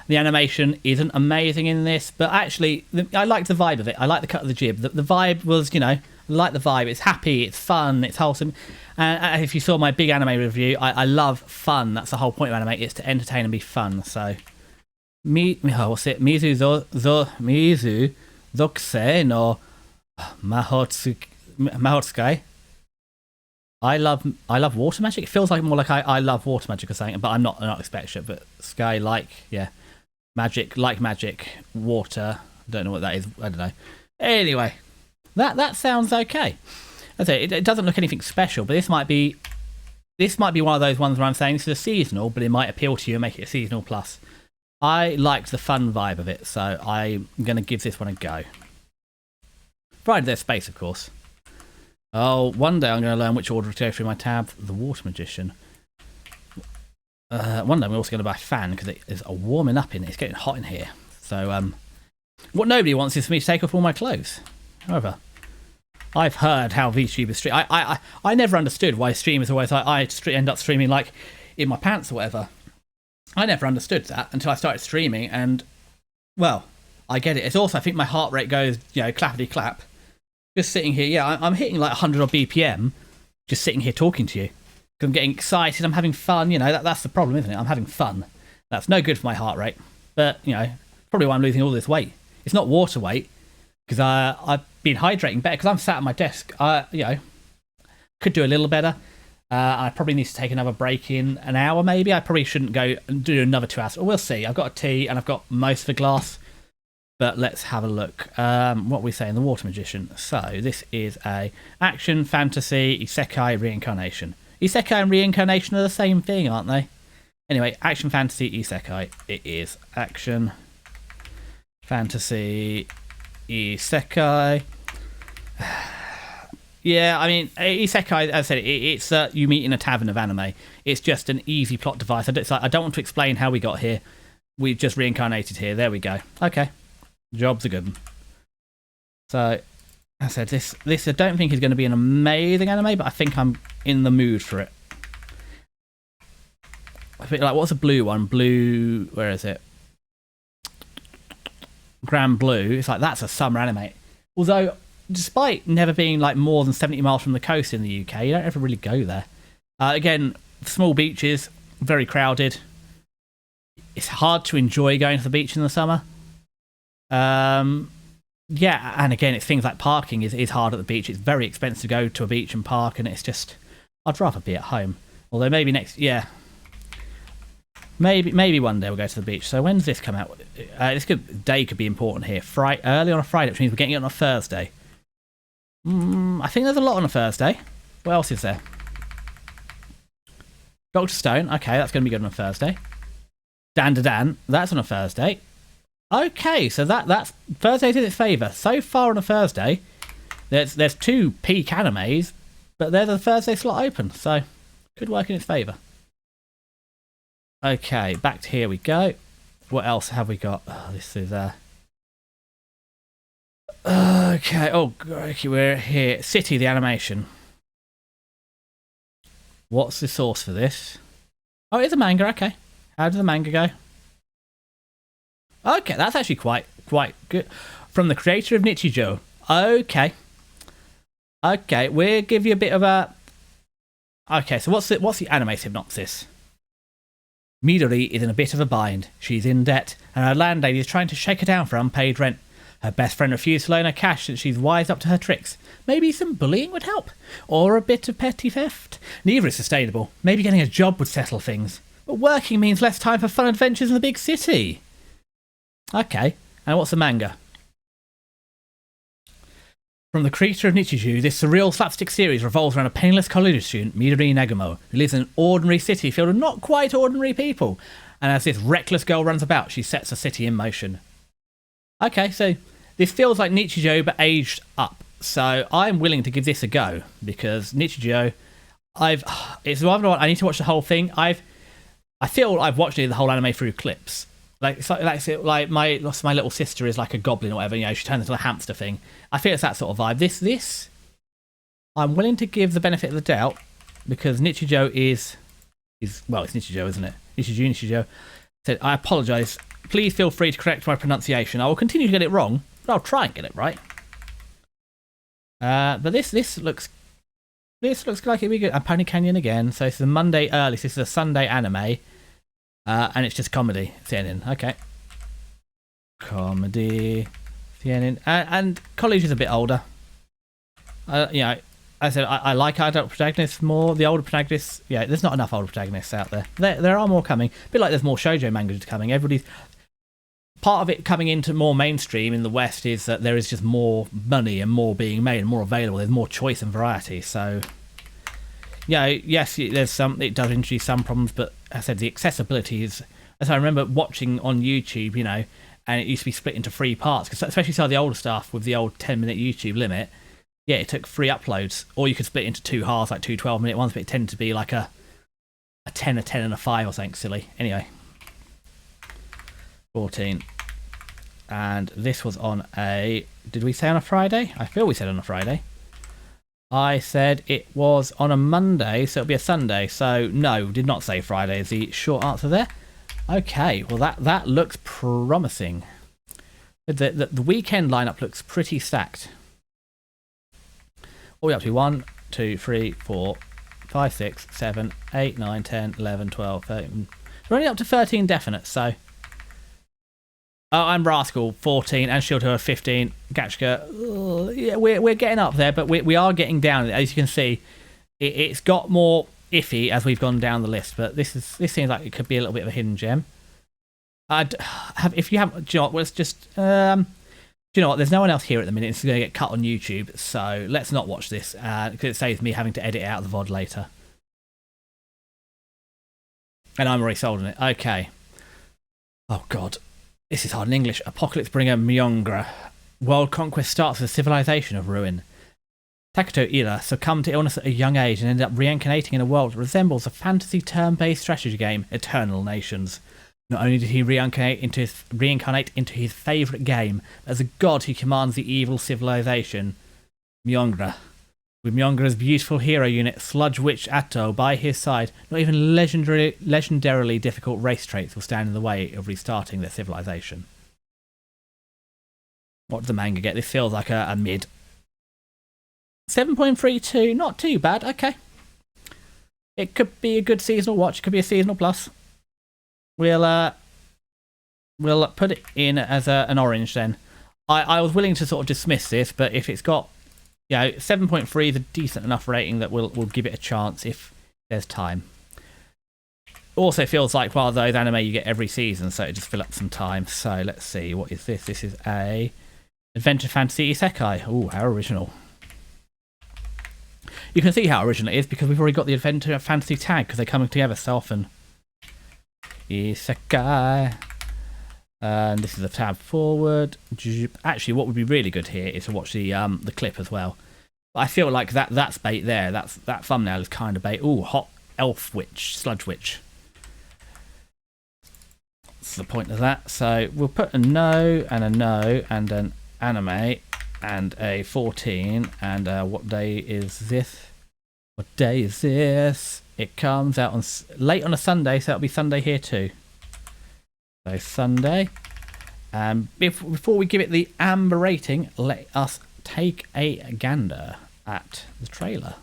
The animation isn't amazing in this, but actually, I like the vibe of it. I like the cut of the jib. The vibe was, I like the vibe. It's happy, it's fun, it's wholesome. And if you saw my big anime review, I love fun. That's the whole point of anime. It's to entertain and be fun. So, what's it? Mizu Zokuse no Mahotsukai. I love water magic. It feels like more like I love water magic or something, but I'm not expecting it. But sky magic, like magic, water. I don't know what that is. I don't know. Anyway, that sounds okay. I say it doesn't look anything special, but this might be one of those ones where I'm saying this is a seasonal, but it might appeal to you and make it a seasonal plus. I liked the fun vibe of it, so I'm going to give this one a go. Provided there's space, of course. Oh, one day I'm going to learn which order to go through my tab. The Water Magician. One day I'm also going to buy a fan because it is warming up in it. It's getting hot in here. So, what nobody wants is for me to take off all my clothes. However, I've heard how VTubers stream. I never understood why streamers always end up streaming like in my pants or whatever. I never understood that until I started streaming, and well, I get it. It's also, I think my heart rate goes, clappity clap. Just sitting here, I'm hitting like 100 odd BPM, just sitting here talking to you. Because I'm getting excited, I'm having fun, that's the problem, isn't it? I'm having fun. That's no good for my heart rate. But, probably why I'm losing all this weight. It's not water weight, because I've been hydrating better, because I'm sat at my desk. Could do a little better. I probably need to take another break in an hour, maybe. I probably shouldn't go and do another 2 hours. Well, we'll see. I've got a tea, and I've got most of a glass. But let's have a look. What we say in The Water Magician. So this is a action, fantasy, isekai, reincarnation. Isekai and reincarnation are the same thing, aren't they? Anyway, action, fantasy, isekai. It is action, fantasy, isekai. Yeah, I mean, isekai, as I said, it's you meet in a tavern of anime. It's just an easy plot device. I don't want to explain how we got here. We've just reincarnated here. There we go. Okay. Job's a good one. So, I said this I don't think is going to be an amazing anime, but I think I'm in the mood for it. I think, like, what's the blue one? Blue, where is it? Grand Blue. It's like, that's a summer anime. Although, despite never being like more than 70 miles from the coast in the UK, you don't ever really go there. Again, small beaches, very crowded. It's hard to enjoy going to the beach in the summer. Yeah, and again, it's things like parking is hard at the beach. It's very expensive to go to a beach and park, and it's just, I'd rather be at home. Although maybe maybe one day we'll go to the beach. So when's this come out? Day could be important here. Early on a Friday, which means we're getting it on a Thursday. I think there's a lot on a Thursday. What else is there? Dr. Stone. Okay, that's going to be good on a Thursday. Dan to Dan. That's on a Thursday. Okay, so that's Thursday's in its favour. So far on a Thursday, there's 2 peak animes, but there's a Thursday slot open, so could work in its favour. Okay, back to here we go. What else have we got? Oh, this is okay. Oh, okay, we're here. City, the animation. What's the source for this? Oh, it's a manga. Okay, how does the manga go? Okay, that's actually quite good. From the creator of Nichijou. Okay, we'll give you a bit of a. Okay, so what's the anime synopsis? Midori is in a bit of a bind. She's in debt, and her landlady is trying to shake her down for unpaid rent. Her best friend refused to loan her cash since she's wised up to her tricks. Maybe some bullying would help, or a bit of petty theft. Neither is sustainable. Maybe getting a job would settle things. But working means less time for fun adventures in the big city. Okay, and what's the manga? From the creator of Nichijou, this surreal slapstick series revolves around a penniless college student, Midori Nagumo, who lives in an ordinary city filled with not quite ordinary people. And as this reckless girl runs about, she sets the city in motion. Okay, so this feels like Nichijou but aged up. So I'm willing to give this a go, because Nichijou, it's either one, I need to watch the whole thing. I feel I've watched the whole anime through clips. Like it's like my little sister is like a goblin or whatever. You know, she turns into a hamster thing. I feel it's that sort of vibe. This I'm willing to give the benefit of the doubt because Nichijou is well, it's Nichijou, isn't it? Nichijou said, I apologise. Please feel free to correct my pronunciation. I will continue to get it wrong, but I'll try and get it right. But this looks like it'd be good. And Pony Canyon again. So it's a Monday early. So this is a Sunday anime, and it's just comedy. CNN. Okay. Comedy. CNN. And college is a bit older. You know, I said I like adult protagonists more. The older protagonists, yeah, there's not enough older protagonists out there. There are more coming. A bit like there's more shoujo mangas coming. Everybody's part of it coming into more mainstream in the West is that there is just more money and more being made and more available. There's more choice and variety. So, yeah, yes, there's some. It does introduce some problems, but as I said, the accessibility is. As I remember watching on YouTube, you know, and it used to be split into 3 parts, because especially some of the older stuff with the old 10-minute YouTube limit. Yeah, it took 3 uploads, or you could split into 2 halves, like 2 12-minute ones, but it tended to be like a 10, a 10, and a 5 or something silly. Anyway, 14. And this was on a... Did we say on a Friday? I feel we said on a Friday. I said it was on a Monday, so it'll be a Sunday. So, no, did not say Friday is the short answer there. Okay, well, that looks promising. The weekend lineup looks pretty stacked. All the way up to 1, 2, 3, 4, 5, 6, 7, 8, 9, 10, 11, 12, 13. We're only up to 13 definite, so... Oh, I'm Rascal, 14, and Shieldhurler, 15. Gachka, yeah, we're getting up there, but we are getting down. As you can see, it's got more iffy as we've gone down the list, but this seems like it could be a little bit of a hidden gem. If you have... Do you know what, let's just... Do you know what? There's no one else here at the minute. It's going to get cut on YouTube, so let's not watch this because it saves me having to edit out the VOD later. And I'm already sold on it. Okay. Oh, God. This is hard in English. Apocalypse bringer Myongra. World conquest starts with a civilization of ruin. Taketo Ira succumbed to illness at a young age and ended up reincarnating in a world that resembles a fantasy turn-based strategy game, Eternal Nations. Not only did he reincarnate into his favourite game, but as a god he commands the evil civilization, Myongra. With Myongra's beautiful hero unit, Sludge Witch Atto, by his side, not even legendarily difficult race traits will stand in the way of restarting their civilization. What did the manga get? This feels like a mid. 7.32, not too bad, okay. It could be a good seasonal watch, it could be a seasonal plus. We'll put it in as an orange then. I was willing to sort of dismiss this, but if it's got, you know, 7.3 is a decent enough rating that we'll give it a chance if there's time. Also feels like one of those anime you get every season, so it just fill up some time. So let's see, what is this? This is a Adventure Fantasy Isekai. Ooh, how original. You can see how original it is because we've already got the Adventure Fantasy tag because they're coming together so often. Isekai. And this is a tab forward. Actually, what would be really good here is to watch the clip as well. But I feel like that's bait there. That thumbnail is kind of bait. Ooh, hot elf witch, sludge witch. That's the point of that. So we'll put a no and an anime and a 14. And what day is this? What day is this? It comes out on late on a Sunday, so it'll be Sunday here too. So Sunday. Before we give it the amber rating, let us take a gander at the trailer.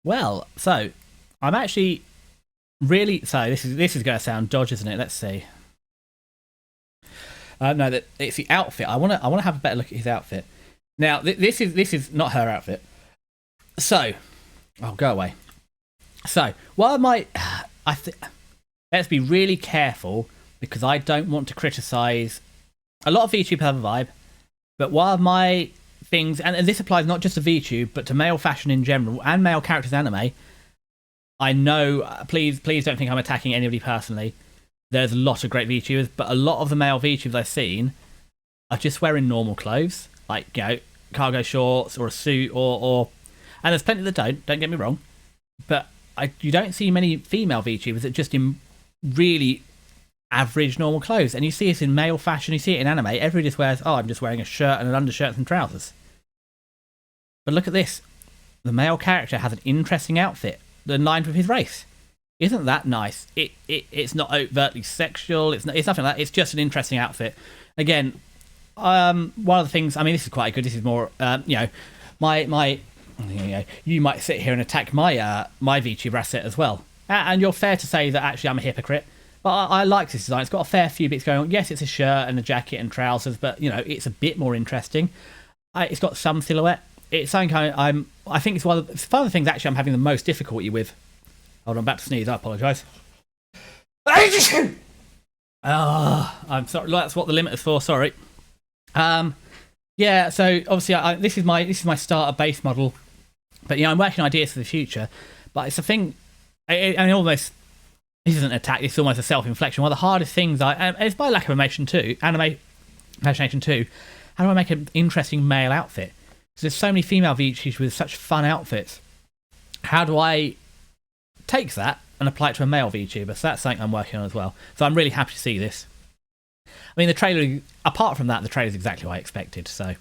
Well, so I'm actually really this is going to sound dodgy, isn't it? Let's see. No, that it's the outfit. I want to have a better look at his outfit. Now this is not her outfit. So, oh, go away. So, while let's be really careful because I don't want to criticise. A lot of VTube have a vibe, but while my things, and this applies not just to VTube, but to male fashion in general and male characters anime, I know, please don't think I'm attacking anybody personally. There's a lot of great VTubers, but a lot of the male VTubers I've seen are just wearing normal clothes, like, you know, cargo shorts or a suit or and there's plenty that don't get me wrong. but you don't see many female VTubers that just in really average normal clothes, and you see it in male fashion, you see it in anime. Everybody just wears, oh, I'm just wearing a shirt and an undershirt and trousers. But look at this. The male character has an interesting outfit that aligns with his race. Isn't that nice? It's not overtly sexual. It's nothing like that. It's just an interesting outfit. Again, one of the things. I mean, this is quite good. This is more, you might sit here and attack my VTuber asset as well, and you're fair to say that actually I'm a hypocrite. But I like this design. It's got a fair few bits going on. Yes, it's a shirt and a jacket and trousers, but it's a bit more interesting. It's got some silhouette. It's something I think it's one of the things actually I'm having the most difficulty with. Hold on, I'm about to sneeze. I apologise. I'm sorry. That's what the limiter's for. Sorry. Yeah. So obviously, this is my starter base model, but I'm working on ideas for the future. But it's a thing. And almost this isn't an attack. This is almost a self-inflection. One of the hardest things it's by lack of imagination too. How do I make an interesting male outfit? Because there's so many female VTubers with such fun outfits. How do I take that and apply it to a male VTuber? So that's something I'm working on as well. So I'm really happy to see this. I mean, the trailer, apart from that, the trailer is exactly what I expected. So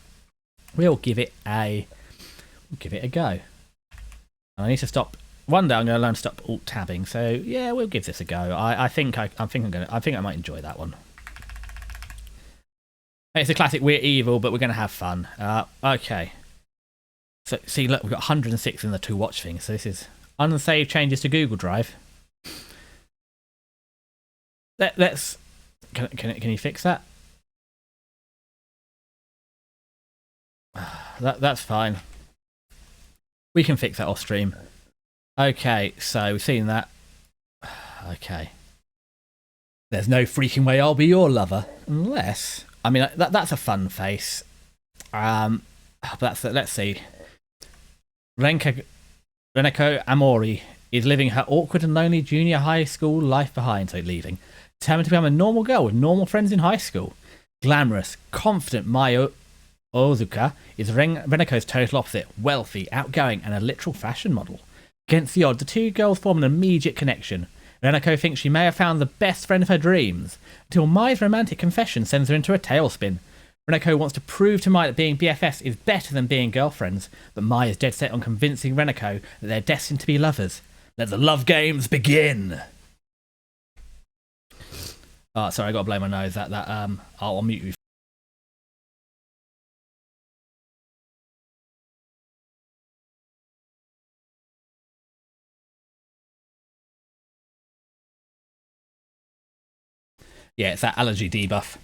we'll give it a go. And I need to stop. One day I'm going to learn to stop alt tabbing. So yeah, we'll give this a go. I think I might enjoy that one. It's a classic. We're evil, but we're going to have fun. Okay. So see, look, we've got 106 in the to watch thing. So this is unsaved changes to Google Drive. Let's. Can you fix that? That's fine. We can fix that off stream. Okay, so we've seen that. Okay. There's no freaking way I'll be your lover. Unless... I mean, that's a fun face. But let's see. Reneko Amori is living her awkward and lonely junior high school life behind, so leaving. Determined to become a normal girl with normal friends in high school. Glamorous, confident Mayo Ozuka is Reneko's total opposite, wealthy, outgoing, and a literal fashion model. Against the odds, the two girls form an immediate connection. Reneko thinks she may have found the best friend of her dreams, until Mai's romantic confession sends her into a tailspin. Reneko wants to prove to Mai that being BFFs is better than being girlfriends, but Mai is dead set on convincing Reneko that they're destined to be lovers. Let the love games begin! Oh, sorry, I got to blow my nose. I'll mute you. Yeah, it's that allergy debuff.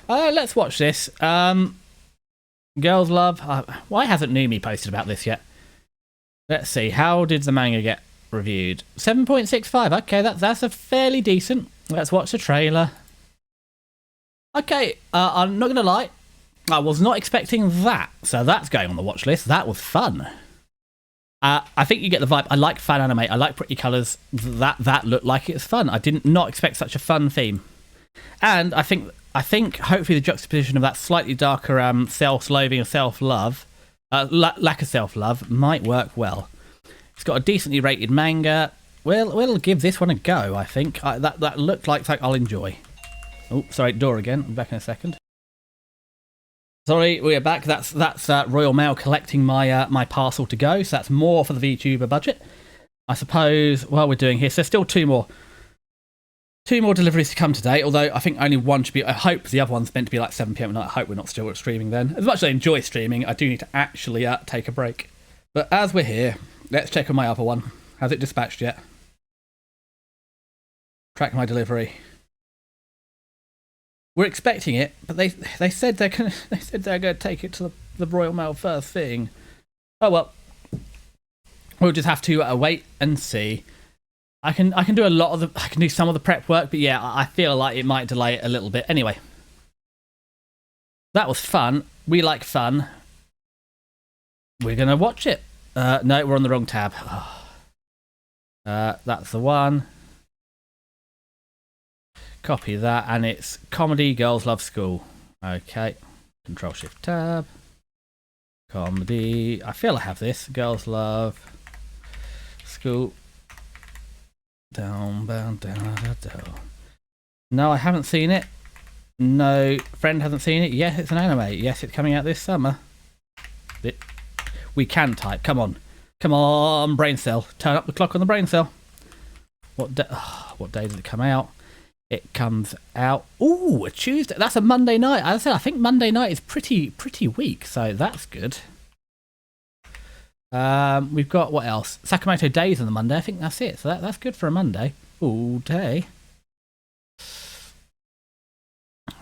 Let's watch this. Girls Love. Why hasn't Numi posted about this yet? Let's see. How did the manga get reviewed? 7.65. Okay, that's a fairly decent. Let's watch the trailer. Okay, I'm not going to lie. I was not expecting that. So that's going on the watch list. That was fun. I think you get the vibe. I like fun anime. I like pretty colours. That looked like it was fun. I did not expect such a fun theme. And I think hopefully the juxtaposition of that slightly darker self-loathing and self-love, lack of self-love, might work well. It's got a decently rated manga. We'll give this one a go, I think. That looked like something I'll enjoy. Oh, sorry, door again. I'm back in a second. Sorry, we are back. That's Royal Mail collecting my parcel to go, so that's more for the VTuber budget. I suppose while we're doing here, so there's still two more deliveries to come today, although I think only one should be... I hope the other one's meant to be like 7 p.m. at night. I hope we're not still streaming then. As much as I enjoy streaming, I do need to actually take a break. But as we're here, let's check on my other one. Has it dispatched yet? Track my delivery. We're expecting it, but they said they're going to take it to the Royal Mail first thing. Oh well. We'll just have to wait and see. I can do some of the prep work, but yeah, I feel like it might delay it a little bit. Anyway, that was fun. We like fun. We're gonna watch it. No, we're on the wrong tab. That's the one. Copy that, and it's Comedy Girls Love School. Okay, Control Shift Tab. Comedy. I feel I have this. Girls Love School. Down, bound, down, down. No, I haven't seen it. No, friend hasn't seen it. Yes, it's an anime. Yes, it's coming out this summer. We can type. Come on. Come on, brain cell. Turn up the clock on the brain cell. What day does it come out? It comes out. Ooh, a Tuesday. That's a Monday night. As I said, I think Monday night is pretty weak, so that's good. We've got what else? Sakamoto Days on the Monday. I think that's it. So that's good for a Monday. All day.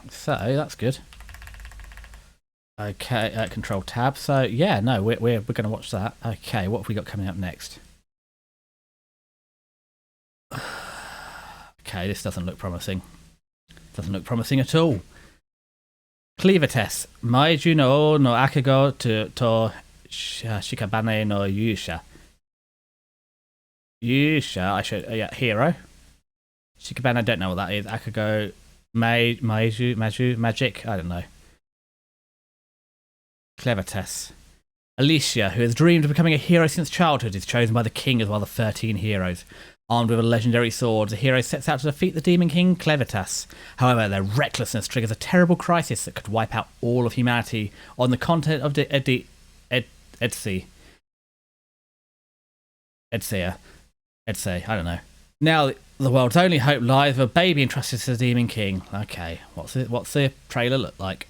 So that's good. Okay, control tab. So yeah, no, we're going to watch that. Okay, what have we got coming up next? Okay, this doesn't look promising. Doesn't look promising at all. Cleaver test. Maiju no akago to shikabane no yusha. Yusha, I should yeah, hero. Shikabane, I don't know what that is. Akago, Maiju, magic, I don't know. Clever test. Alicia, who has dreamed of becoming a hero since childhood, is chosen by the king as one of the 13 heroes. Armed with a legendary sword, the hero sets out to defeat the Demon King Clevitas. However, their recklessness triggers a terrible crisis that could wipe out all of humanity on the continent of Edsea. I don't know. Now, the world's only hope lies with a baby entrusted to the Demon King. Okay, what's the trailer look like?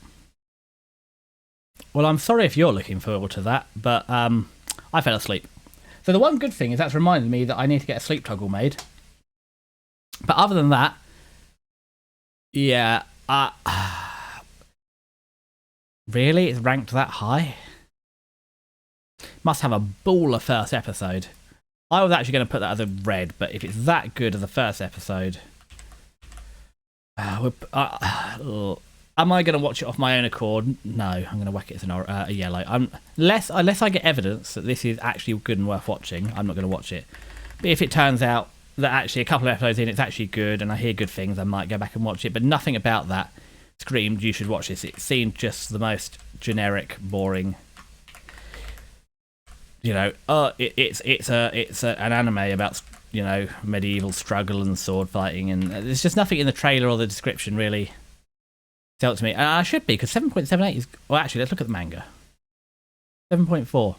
Well, I'm sorry if you're looking forward to that, but I fell asleep. So the one good thing is that's reminded me that I need to get a sleep toggle made. But other than that, yeah, really, it's ranked that high? Must have a baller first episode. I was actually going to put that as a red, but if it's that good as a first episode, am I going to watch it off my own accord? No, I'm going to whack it as a yellow. Unless I get evidence that this is actually good and worth watching, I'm not going to watch it. But if it turns out that actually a couple of episodes in, it's actually good and I hear good things, I might go back and watch it. But nothing about that screamed, you should watch this. It seemed just the most generic, boring. You know, it's an anime about, you know, medieval struggle and sword fighting, and there's just nothing in the trailer or the description really tell it to me. And I should be, because 7.78 is... Well, actually, let's look at the manga. 7.4.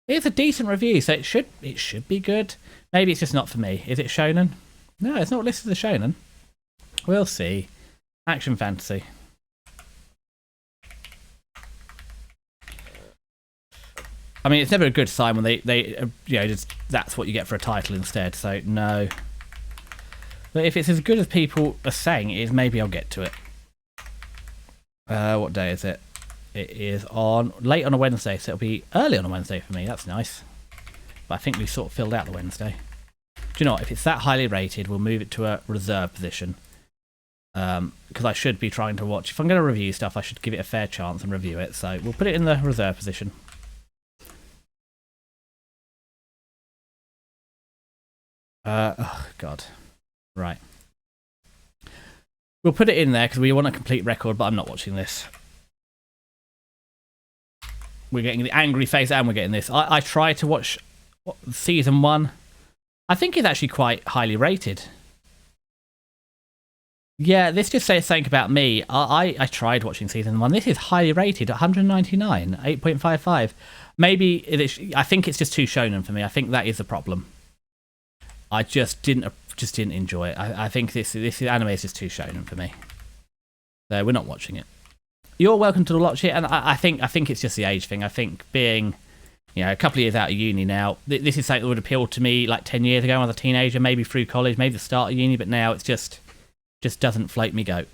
It's a decent review, so it should be good. Maybe it's just not for me. Is it shonen? No, it's not listed as shonen. We'll see. Action fantasy. I mean, it's never a good sign when they you know, just that's what you get for a title instead. So no. But if it's as good as people are saying it is, maybe I'll get to it. What day is it? It is late on a Wednesday, so it'll be early on a Wednesday for me. That's nice. But I think we sort of filled out the Wednesday. Do you know what? If it's that highly rated, we'll move it to a reserve position. Because I should be trying to watch. If I'm going to review stuff, I should give it a fair chance and review it. So we'll put it in the reserve position. Oh, God. Right. We'll put it in there because we want a complete record, but I'm not watching this. We're getting the angry face and we're getting this. I tried to watch season 1. I think it's actually quite highly rated. Yeah, this just says something about me. I tried watching season 1. This is highly rated, 199, 8.55. Maybe I think it's just too shonen for me. I think that is the problem. I just didn't enjoy it. I think this anime is just too shonen for me. So we're not watching it. You're welcome to watch it, and I think it's just the age thing. I think being, you know, a couple of years out of uni now, this is something that would appeal to me like 10 years ago when I was a teenager, maybe through college, maybe the start of uni, but now it's just doesn't float me goat.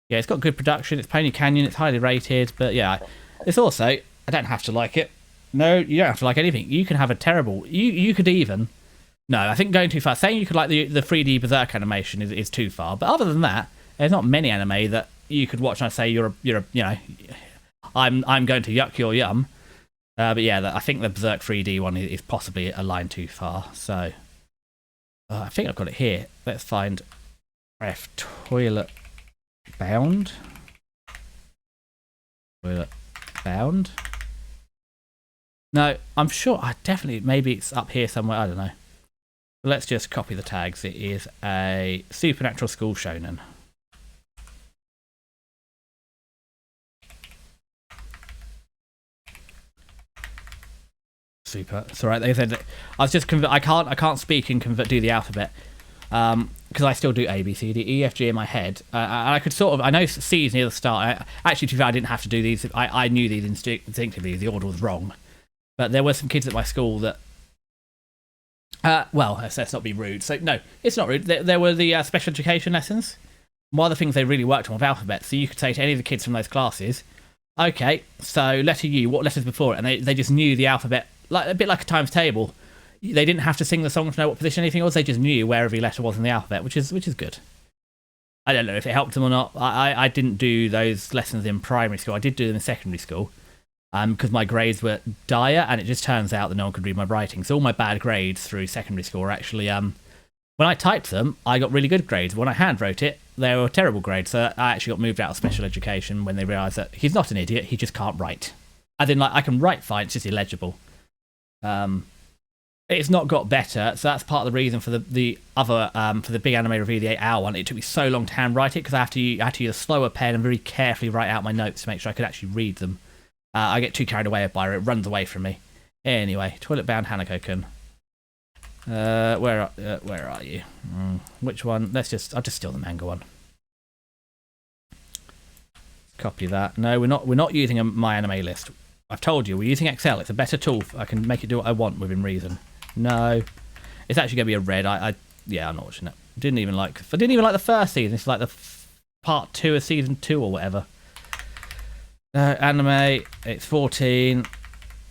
Yeah, it's got good production. It's Pony Canyon. It's highly rated, but yeah, it's also, I don't have to like it. No, you don't have to like anything. You can have a terrible. You could even. No, I think going too far. Saying you could like the 3D Berserk animation is too far. But other than that, there's not many anime that you could watch and I say you're a you know, I'm going to yuck your yum. But yeah, I think the Berserk 3D one is possibly a line too far. So I think I've got it here. Let's find F Toilet Bound. Toilet Bound. No, I'm sure. I definitely. Maybe it's up here somewhere. I don't know. Let's just copy the tags. It is a supernatural school shonen. Super. It's all right. They said I was just I can't speak and do the alphabet because I still do A B C D E F G in my head. And I could sort of I know C's near the start. Actually, to be fair, I didn't have to do these. I knew these instinctively. The order was wrong, but there were some kids at my school that. Well, let's not be rude. So no, it's not rude. There were the special education lessons. One of the things they really worked on with alphabet. So you could say to any of the kids from those classes, "Okay, so letter U. What letters before it?" And they just knew the alphabet. Like a bit like a times table. They didn't have to sing the song to know what position anything was. They just knew where every letter was in the alphabet, which is good. I don't know if it helped them or not. I didn't do those lessons in primary school. I did do them in secondary school because my grades were dire, and it just turns out that no one could read my writing. So all my bad grades through secondary school were actually when I typed them, I got really good grades. When I hand wrote it, they were terrible grades. So I actually got moved out of special education when they realised that he's not an idiot. He just can't write. As in, like, I can write fine. It's just illegible. It's not got better, so that's part of the reason for the other for the big anime review, the 8-hour one. It took me so long to handwrite it because I had to use a slower pen and very carefully write out my notes to make sure I could actually read them. I get too carried away by it; it runs away from me. Anyway, Toilet Bound Hanako-kun. Where are you? Which one? I'll just steal the manga one. Copy that. No, we're not using my anime list. I've told you, we're using Excel. It's a better tool. I can make it do what I want within reason. No. It's actually going to be a red. Yeah, I'm not watching it. I didn't even like the first season. It's like the part 2 of season 2 or whatever. Anime, it's 14.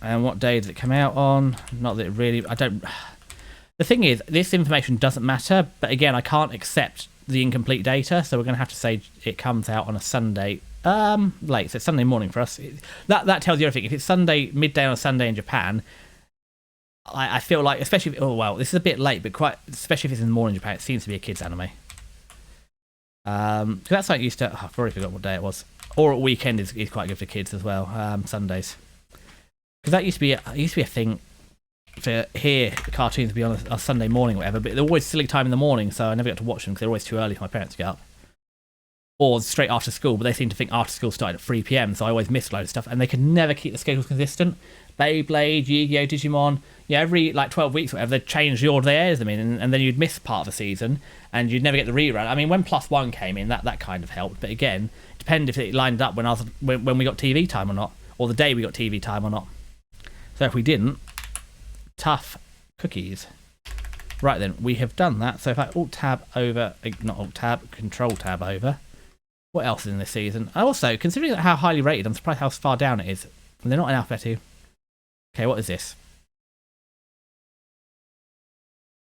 And what day did it come out on? Not that it really... The thing is, this information doesn't matter. But again, I can't accept the incomplete data. So we're going to have to say it comes out on a Sunday... late, so it's Sunday morning for us. That tells you everything. If it's Sunday midday on a Sunday in Japan, I feel like, especially this is a bit late, but especially if it's in the morning in Japan, it seems to be a kids anime. Cause that's like used to. I've already forgot what day it was. Or at weekend is quite good for kids as well. Sundays, because that used to be a thing for here. Cartoons to be on a Sunday morning or whatever, but they're always silly time in the morning, so I never got to watch them because they're always too early for my parents to get up. Or straight after school, but they seem to think after school started at 3 p.m, so I always missed loads of stuff, and they could never keep the schedules consistent. Beyblade, Yu-Gi-Oh, Digimon, every 12 weeks or whatever, they'd change the order they aired them in, and then you'd miss part of the season, and you'd never get the rerun. I mean, when +1 came in, that kind of helped, but again, it depended if it lined up when we got TV time or not, or the day we got TV time or not. So if we didn't, tough cookies. Right then, we have done that, so if I Alt-Tab over, not Alt-Tab, Control-Tab over... What else is in this season? Also, considering how highly rated, I'm surprised how far down it is. And they're not in alphabet. Okay, what is this?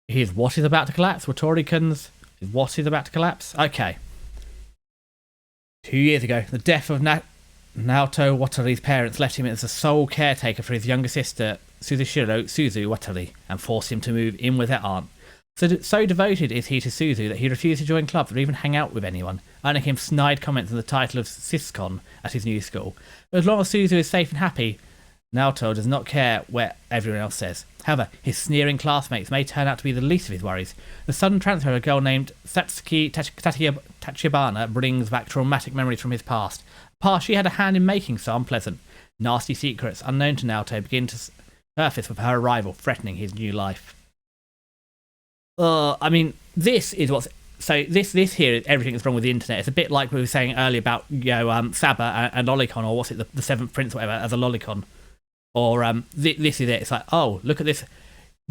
Here's what is about to collapse. Watorikans. What is about to collapse? Okay. 2 years ago, the death of Naoto Watori's parents left him as the sole caretaker for his younger sister, Suzushiro Suzu Watori, and forced him to move in with her aunt. So devoted is he to Suzu that he refused to join clubs or even hang out with anyone, earning him snide comments on the title of Siscon at his new school. But as long as Suzu is safe and happy, Naoto does not care what everyone else says. However, his sneering classmates may turn out to be the least of his worries. The sudden transfer of a girl named Satsuki Tachibana brings back traumatic memories from his past. A past she had a hand in making so unpleasant. Nasty secrets unknown to Naoto begin to surface with her arrival, threatening his new life. I mean, this is what's... So this here is everything that's wrong with the internet. It's a bit like we were saying earlier about, Saba and Lolicon, or what's it, the Seventh Prince or whatever, as a Lolicon. Or this is it. It's like, oh, look at this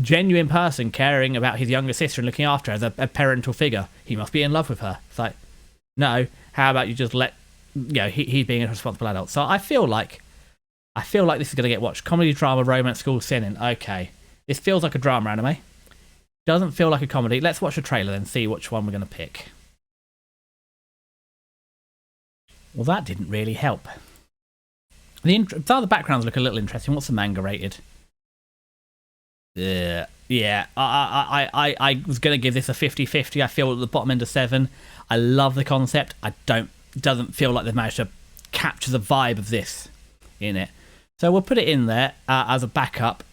genuine person caring about his younger sister and looking after her as a parental figure. He must be in love with her. It's like, no, how about you just let... he's being a responsible adult. So I feel like this is going to get watched. Comedy, drama, romance, school, seinen. Okay. This feels like a drama anime. Doesn't feel like a comedy. Let's watch the trailer and see which one we're going to pick. Well, that didn't really help. Some of the backgrounds look a little interesting. What's the manga rated? Yeah, I was going to give this a 50-50. I feel at the bottom end of 7. I love the concept. Doesn't feel like they've managed to capture the vibe of this in it. So we'll put it in there as a backup.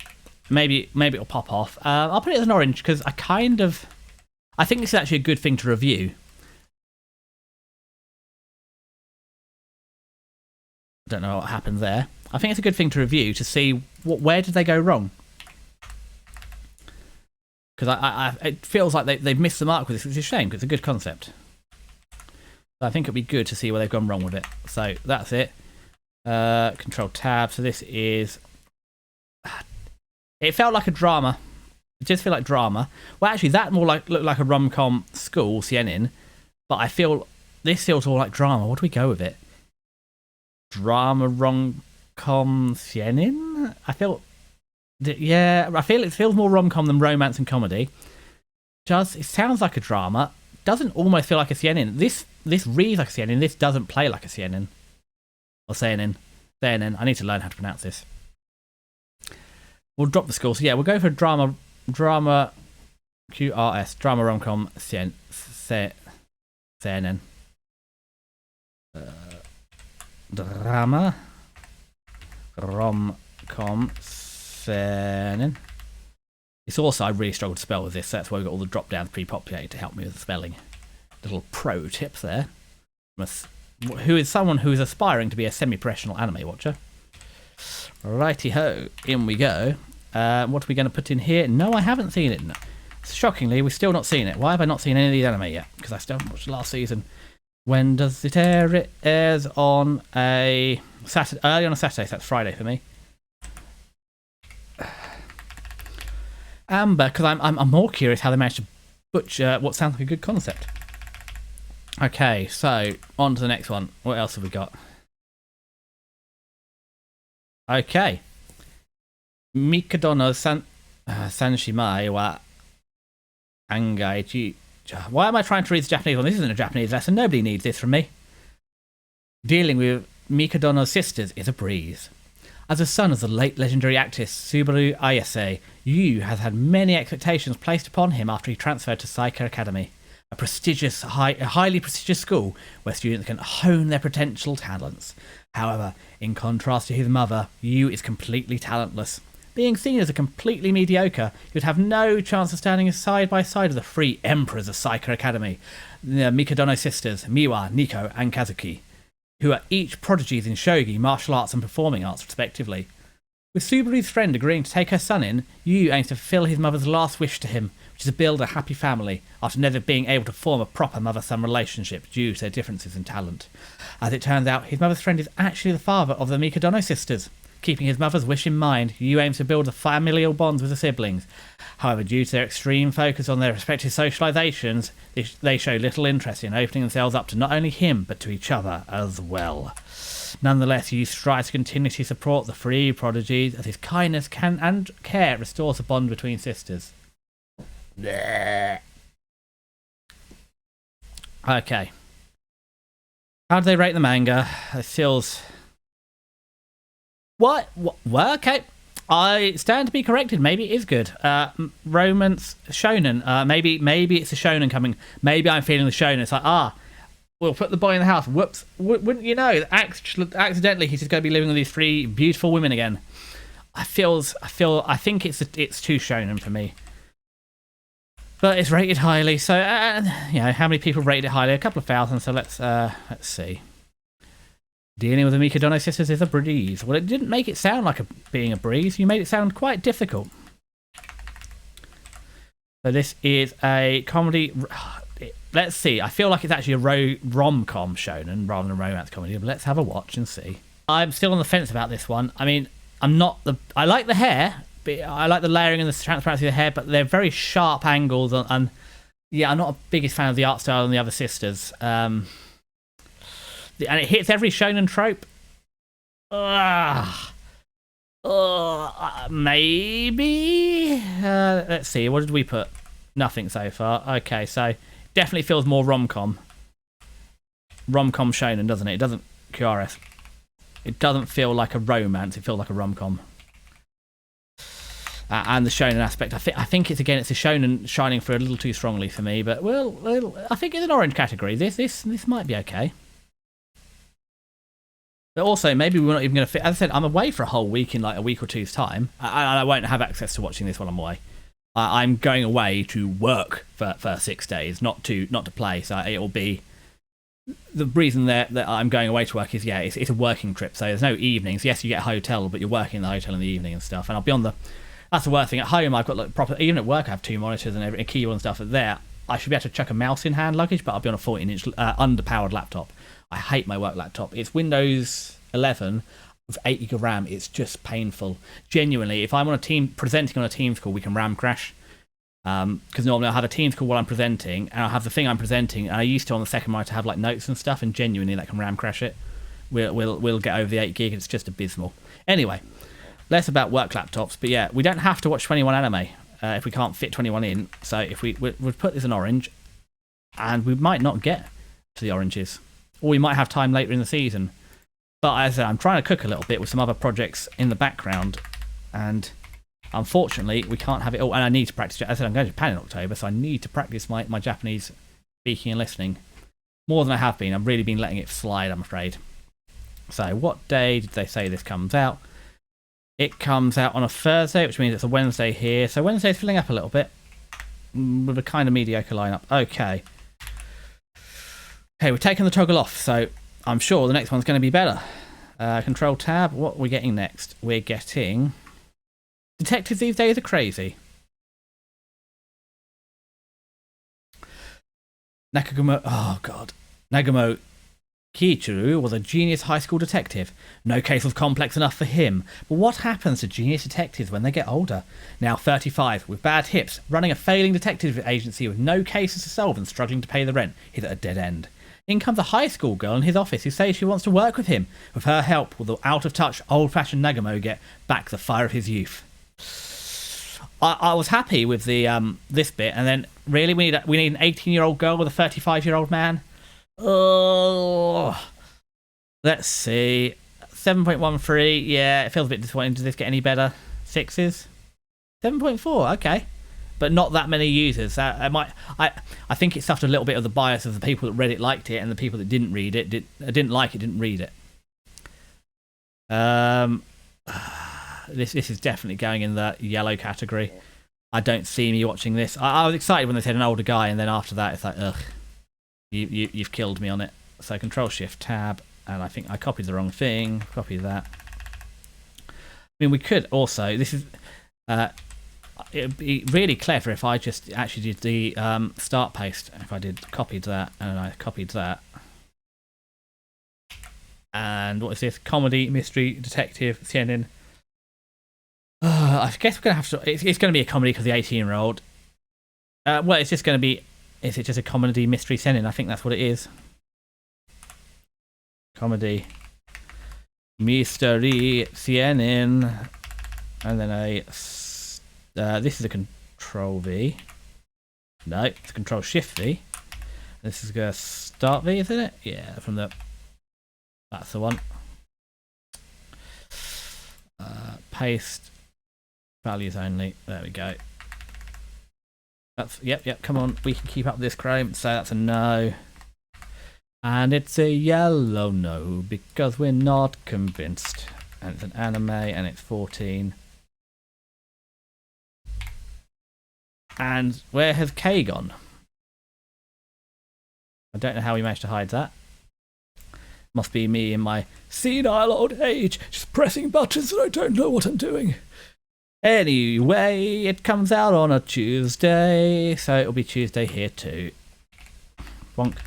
Maybe it'll pop off. I'll put it as an orange because I think this is actually a good thing to review. Don't know what happened there. I think it's a good thing to review to see where did they go wrong. Because it feels like they've missed the mark with this, which is a shame because it's a good concept. So I think it'd be good to see where they've gone wrong with it. So that's it. Control tab. So this is. It felt like a drama. It just felt like drama. Well, actually, that looked like a rom-com school, CNN. But I feel this feels all like drama. What do we go with it? Drama rom-com CNN? I feel it feels more rom-com than romance and comedy. It sounds like a drama. Doesn't almost feel like a CNN. This reads like a CNN. This doesn't play like a CNN. Or CNN. CNN. I need to learn how to pronounce this. We'll drop the score. So yeah, we'll go for drama QRS. Drama rom-com CNN. Drama rom-com CNN. It's also I really struggle to spell with this, so that's why we've got all the drop downs pre-populated to help me with the spelling. Little pro tips there. Who is someone who is aspiring to be a semi-professional anime watcher. Righty ho, in we go. What are we going to put in here? No, I haven't seen it. No. Shockingly, we've still not seen it. Why have I not seen any of these anime yet? Because I still haven't watched the last season. When does it air? It airs on a Saturday, early on a Saturday, so that's Friday for me. Amber, because I'm more curious how they managed to butcher what sounds like a good concept. Okay, so on to the next one. What else have we got? Okay. Mikadono Sanshimai wa Angai. Why am I trying to read the Japanese one? This isn't a Japanese lesson. Nobody needs this from me. Dealing with Mikadono's sisters is a breeze. As a son of the late legendary actress Subaru Ayase, Yu has had many expectations placed upon him after he transferred to Saika Academy, a highly prestigious school where students can hone their potential talents. However, in contrast to his mother, Yu is completely talentless. Being seen as a completely mediocre, he would have no chance of standing side by side with the three emperors of Saika Academy, the Mikadono sisters, Miwa, Nico, and Kazuki, who are each prodigies in shogi, martial arts, and performing arts, respectively. With Subaru's friend agreeing to take her son in, Yu aims to fulfill his mother's last wish to him, which is to build a happy family, after never being able to form a proper mother-son relationship due to their differences in talent. As it turns out, his mother's friend is actually the father of the Mikadono sisters. Keeping his mother's wish in mind, Yu aims to build a familial bonds with the siblings. However, due to their extreme focus on their respective socializations, they show little interest in opening themselves up to not only him, but to each other as well. Nonetheless, Yu strives to continuously support the three prodigies as his kindness and care restores the bond between sisters. Okay. How do they rate the manga? It feels... What? Well, okay. I stand to be corrected. Maybe it is good. Romance shonen. Maybe it's a shonen coming. Maybe I'm feeling the shonen. It's like, we'll put the boy in the house. Whoops. Wouldn't you know? Accidentally, he's just going to be living with these three beautiful women again. I think it's too shonen for me. But it's rated highly. So, how many people rated it highly? A couple of thousand. So let's see. Dealing with the Mikadono sisters is a breeze. Well, it didn't make it sound like being a breeze. You made it sound quite difficult. So this is a comedy. Let's see. I feel like it's actually a rom-com shonen rather than a romance comedy. But let's have a watch and see. I'm still on the fence about this one. I mean, I like the hair. I like the layering and the transparency of the hair, but they're very sharp angles. And yeah, I'm not a biggest fan of the art style and the other sisters. And it hits every shonen trope. Maybe. Let's see. What did we put? Nothing so far. Okay, so definitely feels more rom-com. Rom-com shonen, doesn't it? It doesn't. QRS. It doesn't feel like a romance. It feels like a rom-com. And the shonen aspect, I think it's a shonen shining through a little too strongly for me. But well, I think it's an orange category. This might be okay. But also, maybe we're not even going to fit. As I said, I'm away for a whole week in like a week or two's time. I won't have access to watching this while I'm away. I'm going away to work for 6 days, not to play. So it will be the reason that I'm going away to work is it's a working trip. So there's no evenings. Yes, you get a hotel, but you're working in the hotel in the evening and stuff. And I'll be on the. That's the worst thing. At home, I've got like proper. Even at work, I have 2 monitors and a keyboard and stuff. There, I should be able to chuck a mouse in hand luggage, but I'll be on a 14-inch underpowered laptop. I hate my work laptop. It's Windows 11 with 8 gig of RAM. It's just painful. Genuinely, if I'm on a team presenting on a Teams call, we can RAM crash. Because normally I'll have a Teams call while I'm presenting, and I'll have the thing I'm presenting, and I used to on the second monitor have like notes and stuff, and genuinely that can RAM crash it. We'll get over the 8 gig, and it's just abysmal. Anyway, less about work laptops, but yeah, we don't have to watch 21 anime if we can't fit 21 in. So if we've put this in orange, and we might not get to the oranges. Or we might have time later in the season. But as I said, I'm trying to cook a little bit with some other projects in the background. And unfortunately, we can't have it all. And I need to practice. As I said, I'm going to Japan in October, so I need to practice my Japanese speaking and listening more than I have been. I've really been letting it slide, I'm afraid. So what day did they say this comes out? It comes out on a Thursday, which means it's a Wednesday here. So Wednesday's filling up a little bit with a kind of mediocre lineup. Okay. Okay, we've taken the toggle off, so I'm sure the next one's going to be better. Control tab, what are we getting next? We're getting... Detectives these days are crazy. Nagamo... Oh, God. Nagamo Kiichiro was a genius high school detective. No case was complex enough for him. But what happens to genius detectives when they get older? Now 35, with bad hips, running a failing detective agency with no cases to solve and struggling to pay the rent, he's at a dead end. In comes a high school girl in his office who says she wants to work with him. With her help, will the out-of-touch, old-fashioned Nagamo get back the fire of his youth? I was happy with the this bit, and then really we need an 18-year-old girl with a 35-year-old man. Oh, let's see. 7.13. Yeah, it feels a bit disappointing. Does this get any better? 6s? 7.4. Okay. But not that many users. I think it suffered a little bit of the bias of the people that read it liked it, and the people that didn't read it didn't like it, didn't read it. This is definitely going in the yellow category. I don't see me watching this. I was excited when they said an older guy, and then after that it's like, ugh, you've killed me on it. So Control Shift Tab, and I think I copied the wrong thing. Copy that. I mean, we could also. This is. It'd be really clever if I just actually did the start paste. If I copied that, and I copied that. And what is this? Comedy, mystery, detective, CNN. I guess we're going to have to... It's going to be a comedy because the 18-year-old. Well, it's just going to be... Is it just a comedy, mystery, CNN? I think that's what it is. Comedy, mystery, CNN. And then a... this is a Control V. No, it's a Control Shift V. This is a Start V, isn't it? Yeah, from the... That's the one. Paste. Values only. There we go. That's yep. Come on, we can keep up this, Chrome. So that's a no. And it's a yellow no because we're not convinced. And it's an anime, and it's 14. And where has K gone? I don't know how we managed to hide that. Must be me in my senile old age, just pressing buttons and I don't know what I'm doing. Anyway, it comes out on a Tuesday, so it'll be Tuesday here too. Bonk.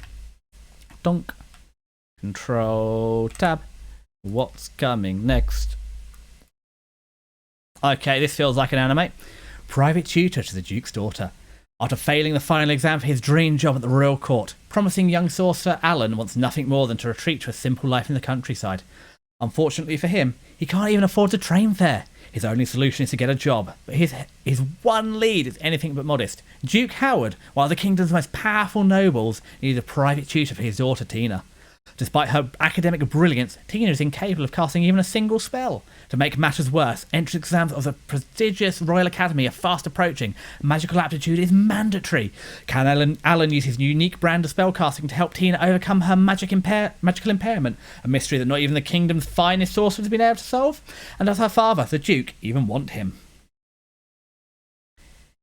Donk. Control Tab. What's coming next? Okay, this feels like an anime. Private tutor to the Duke's daughter. After failing the final exam for his dream job at the royal court, promising young sorcerer Alan wants nothing more than to retreat to a simple life in the countryside. Unfortunately for him, he can't even afford a train fare. His only solution is to get a job, but his one lead is anything but modest. Duke Howard, one of the kingdom's most powerful nobles, needed a private tutor for his daughter Tina. Despite her academic brilliance, Tina is incapable of casting even a single spell. To make matters worse, entrance exams of the prestigious Royal Academy are fast approaching. Magical aptitude is mandatory. Can Alan use his unique brand of spellcasting to help Tina overcome her magical impairment? A mystery that not even the kingdom's finest sorcerers have been able to solve? And does her father, the Duke, even want him?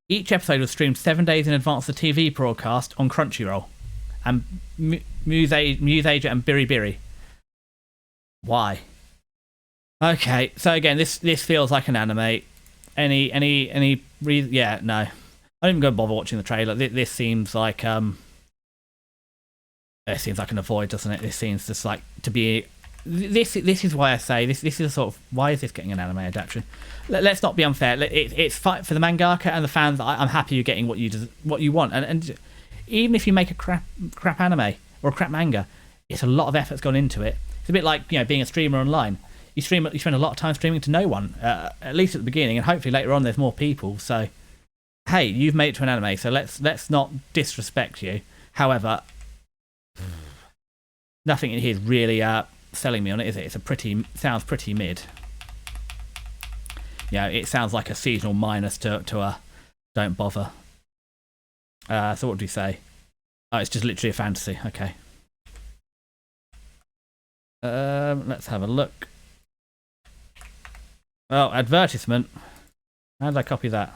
Each episode was streamed 7 days in advance of the TV broadcast on Crunchyroll and Muse Asia and Biribiri. Why? Okay, so again, this feels like an anime. Any reason? Yeah, no. I don't even go bother watching the trailer. This seems like an avoid, doesn't it? This seems just like to be. This is why I say this is a sort of, why is this getting an anime adaptation? Let's not be unfair. It's fight for the mangaka and the fans. I'm happy you're getting what you want, and even if you make a crap anime or a crap manga, it's a lot of effort's gone into it. It's a bit like, you know, being a streamer online. You spend a lot of time streaming to no one, at least at the beginning, and hopefully later on there's more people. So, hey, you've made it to an anime, so let's not disrespect you. However, nothing in here is really selling me on it, is it? Sounds pretty mid. Yeah, it sounds like a seasonal minus to a don't bother. So what do you say? Oh, it's just literally a fantasy. Okay. Let's have a look. Oh, advertisement. How did I copy that?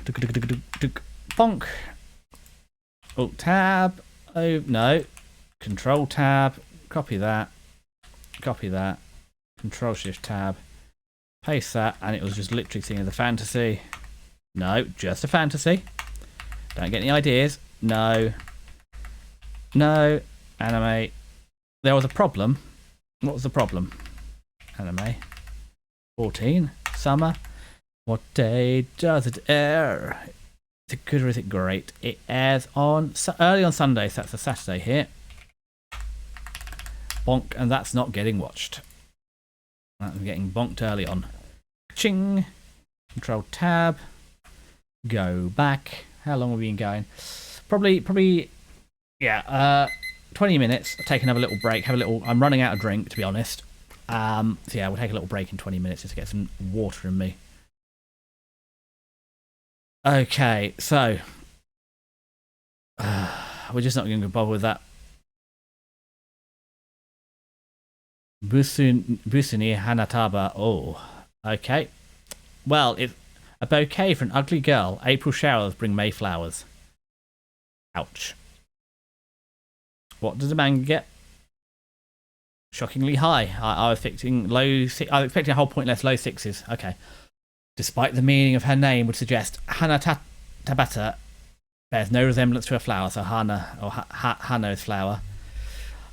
Bonk. Alt tab. Oh, no. Control tab. Copy that. Copy that. Control shift tab. Paste that, and it was just literally seeing the fantasy. No, just a fantasy. Don't get any ideas. No. No. Anime. There was a problem. What was the problem? Anime. 14. Summer. What day does it air? Is it good or is it great? It airs on early on Sunday, so that's a Saturday here. Bonk, and that's not getting watched. I'm getting bonked early on. Ching. Control tab. Go back. How long have we been going? Probably, yeah, 20 minutes. I'll take another little break. I'm running out of drink, to be honest. So yeah, we'll take a little break in 20 minutes just to get some water in me. Okay, so we're just not going to bother with that. Busuni Hanataba. Oh, okay. Well, it's a bouquet for an ugly girl. April showers bring May flowers. Ouch. What does the manga get? Shockingly high. I was expecting a whole point less, low sixes. Okay. Despite the meaning of her name would suggest Tabata bears no resemblance to a flower, so Hana or Hano's flower.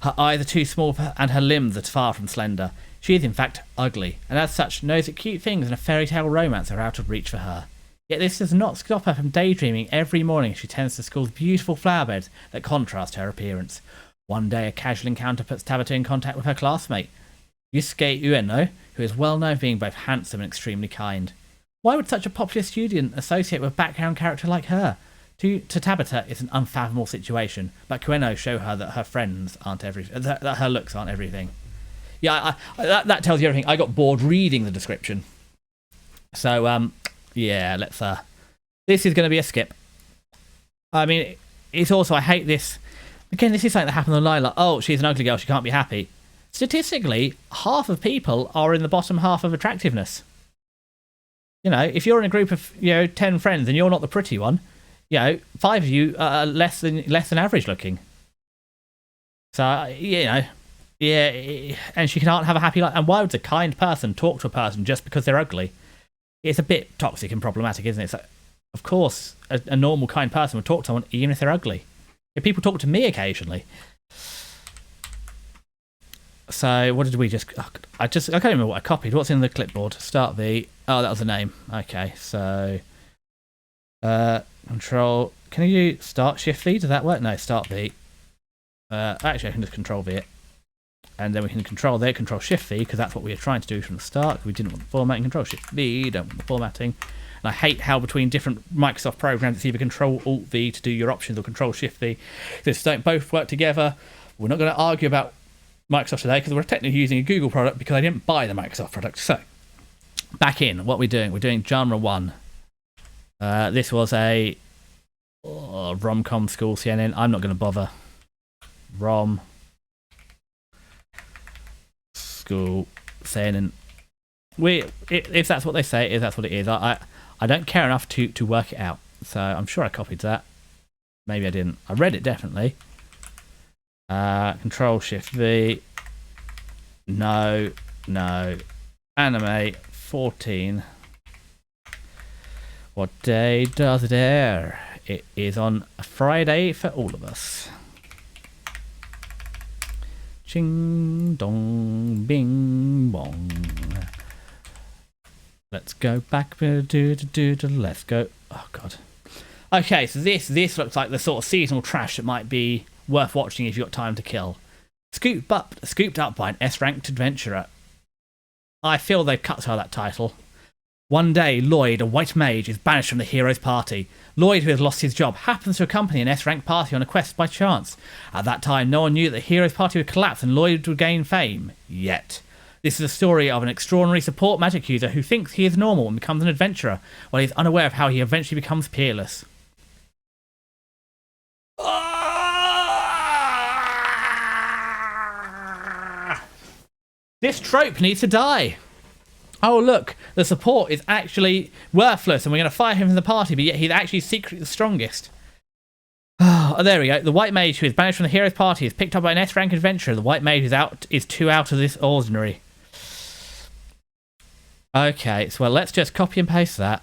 Her eyes are too small and her limbs are far from slender. She is in fact ugly, and as such knows that cute things and a fairy tale romance are out of reach for her. Yet this does not stop her from daydreaming every morning as she tends to school's beautiful flower beds that contrast her appearance. One day a casual encounter puts Tabata in contact with her classmate, Yusuke Ueno, who is well known for being both handsome and extremely kind. Why would such a popular student associate with a background character like her? To Tabata, it's an unfathomable situation, but Ueno show her that her friends aren't that her looks aren't everything. Yeah, that tells you everything. I got bored reading the description. So, yeah, let's, this is going to be a skip. I mean, it's also, I hate this. Again, this is something that happened on Lila. Oh, she's an ugly girl, she can't be happy. Statistically, half of people are in the bottom half of attractiveness. You know, if you're in a group of, 10 friends and you're not the pretty one, 5 of you are less than average looking. So, yeah, and she can't have a happy life. And why would a kind person talk to a person just because they're ugly? It's a bit toxic and problematic, isn't it? So, of course, a normal kind person would talk to someone even if they're ugly. If people talk to me occasionally. So, what did we just... I can't remember what I copied. What's in the clipboard? Start V. Oh, that was the name. Okay, so... Control... Can you do Start Shift V? Does that work? No, Start V. Actually, I can just Control V it. And then we can Control there, Control Shift V, because that's what we were trying to do from the start. We didn't want the formatting. Control Shift V, don't want the formatting. And I hate how between different Microsoft programs, it's either Control Alt V to do your options or Control Shift V. They just don't both work together. We're not going to argue about Microsoft today because we're technically using a Google product because I didn't buy the Microsoft product. So, back in. What we're doing. We're doing genre 1. This was a rom-com school CNN. I'm not going to bother. Rom school CNN. If that's what they say, if that's what it is. I don't care enough to work it out. So I'm sure I copied that. Maybe I didn't. I read it definitely. Control Shift V. No. Anime 14. What day does it air? It is on a Friday for all of us. Ching dong bing bong. Let's go back. Let's go. Oh god. Okay, so this looks like the sort of seasonal trash that might be worth watching if you've got time to kill. Scooped up by an S-ranked adventurer. I feel they've cut out that title. One day, Lloyd, a white mage, is banished from the hero's party. Lloyd, who has lost his job, happens to accompany an S-ranked party on a quest by chance. At that time, no one knew that the hero's party would collapse and Lloyd would gain fame. Yet. This is a story of an extraordinary support magic user who thinks he is normal and becomes an adventurer, while he is unaware of how he eventually becomes peerless. This trope needs to die. Oh look, the support is actually worthless and we're going to fire him from the party, but yet he's actually secretly the strongest. Oh, there we go. The white mage who is banished from the hero's party is picked up by an S-rank adventurer. The white mage is too out of this ordinary. Okay, so well, let's just copy and paste that.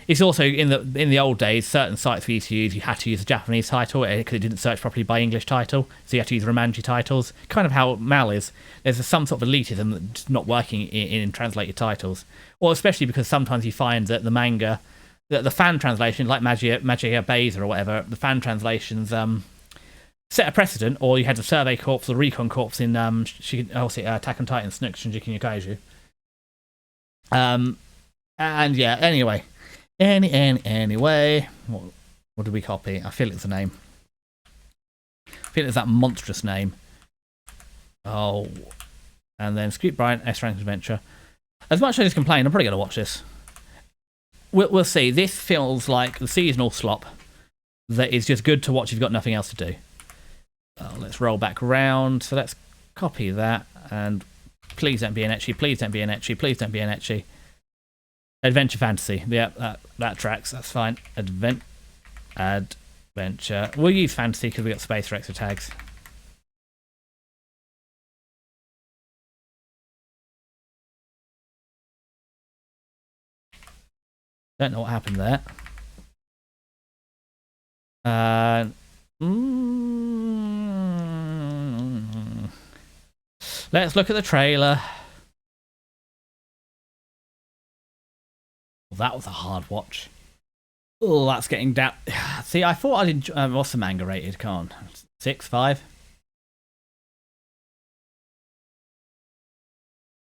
It's also in the old days, certain sites we used to use, you had to use a Japanese title because it didn't search properly by English title, so you had to use Romanji titles. Kind of how Mal is. There's some sort of elitism that's not working in translated titles, or especially because sometimes you find that the manga, the fan translation, like Magia Beza or whatever, the fan translations set a precedent. Or you had the Survey Corps, the Recon Corps in Attack on Titan, Snook Shinjuku no Kaiju. And yeah, anyway. Anyway, what did we copy? I feel it's the name. I feel it's that monstrous name. Oh, and then Scoop Bryant, S-Rank Adventure. As much as I just complain, I'm probably going to watch this. We'll see. This feels like the seasonal slop that is just good to watch if you've got nothing else to do. Let's roll back around. So let's copy that. And please don't be an ecchi. Please don't be an ecchi. Please don't be an ecchi. Adventure fantasy. Yeah, that tracks. That's fine. Adventure. We'll use fantasy because we got space for extra tags. Don't know what happened there. Let's look at the trailer. That was a hard watch. Oh, that's getting down. See, I thought I'd enjoy. What's the manga rated? Come on. 6, 5?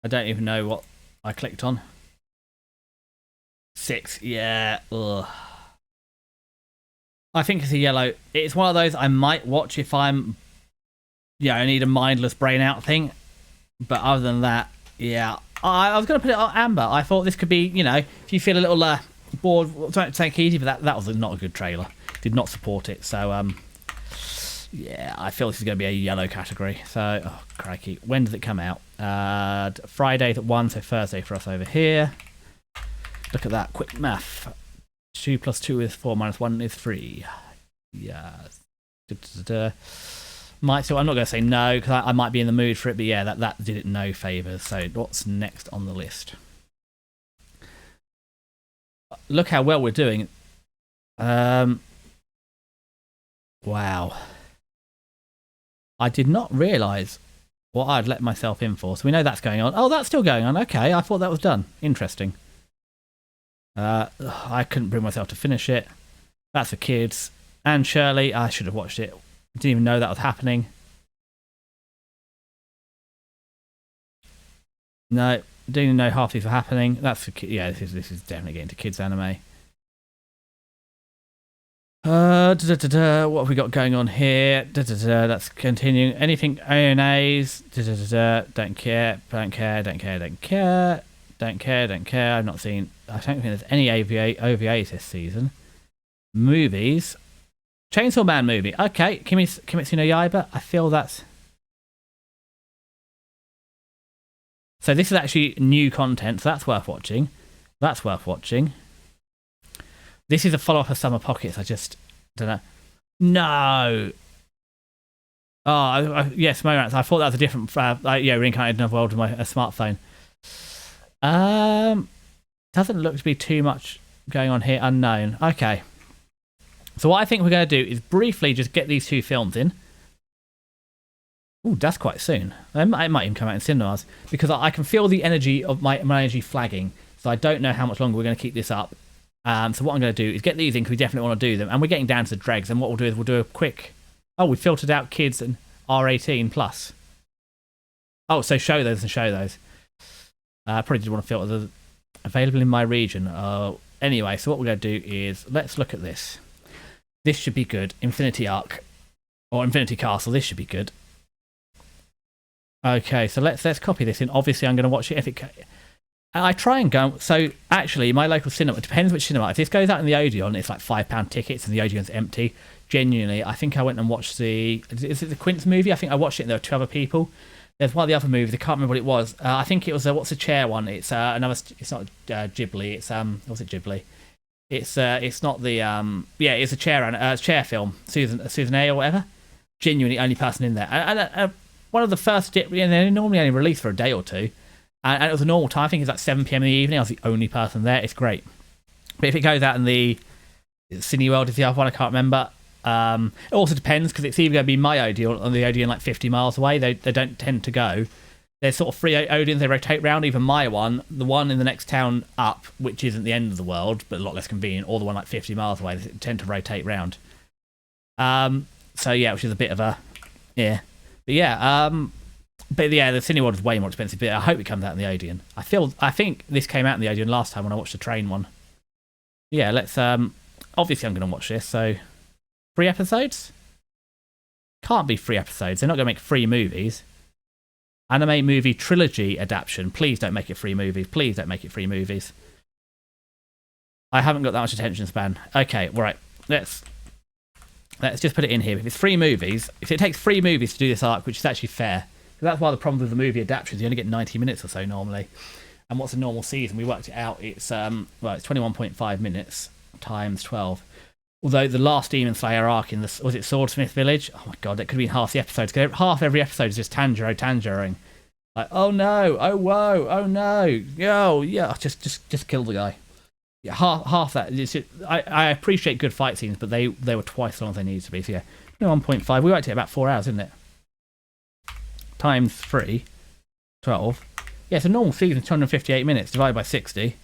I don't even know what I clicked on. 6, yeah. Ugh. I think it's a yellow. It's one of those I might watch if I'm, I need a mindless brain out thing. But other than that, yeah. I was going to put it on amber. I thought this could be, if you feel a little bored, don't take it easy, but that was not a good trailer. Did not support it. So, yeah, I feel this is going to be a yellow category. So, oh, crikey. When does it come out? Friday at 1, so Thursday for us over here. Look at that. Quick math. 2 plus 2 is 4, minus 1 is 3. Yes. So I'm not going to say no because I might be in the mood for it, but yeah, that did it no favours. So what's next on the list? Look how well we're doing. Wow. I did not realise what I'd let myself in for. So we know that's going on. Oh, that's still going on. Okay, I thought that was done. Interesting. I couldn't bring myself to finish it. That's for kids. And Shirley, I should have watched it. Didn't even know that was happening. No, didn't even know half these were happening. That's for this is definitely getting to kids anime. What have we got going on here? That's continuing. Anything ANAs? Don't care. Don't care. Don't care. Don't care. Don't care. Don't care. I've not seen. I don't think there's any OVAs this season. Movies. Chainsaw Man movie. Okay. Kimetsu no Yaiba. I feel that's. So this is actually new content. So that's worth watching. That's worth watching. This is a follow-up of Summer Pockets. I just don't know. No. Oh, yes, Morats. I thought that was a different, reincarnated another world with my smartphone. Doesn't look to be too much going on here. Unknown. Okay. So what I think we're going to do is briefly just get these two films in. Ooh, that's quite soon. It might even come out in cinemas because I can feel the energy of my energy flagging. So I don't know how much longer we're going to keep this up. So what I'm going to do is get these in because we definitely want to do them. And we're getting down to the dregs. And what we'll do is we'll do a quick... Oh, we filtered out kids and R18 plus. Oh, so show those and show those. I probably did want to filter the available in my region. Anyway, so what we're going to do is let's look at this. This should be good. Infinity Arc. Or Infinity Castle. This should be good. Okay, so let's copy this in. Obviously, I'm going to watch it if it... I try and go. So actually, my local cinema, it depends which cinema. If this goes out in the Odeon, it's like £5 tickets and the Odeon's empty. Genuinely, I think I went and watched is it the Quince movie? I think I watched it and there were 2 other people. There's one of the other movies, I can't remember what it was. I think it was, what's the chair one? It's another, it's not Ghibli, it's, what's it, Ghibli? It's not the, it's a chair film, Susan A or whatever. Genuinely only person in there. And one of the first, they normally only release for a day or two. And it was a normal time. I think it's like 7 p.m. in the evening. I was the only person there. It's great. But if it goes out in the Cineworld is the other one. I can't remember. It also depends because it's either going to be my Odeon or the Odeon like 50 miles away. They don't tend to go. There's sort of 3 Odeons. They rotate round. Either my one, the one in the next town up, which isn't the end of the world, but a lot less convenient, or the one like 50 miles away. They tend to rotate round. So yeah, which is a bit of a... Yeah. But yeah, But yeah, the Cineworld is way more expensive. But I hope it comes out in the Odeon. I think this came out in the Odeon last time when I watched the train one. Yeah, let's. Obviously, I'm going to watch this. So, 3 episodes? Can't be 3 episodes. They're not going to make 3 movies. Anime movie trilogy adaptation. Please don't make it 3 movies. Please don't make it 3 movies. I haven't got that much attention span. Okay, right. Let's just put it in here. If it's 3 movies, if it takes 3 movies to do this arc, which is actually fair. That's why the problem with the movie adaptations, you only get 90 minutes or so normally. And what's a normal season? We worked it out. It's it's 21.5 minutes times 12. Although the last Demon Slayer arc in the, was it Swordsmith Village? Oh my god, that could have been half the episodes. Half every episode is just Tanjiro. Like, oh no, oh whoa, oh no, yo, yeah, just kill the guy. Yeah, half that. I appreciate good fight scenes, but they were twice as long as they needed to be. So yeah, 1.5. We worked it about 4 hours, isn't it? Times 3, 12. Yeah, it's a normal season, 258 minutes divided by 60.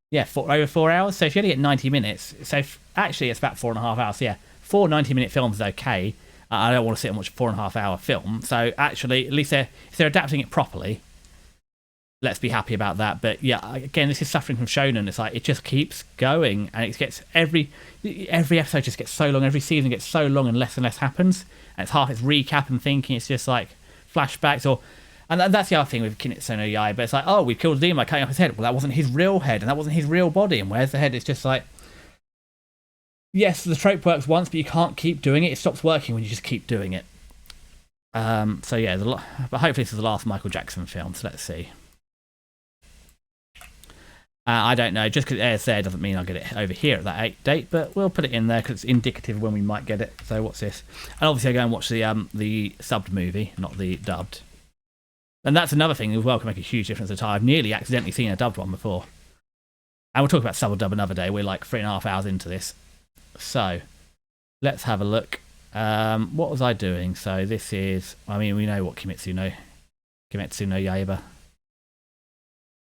Yeah, over 4 hours. So if you only get 90 minutes, so actually it's about 4.5 hours. So yeah, 4 90-minute films is okay. I don't want to sit and watch a 4.5-hour film. So actually, at least if they're adapting it properly, let's be happy about that. But yeah, again, this is suffering from shonen. It's like it just keeps going, and it gets every episode just gets so long. Every season gets so long, and less happens. And it's half it's recap and thinking. It's just like flashbacks, and that's the other thing with Kimetsu no Yaiba. It's like, oh, we killed a demon by cutting off his head. Well, that wasn't his real head, and that wasn't his real body. And where's the head? It's just like, yes, the trope works once, but you can't keep doing it. It stops working when you just keep doing it. So yeah, but hopefully this is the last Michael Jackson film. So let's see. I don't know. Just because it's there doesn't mean I'll get it over here at that date, but we'll put it in there because it's indicative of when we might get it. So what's this? And obviously I go and watch the subbed movie, not the dubbed. And that's another thing as well can make a huge difference at the time. I've nearly accidentally seen a dubbed one before. And we'll talk about sub or dub another day. We're like 3.5 hours into this. So let's have a look. What was I doing? So this is, I mean, we know what Kimetsu no Yaiba.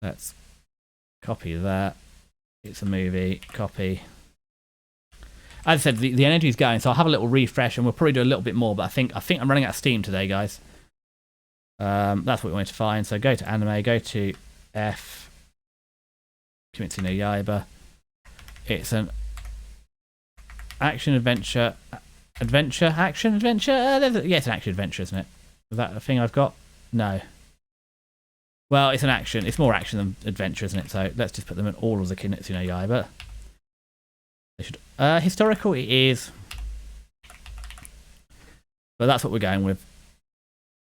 Let's copy that. It's a movie. Copy. As I said, the energy is going, so I'll have a little refresh, and we'll probably do a little bit more. But I think I'm running out of steam today, guys. That's what we wanted to find. So go to anime, go to F. Kimetsu no Yaiba. It's an Action, adventure, action, adventure. Yeah, it's an action adventure, isn't it? Is that a thing I've got? No. Well, it's an action. It's more action than adventure, isn't it? So let's just put them in all of the Kimetsu no Yaiba. They should. Historical it is. But that's what we're going with.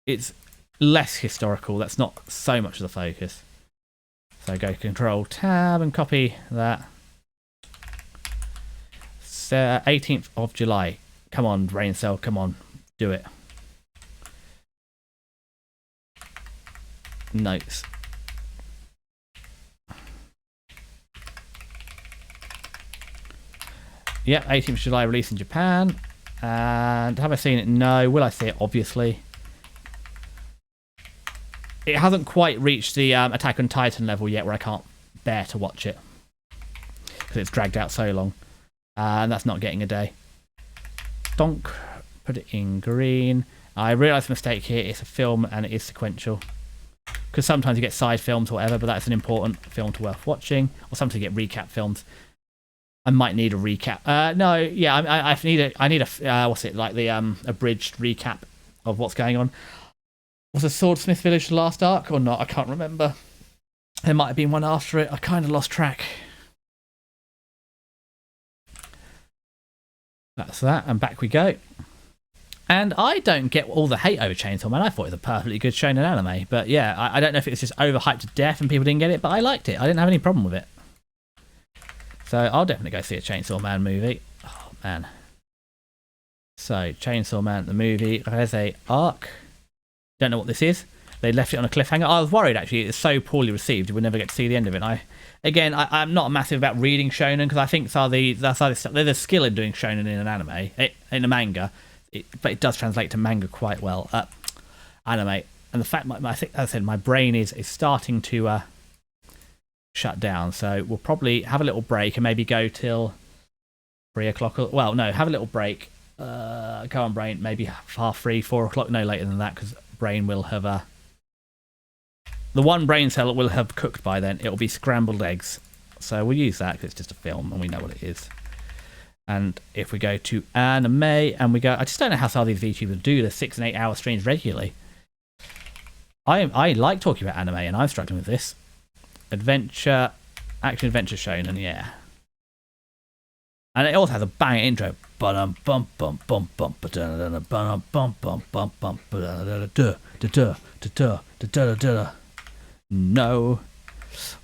It's less historical. That's not so much of the focus. So go Control Tab and copy that. 18th of July. Come on, Brain Cell. Come on. Do it. Notes. Yep, 18th of July release in Japan. And have I seen it? No. Will I see it? Obviously. It hasn't quite reached the Attack on Titan level yet where I can't bear to watch it. Because it's dragged out so long. And that's not getting a day. Donk. Put it in green. I realised a mistake here. It's a film and it is sequential. Because sometimes you get side films or whatever, but that's an important film to worth watching. Or sometimes you get recap films. I might need a recap. No, yeah, I need a what's it, like the abridged recap of what's going on. Was the Swordsmith Village the last arc or not? I can't remember. There might have been one after it. I kind of lost track. That's that, and back we go. And I don't get all the hate over Chainsaw Man. I thought it was a perfectly good shonen anime. But yeah, I don't know if it was just overhyped to death and people didn't get it, but I liked it. I didn't have any problem with it. So I'll definitely go see a Chainsaw Man movie. Oh, man. So, Chainsaw Man, the movie. There's a arc. Don't know what this is. They left it on a cliffhanger. I was worried, actually. It's so poorly received. We'll never get to see the end of it. I'm not massive about reading shonen because I think there's a skill in doing shonen in an anime, in a manga. But it does translate to manga quite well. Anime. And the fact, I think, as I said, my brain is starting to shut down. So we'll probably have a little break and maybe go till 3 o'clock. Well, no, have a little break. Go on, brain. Maybe 3:30, 4 o'clock. No later than that because brain will have the one brain cell will have cooked by then. It'll be scrambled eggs. So we'll use that because it's just a film and we know what it is. And if we go to anime and we go, I just don't know how some of these VTubers do the 6 and 8 hour streams regularly. I like talking about anime and I'm struggling with this. Adventure, action adventure shonen, yeah. And it also has a bang intro. No.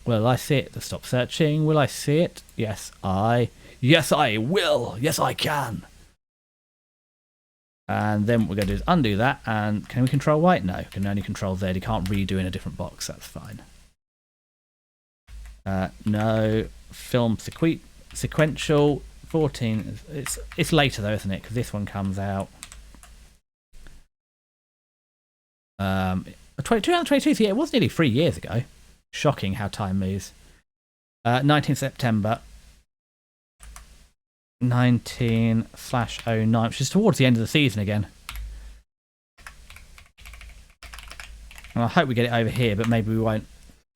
Will I see it? Stop searching. Will I see it? Yes, I will. Yes, I can. And then what we're going to do is undo that. And can we control Y? No, can only control Z. You can't redo in a different box. That's fine. No. Film sequential. 14. It's later though, isn't it? Because this one comes out. 2022. So yeah, it was nearly 3 years ago. Shocking how time moves. 19th September. 19/09, which is towards the end of the season again. And I hope we get it over here, but maybe we won't.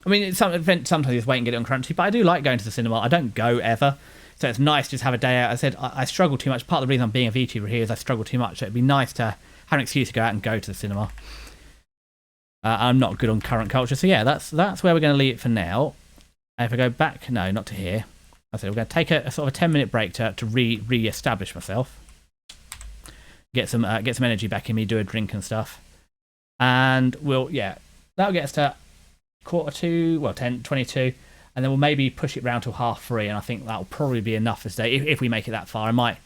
I mean, sometimes you just wait and get it on Crunchy, but I do like going to the cinema. I don't go ever, so it's nice to just have a day out. I said I struggle too much. Part of the reason I'm being a VTuber here is I struggle too much. So it'd be nice to have an excuse to go out and go to the cinema. I'm not good on current culture, so yeah, that's where we're going to leave it for now. And if I go back, no, not to here. I said we're going to take a sort of a 10-minute break to re-establish myself, get some energy back in me, do a drink and stuff, and that'll get us to 10:22, and then we'll maybe push it round till 3:30, and I think that'll probably be enough this day if we make it that far. I might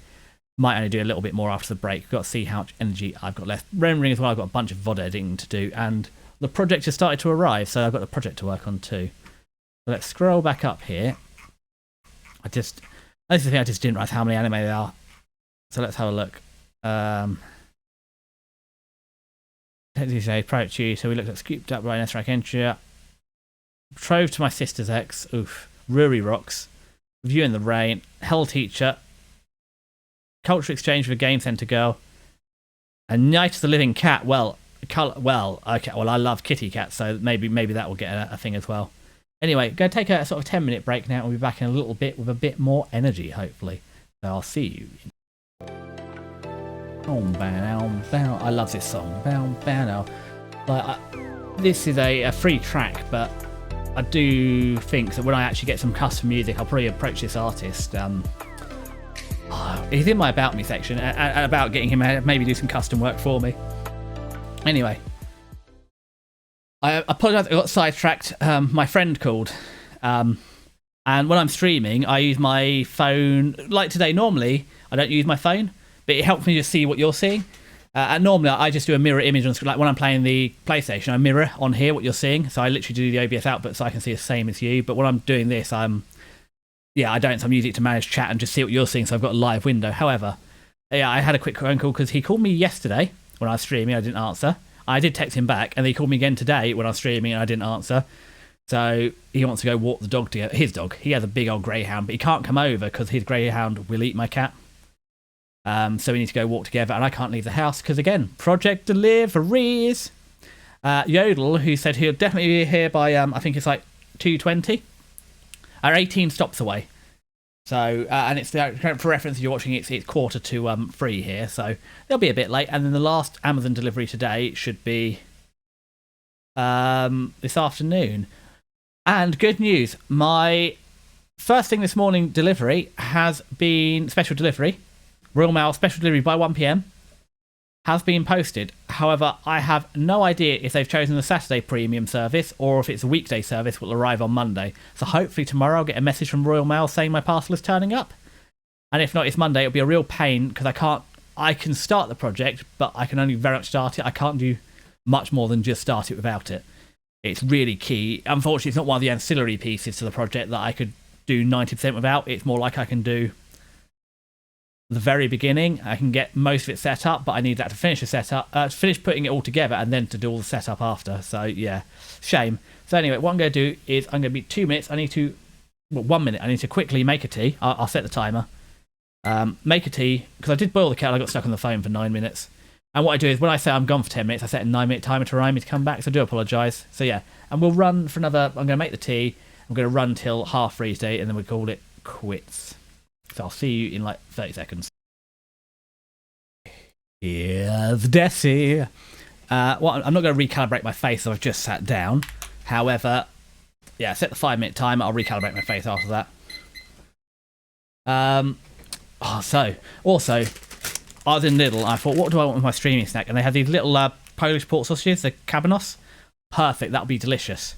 only do a little bit more after the break. We've got to see how much energy I've got left. Rendering as well. I've got a bunch of VOD editing to do, and the project has started to arrive, so I've got the project to work on too. So let's scroll back up here. This is the thing, I just didn't write how many anime there are. So let's have a look. Approach you. So we looked at Scooped Up by Nesrak Entria. Betrothed to My Sister's Ex. Oof. Ruri Rocks. View in the Rain. Hell Teacher. Culture Exchange with a Game Center Girl. And Night of the Living Cat. Okay. Well, I love kitty cats, so maybe that will get a thing as well. Anyway, go take a sort of 10-minute break now. We'll be back in a little bit with a bit more energy, hopefully. So I'll see you. Oh, bow, bow. I love this song. Bow, bow. Like, this is a free track, but I do think that when I actually get some custom music, I'll probably approach this artist. He's in my About Me section, and about getting him maybe do some custom work for me. Anyway, I apologise, I got sidetracked. My friend called, and when I'm streaming, I use my phone. Like today, normally I don't use my phone, but it helps me just see what you're seeing. And normally I just do a mirror image on screen. Like when I'm playing the PlayStation, I mirror on here what you're seeing. So I literally do the OBS output so I can see the same as you. But when I'm doing this, I don't. So I'm using it to manage chat and just see what you're seeing. So I've got a live window. However, yeah, I had a quick phone call because he called me yesterday when I was streaming. I didn't answer. I did text him back, and then he called me again today when I was streaming, and I didn't answer. So he wants to go walk the dog together. His dog. He has a big old greyhound, but he can't come over because his greyhound will eat my cat. So we need to go walk together, and I can't leave the house because, again, project deliveries. Yodel, who said he'll definitely be here by, I think it's like 2:20, are 18 stops away. So, and it's for reference, if you're watching, it's 2:45 here, so they'll be a bit late. And then the last Amazon delivery today should be this afternoon. And good news, my first thing this morning delivery has been special delivery. Royal Mail special delivery by 1 PM has been posted. However, I have no idea if they've chosen the Saturday premium service or if it's a weekday service will arrive on Monday. So hopefully tomorrow I'll get a message from Royal Mail saying my parcel is turning up. And if not, it's Monday. It'll be a real pain because I can start the project, but I can only very much start it. I can't do much more than just start it without it. It's really key. Unfortunately, it's not one of the ancillary pieces to the project that I could do 90% without. It's more like I can do the very beginning. I can get most of it set up, but I need that to finish the setup, to finish putting it all together, and then to do all the setup after. So yeah, shame. So anyway, what I'm going to do is I'm going to be 2 minutes. 1 minute. I need to quickly make a tea. I'll set the timer. Make a tea because I did boil the kettle. I got stuck on the phone for 9 minutes. And what I do is when I say I'm gone for 10 minutes, I set a 9-minute timer to remind me to come back. So I do apologise. So yeah, and we'll run for another. I'm going to make the tea. I'm going to run till 3:30 today, and then we call it quits. So I'll see you in like 30 seconds. Here's Desi. Well, I'm not going to recalibrate my face, so I've just sat down. However, yeah, set the 5-minute timer. I'll recalibrate my face after that. So also, I was in Lidl. I thought, what do I want with my streaming snack? And they had these little Polish pork sausages, the cabanos. Perfect. That'll be delicious.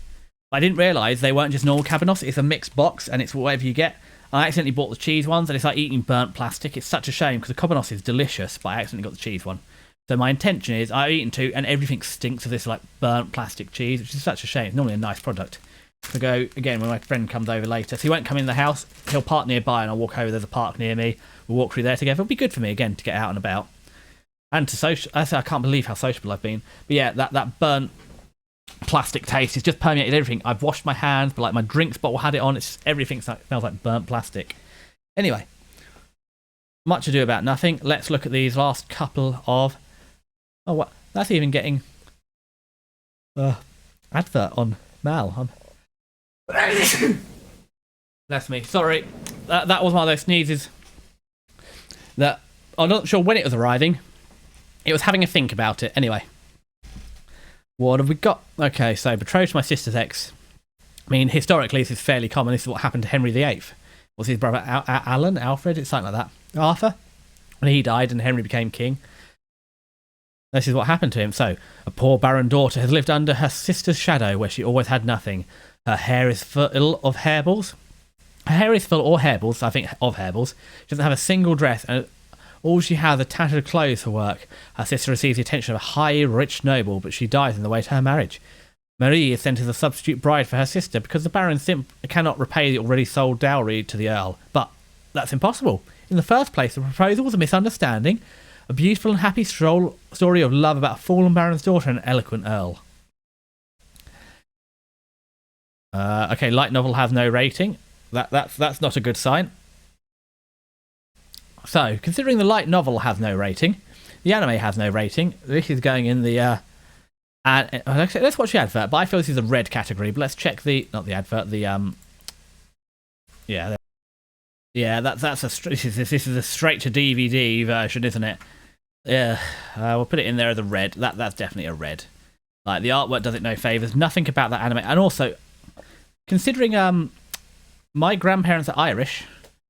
I didn't realise they weren't just normal cabanos. It's a mixed box, and it's whatever you get. I accidentally bought the cheese ones, and it's like eating burnt plastic. It's such a shame because the cabanos is delicious, but I accidentally got the cheese one. So my intention is I've eaten 2, and everything stinks of this like burnt plastic cheese, which is such a shame. It's normally a nice product. So go again when my friend comes over later. So he won't come in the house. He'll park nearby, and I'll walk over. There's a park near me. We'll walk through there together. It'll be good for me again to get out and about, and to social. I can't believe how sociable I've been. But yeah, that burnt plastic taste has just permeated everything. I've washed my hands, but like my drinks bottle had it on. It's just, everything smells like burnt plastic. Anyway, much ado about nothing. Let's look at these last couple of. Oh, what? That's even getting advert on Mal. That's me. Sorry, that was one of those sneezes. That I'm not sure when it was arriving. It was having a think about it. Anyway. What have we got? Okay, so betrothed to my sister's ex. I mean, historically, this is fairly common. This is what happened to Henry VIII. Was his brother Alan, Alfred? It's something like that. Arthur? When he died and Henry became king. This is what happened to him. So, a poor barren daughter has lived under her sister's shadow where she always had nothing. Her hair is full of hairballs. Her hair is full, or hairballs, I think, of hairballs. She doesn't have a single dress, and all she has are tattered clothes for work. Her sister receives the attention of a high, rich noble, but she dies on the way to her marriage. Marie is sent as a substitute bride for her sister because the Baron cannot repay the already sold dowry to the Earl. But that's impossible. In the first place, the proposal was a misunderstanding, a beautiful and happy story of love about a fallen Baron's daughter and an eloquent Earl. Okay, light novel has no rating. That's not a good sign. So, considering the light novel has no rating, the anime has no rating. This is going in the let's watch the advert. But I feel this is a red category. But let's check not the advert. That's this is a straight to DVD version, isn't it? Yeah, we'll put it in there as a red. That's definitely a red. Like, the artwork does it no favors. Nothing about that anime. And also, considering my grandparents are Irish,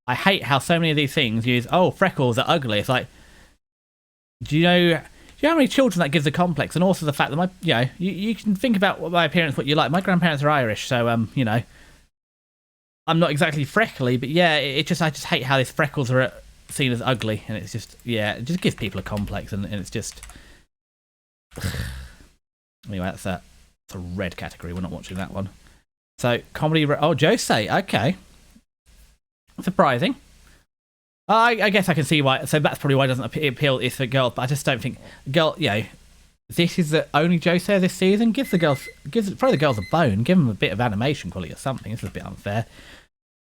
I hate how so many of these things use, oh, freckles are ugly. It's like, do you know how many children that gives a complex? And also the fact that you can think about my appearance, what you like. My grandparents are Irish, so I'm not exactly freckly, but yeah, I just hate how these freckles are seen as ugly, and it's just, it just gives people a complex, and it's just. Anyway, that's a red category. We're not watching that one. So comedy. Oh, Josei. Okay, surprising. I guess I can see why. So that's probably why it doesn't appeal. It's for girls, but I just don't think girl. This is the only Josei this season. Throw the girls a bone. Give them a bit of animation quality or something. This is a bit unfair.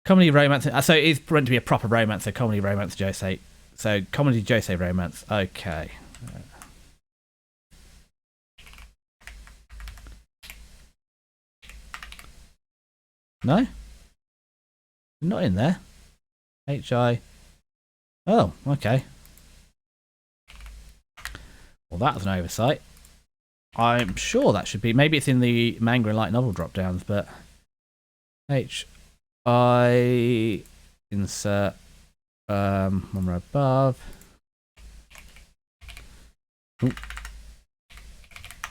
Comedy romance. So it's meant to be a proper romance. So comedy romance Josei. So comedy Josei romance. Okay. No? Not in there. H.I. Oh, okay. Well, that was an oversight. I'm sure that should be. Maybe it's in the manga and light novel drop downs, but. H.I. Insert. One row above. Ooh.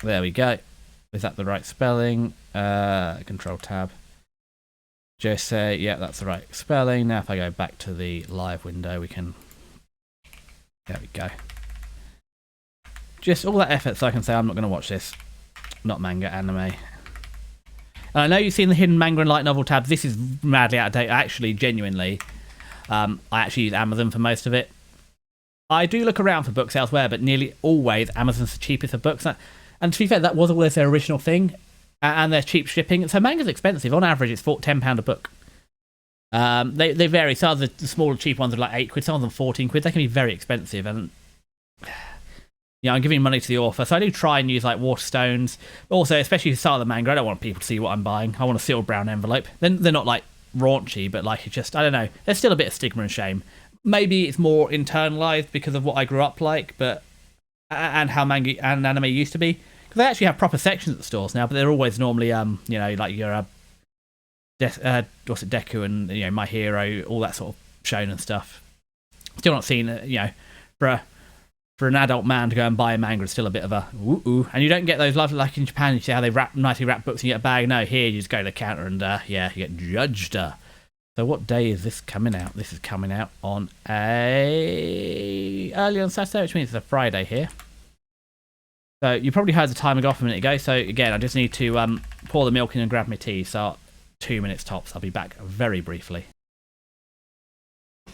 There we go. Is that the right spelling? Control tab. Josei, yeah, that's the right spelling. Now if I go back to the live window, we can... There we go. Just all that effort so I can say I'm not going to watch this. Not manga, anime. And I know you've seen the hidden manga and light novel tabs. This is madly out of date. Actually, genuinely, I actually use Amazon for most of it. I do look around for books elsewhere, but nearly always Amazon's the cheapest of books. And to be fair, that was always their original thing. And they're cheap shipping. So manga's expensive. On average, it's £10 a book. They vary. Some of the smaller, cheap ones are like £8. Some of them 14 quid. They can be very expensive. And I'm giving money to the author. So I do try and use like Waterstones. But also, especially if you start the manga, I don't want people to see what I'm buying. I want a sealed brown envelope. Then they're not like raunchy, but like it's just, I don't know. There's still a bit of stigma and shame. Maybe it's more internalized because of what I grew up like, but and how manga and anime used to be. Because they actually have proper sections at the stores now, but they're always normally, like your Deku and My Hero, all that sort of shonen stuff. Still not seen, for an adult man to go and buy a manga is still a bit of a ooh. And you don't get those lovely, like in Japan, you see how they nicely wrap books and you get a bag. No, here you just go to the counter and you get judged. So what day is this coming out? This is coming out on early on Saturday, which means it's a Friday here. So you probably heard the timing off a minute ago. So again, I just need to pour the milk in and grab my tea. So 2 minutes tops. I'll be back very briefly.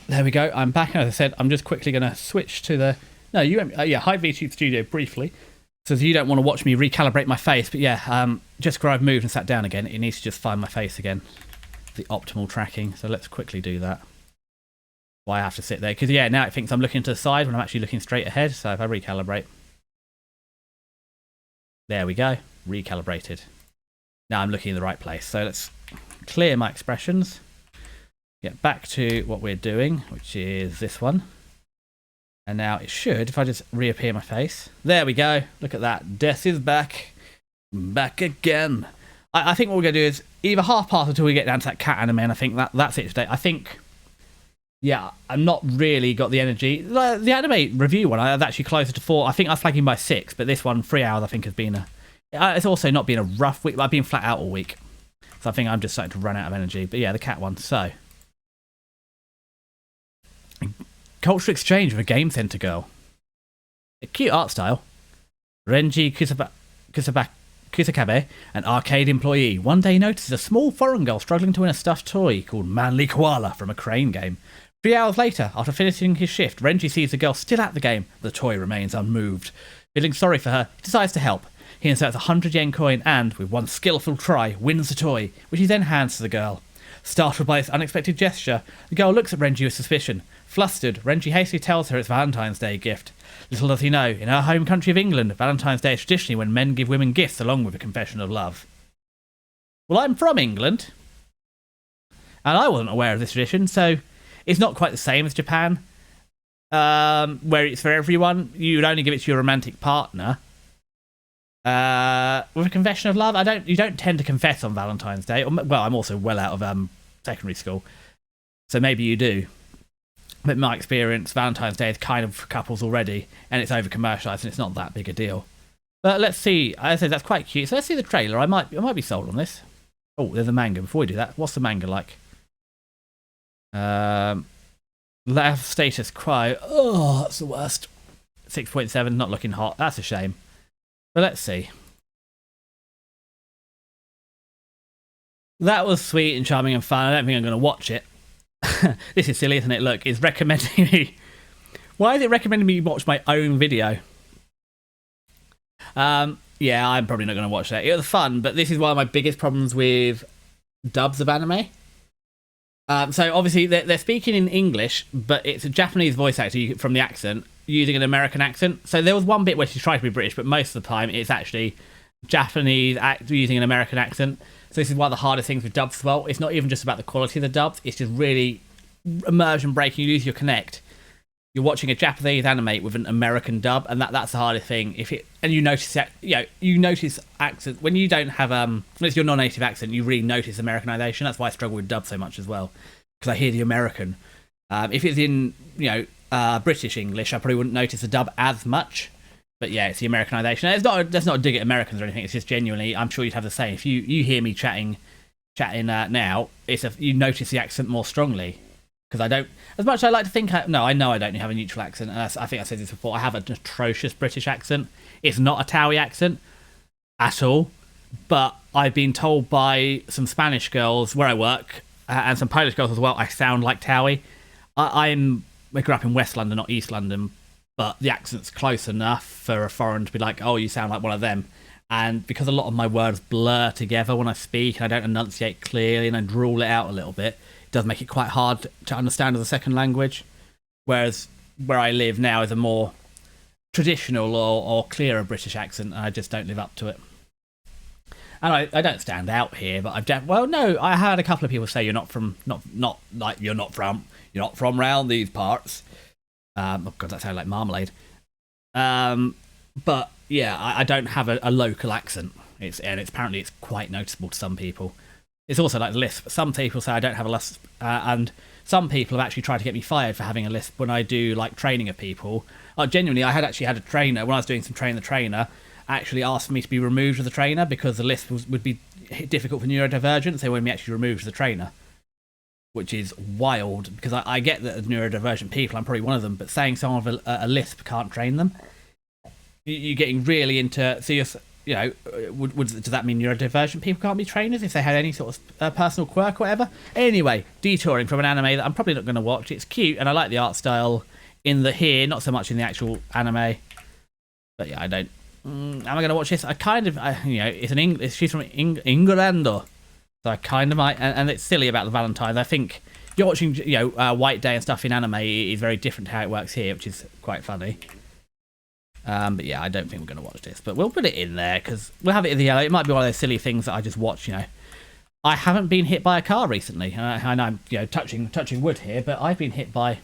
There we go. I'm back. As I said, I'm just quickly going to switch to the... No, hi VTube Studio briefly. So you don't want to watch me recalibrate my face. But yeah, just where I've moved and sat down again, it needs to just find my face again. The optimal tracking. So let's quickly do that. Why I have to sit there. Because yeah, now it thinks I'm looking to the side when I'm actually looking straight ahead. So if I recalibrate... There we go, recalibrated. Now I'm looking in the right place. So let's clear my expressions. Get back to what we're doing, which is this one. And now it should, if I just reappear my face. There we go, look at that. Death is back. Back again. I think what we're going to do is either half pass until we get down to that cat anime, and I think that's it today. I think, yeah, I'm not really got the energy. The anime review one, I've actually closer to 4. I think I'm flagging by 6, but this one, 3 hours, I think has been it's also not been a rough week. I've been flat out all week. So I think I'm just starting to run out of energy. But yeah, the cat one. So, culture exchange with a game center girl. A cute art style. Renji Kusakabe, an arcade employee, one day notices a small foreign girl struggling to win a stuffed toy called Manly Koala from a Crane game. 3 hours later, after finishing his shift, Renji sees the girl still at the game, but the toy remains unmoved. Feeling sorry for her, he decides to help. He inserts a 100 yen coin and, with one skillful try, wins the toy, which he then hands to the girl. Startled by this unexpected gesture, the girl looks at Renji with suspicion. Flustered, Renji hastily tells her it's Valentine's Day gift. Little does he know, in her home country of England, Valentine's Day is traditionally when men give women gifts along with a confession of love. Well, I'm from England, and I wasn't aware of this tradition, so it's not quite the same as Japan. where it's for everyone. You would only give it to your romantic partner. With a confession of love, you don't tend to confess on Valentine's Day. Well, I'm also well out of secondary school, so maybe you do. But in my experience, Valentine's Day is kind of for couples already, and it's over commercialised, and it's not that big a deal. But let's see. I said that's quite cute. So let's see the trailer. I might be sold on this. Oh, there's a manga. Before we do that, what's the manga like? Love status quo. Oh, that's the worst. 6.7, not looking hot. That's a shame. But let's see. That was sweet and charming and fun. I don't think I'm going to watch it. This is silly, isn't it? Look, it's recommending me. Why is it recommending me watch my own video? Yeah, I'm probably not going to watch that. It was fun, but this is one of my biggest problems with dubs of anime. So obviously they're speaking in English, but it's a Japanese voice actor from the accent using an American accent. So there was one bit where she tried to be British, but most of the time it's actually Japanese actor using an American accent. So this is one of the hardest things with dubs as well. It's not even just about the quality of the dubs. It's just really immersion breaking. You lose your connect. You're watching a Japanese anime with an American dub, and that's the hardest thing. You notice that, you notice accent when you don't have when it's your non-native accent, you really notice Americanization. That's why I struggle with dub so much as well, because I hear the American. If it's in British English, I probably wouldn't notice the dub as much. But yeah, it's the Americanization. That's not a dig at Americans or anything. It's just genuinely, I'm sure you'd have the same. If you hear me chatting now, you notice the accent more strongly. Because I don't, as much as I like to think, I know I don't have a neutral accent, and I think I said this before, I have an atrocious British accent. It's not a Towie accent at all, but I've been told by some Spanish girls where I work, and some Polish girls as well, I sound like Towie. I grew up in West London, not East London, but the accent's close enough for a foreign to be like, oh, you sound like one of them. And because a lot of my words blur together when I speak, and I don't enunciate clearly, and I drool it out a little bit, it does make it quite hard to understand as a second language. Whereas where I live now is a more traditional or clearer British accent, and I just don't live up to it. And I don't stand out here, but I had a couple of people say you're not from round these parts. Oh god, that sounded like marmalade. But yeah, I don't have a local accent. Apparently it's quite noticeable to some people. It's also like the lisp. Some people say I don't have a lisp, and some people have actually tried to get me fired for having a lisp when I do like training of people. Genuinely, I had a trainer when I was doing some train the trainer actually asked me to be removed as the trainer because the lisp would be difficult for neurodivergent. They wanted me actually removed as the trainer, which is wild because I get that neurodivergent people, I'm probably one of them, but saying someone with a lisp can't train them, you're getting really into. So does that mean neurodivergent people can't be trainers if they had any sort of personal quirk or whatever? Anyway, detouring from an anime that I'm probably not going to watch. It's cute and I like the art style not so much in the actual anime. But yeah, I don't. Am I going to watch this? It's an English. She's from England, so I kind of might. And it's silly about the Valentine's. I think you're watching, White Day and stuff in anime is very different to how it works here, which is quite funny. But yeah, I don't think we're going to watch this, but we'll put it in there because we'll have it in the yellow. It might be one of those silly things that I just watch. I haven't been hit by a car recently. I know I'm touching wood here, but I've been hit by.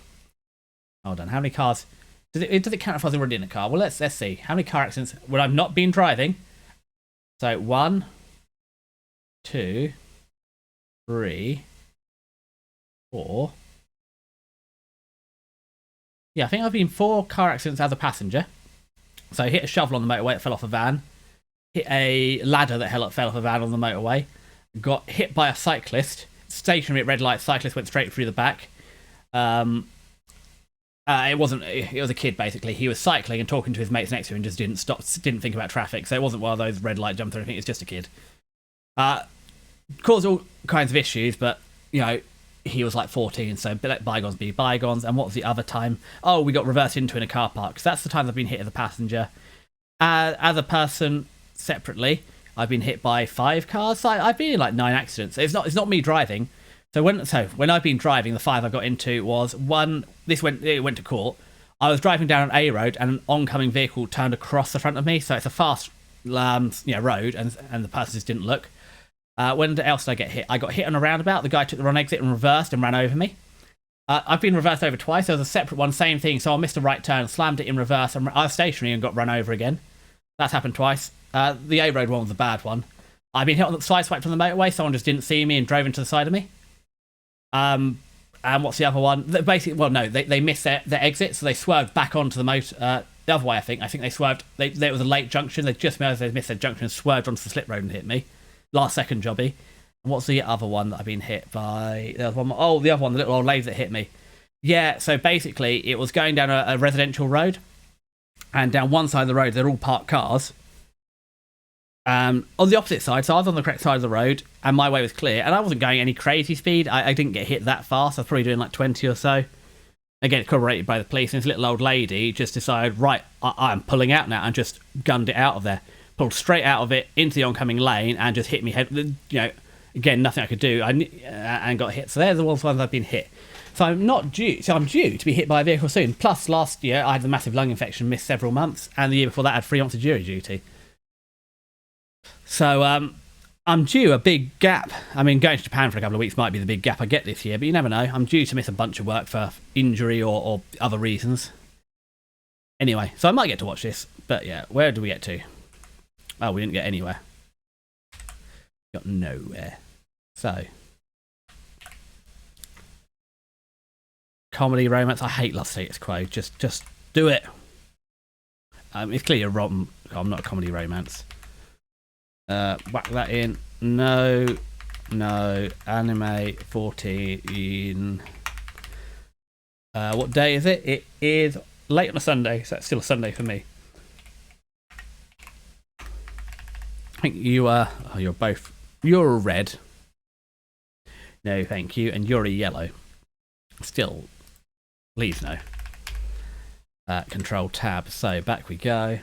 Hold on, how many cars? Does it count if I was already in a car? Well, let's see how many car accidents when I've not been driving. So 1, 2, 3, 4. Yeah, I think I've been 4 car accidents as a passenger. So I hit a shovel on the motorway, it fell off a van. Hit a ladder that fell off a van on the motorway. Got hit by a cyclist. Stationary at red light, cyclist went straight through the back. It was a kid basically. He was cycling and talking to his mates next to him and just didn't stop, didn't think about traffic. So it wasn't one of those red light jumps or anything, it's just a kid. Caused all kinds of issues, but he was like 14, so let bygones be bygones. And what was the other time? Oh, we got reversed into in a car park. So that's the times I've been hit as a passenger. As a person, separately, I've been hit by 5 cars. So I've been in like 9 accidents. It's not me driving. So when I've been driving, the 5 I got into was one. It went to court. I was driving down an A road, and an oncoming vehicle turned across the front of me. So it's a fast, road, and the person just didn't look. When else did I get hit? I got hit on a roundabout. The guy took the wrong exit and reversed and ran over me. I've been reversed over twice. There was a separate one, same thing. So I missed a right turn, slammed it in reverse, and I was stationary and got run over again. That's happened twice. The A road one was a bad one. I've been hit on the side swipe from the motorway. Someone just didn't see me and drove into the side of me. And what's the other one? Basically, well, no, they missed their exit, so they swerved back onto the motor. The other way, I think they swerved. It was a late junction. They just realised they missed their junction and swerved onto the slip road and hit me. Last second jobby. What's the other one that I've been hit by? There was one more. Oh, the other one, the little old lady that hit me. Yeah, so basically, it was going down a residential road, and down one side of the road, they're all parked cars. On the opposite side, so I was on the correct side of the road, and my way was clear, and I wasn't going any crazy speed. I didn't get hit that fast. I was probably doing like 20 or so. Again, it's corroborated by the police, and this little old lady just decided, right, I'm pulling out now, and just gunned it out of there. Pulled straight out of it into the oncoming lane, and just hit me head. You know, again, nothing I could do, and got hit. So they're the ones I've been hit. So I'm due to be hit by a vehicle soon. Plus, last year I had a massive lung infection, missed several months, and the year before that I had 3 months of jury duty. So I'm due a big gap. I mean, going to Japan for a couple of weeks might be the big gap I get this year, but you never know. I'm due to miss a bunch of work for injury or other reasons. Anyway, so I might get to watch this, but yeah, where do we get to? Oh, we didn't get anywhere. Got nowhere. So, comedy, romance. I hate Love Status Quo. Just do it. It's clearly a rom. I'm not a comedy romance. Whack that in. No. Anime 14. What day is it? It is late on a Sunday, so it's still a Sunday for me. I think you are. Oh, you're both. You're a red. No, thank you. And you're a yellow. Still, please no. Control tab. So back we go.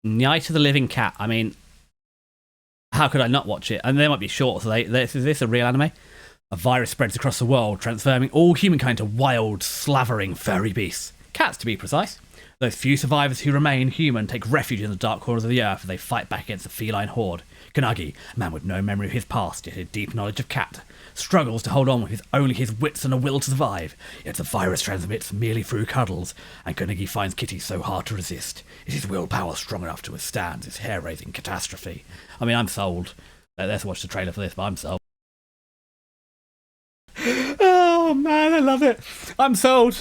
Night of the Living Cat. I mean, how could I not watch it? And they might be short. So is this a real anime? A virus spreads across the world, transforming all humankind to wild, slavering, furry beasts. Cats, to be precise. Those few survivors who remain human take refuge in the dark corners of the earth as they fight back against the feline horde. Kanagi, a man with no memory of his past, yet a deep knowledge of cat, struggles to hold on with only his wits and a will to survive. Yet the virus transmits merely through cuddles, and Kanagi finds Kitty so hard to resist. Is his willpower strong enough to withstand this hair-raising catastrophe? I mean, I'm sold. Let's watch the trailer for this, but I'm sold. Oh man, I love it. I'm sold.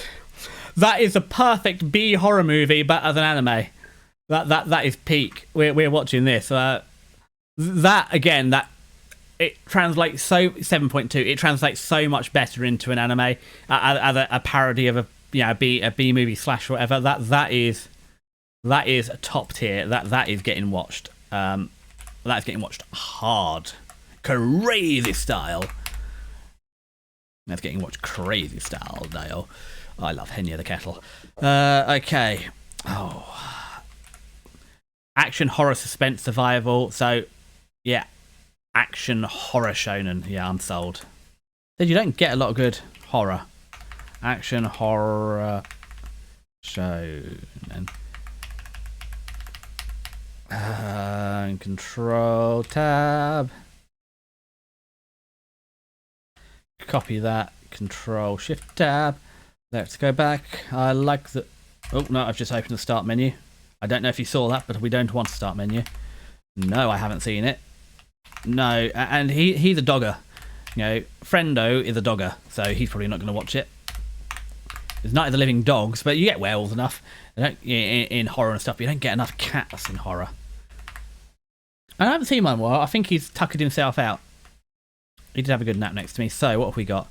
That is a perfect B horror movie, but as an anime. That is peak. We're watching this. That again, that it translates so 7.2. It translates so much better into an anime as a parody of a B movie slash whatever. That is a top tier. That is getting watched. That's getting watched hard, crazy style. That's getting watched crazy style, Dale. I love Henya the Kettle. Okay. Oh. Action, horror, suspense, survival. So, yeah. Action, horror, shonen. Yeah, I'm sold. You don't get a lot of good horror. Action, horror, shonen. Control tab. Copy that. Control shift tab. Let's go back. I like the... Oh, no, I've just opened the start menu. I don't know if you saw that, but we don't want a start menu. No, I haven't seen it. No, and he's a dogger. You know, Friendo is a dogger, so he's probably not going to watch it. There's Night of the Living Dogs, but you get werewolves enough. In horror and stuff, you don't get enough cats in horror. I haven't seen one in a while. I think he's tuckered himself out. He did have a good nap next to me. So, what have we got?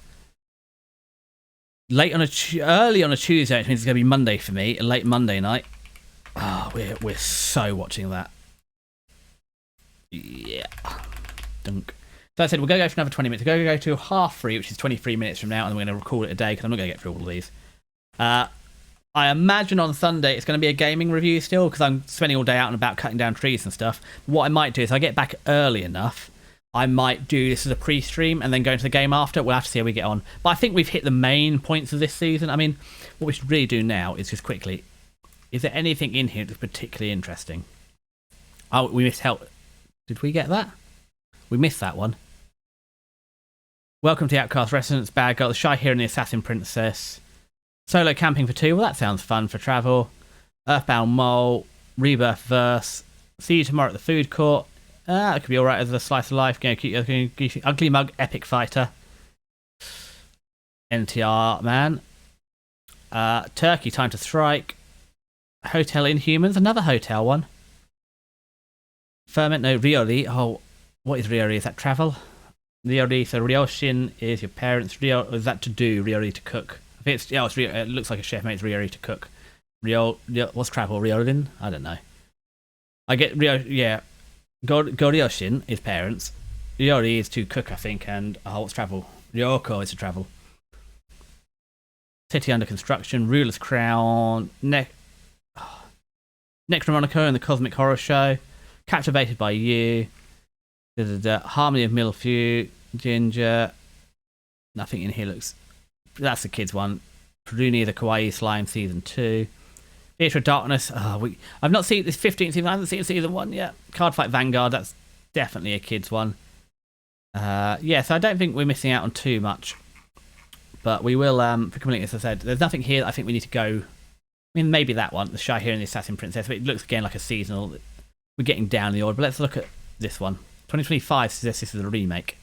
Early on a Tuesday, which means it's going to be Monday for me. A late Monday night. Ah, we're so watching that. Yeah. Dunk. So I said we're going to go for another 20 minutes. We're going to go to half free, which is 23 minutes from now, and we're going to record it a day because I'm not going to get through all of these. I imagine on Sunday it's going to be a gaming review still because I'm spending all day out and about cutting down trees and stuff. What I might do is I get back early enough. I might do this as a pre-stream and then go into the game after. We'll have to see how we get on. But I think we've hit the main points of this season. I mean, what we should really do now is just quickly... Is there anything in here that's particularly interesting? Oh, we missed help. Did we get that? We missed that one. Welcome to the Outcast Residence, Bad Girl, The Shy Hero and the Assassin Princess. Solo Camping for Two, well that sounds fun for travel. Earthbound Mole, Rebirth Verse, See You Tomorrow at the Food Court. That could be alright as a slice of life. Ugly Mug, Epic Fighter. NTR Man. Turkey, Time to Strike. Hotel Inhumans, another hotel one. Ferment, no, Ryori. Oh, what is Ryori? Is that travel? Ryori, so Ryoshin is your parents. Ryo, is that to do? Ryori to cook. I think it's, it looks like a chef, mate. It's Ryori to cook. What's travel? Ryorin? I don't know. I get Ryo, yeah. Goryoshin is parents. Ryori is to cook, I think, and what's travel? Ryoko is to travel. City under construction, Ruler's Crown, Necromonica and the Cosmic Horror Show, Captivated by You, Harmony of Milfew, Ginger. Nothing in here looks. That's the kids one. Pruduni the Kawaii Slime Season 2. Theatre of Darkness. I've not seen this 15th season. I haven't seen Season 1 yet. Cardfight Vanguard. That's definitely a kids one. So I don't think we're missing out on too much. But we will, for completing, as I said, there's nothing here that I think we need to go. I mean, maybe that one, the Shy Hero and the Assassin Princess, but it looks again like a seasonal. We're getting down the order, but let's look at this one. 2025 suggests this is a remake.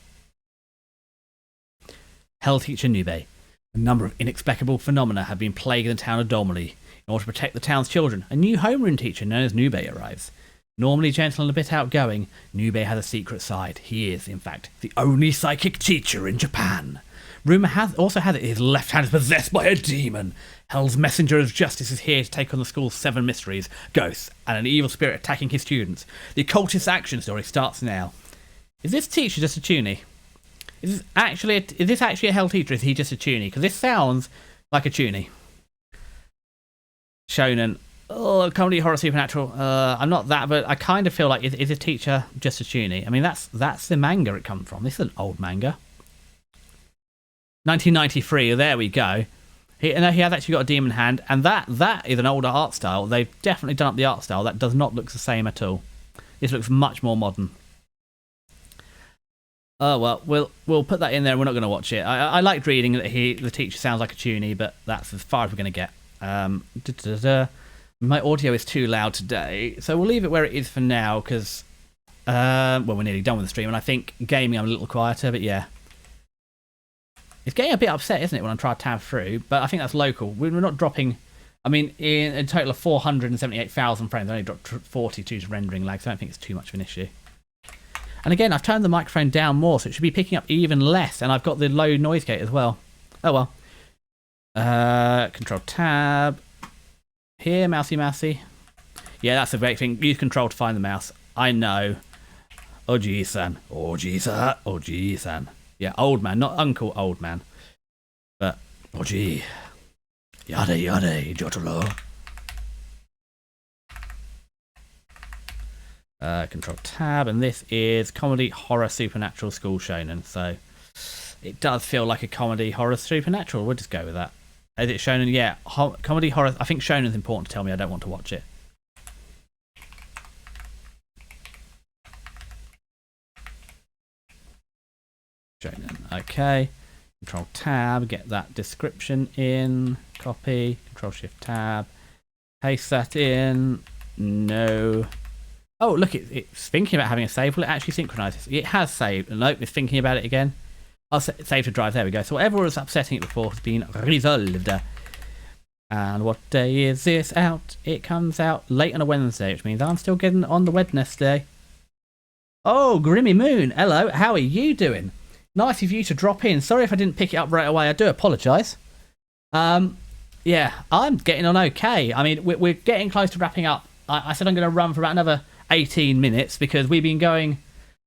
Hell Teacher Nube. A number of inexplicable phenomena have been plaguing the town of Dolmely. In order to protect the town's children, a new homeroom teacher known as Nube arrives. Normally gentle and a bit outgoing, Nube has a secret side. He is, in fact, the only psychic teacher in Japan. Rumour also has it his left hand is possessed by a demon. Hell's messenger of justice is here to take on the school's 7 mysteries, ghosts, and an evil spirit attacking his students. The occultist's action story starts now. Is this teacher just a toonie? Is this actually a Hell teacher? Is he just a toonie? Because this sounds like a toonie. Shonen. Oh, comedy, horror, supernatural. I'm not that, but I kind of feel like is a teacher just a toonie? I mean, that's the manga it comes from. This is an old manga. 1993, there we go. He has actually got a demon hand, and that is an older art style. They've definitely done up the art style. That does not look the same at all. This looks much more modern. Oh well, we'll put that in there. We're not going to watch it. I liked reading that the teacher sounds like a toonie, but that's as far as we're going to get. My audio is too loud today, so we'll leave it where it is for now because we're nearly done with the stream, and I think gaming I'm a little quieter, but yeah. It's getting a bit upset, isn't it, when I try to tab through? But I think that's local. We're not dropping. I mean, in a total of 478,000 frames, I only dropped 42 to rendering lag, so I don't think it's too much of an issue. And again, I've turned the microphone down more, so it should be picking up even less. And I've got the low noise gate as well. Oh well. Control tab. Here, mousey. Yeah, that's a great thing. Use control to find the mouse. I know. Oh, gee-san. Oh, gee-san. Oh, gee-san. Yeah, old man, not uncle old man. But, oh gee. Yada, Jotaro. Control tab, and this is comedy, horror, supernatural, school shonen. So, it does feel like a comedy, horror, supernatural. We'll just go with that. Is it shonen? Yeah, comedy, horror. I think shonen's important to tell me I don't want to watch it. Okay, control tab, get that description in, copy, control shift tab, paste that in, no. Oh look, it's thinking about having a save. Will it actually synchronize? It has saved. Nope, it's thinking about it again. I'll save to drive, there we go. So whatever was upsetting it before has been resolved. And what day is this out? It comes out late on a Wednesday, which means I'm still getting on the Wednesday. Oh, Grimmy Moon, hello, how are you doing? Nice of you to drop in. Sorry if I didn't pick it up right away. I do apologise. Yeah, I'm getting on okay. I mean, we're getting close to wrapping up. I said I'm going to run for about another 18 minutes because we've been going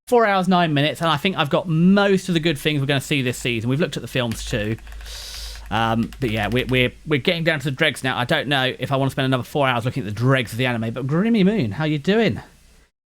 4 hours, 9 minutes, and I think I've got most of the good things we're going to see this season. We've looked at the films too. But yeah, we're getting down to the dregs now. I don't know if I want to spend another 4 hours looking at the dregs of the anime, but Grimmy Moon, how you doing?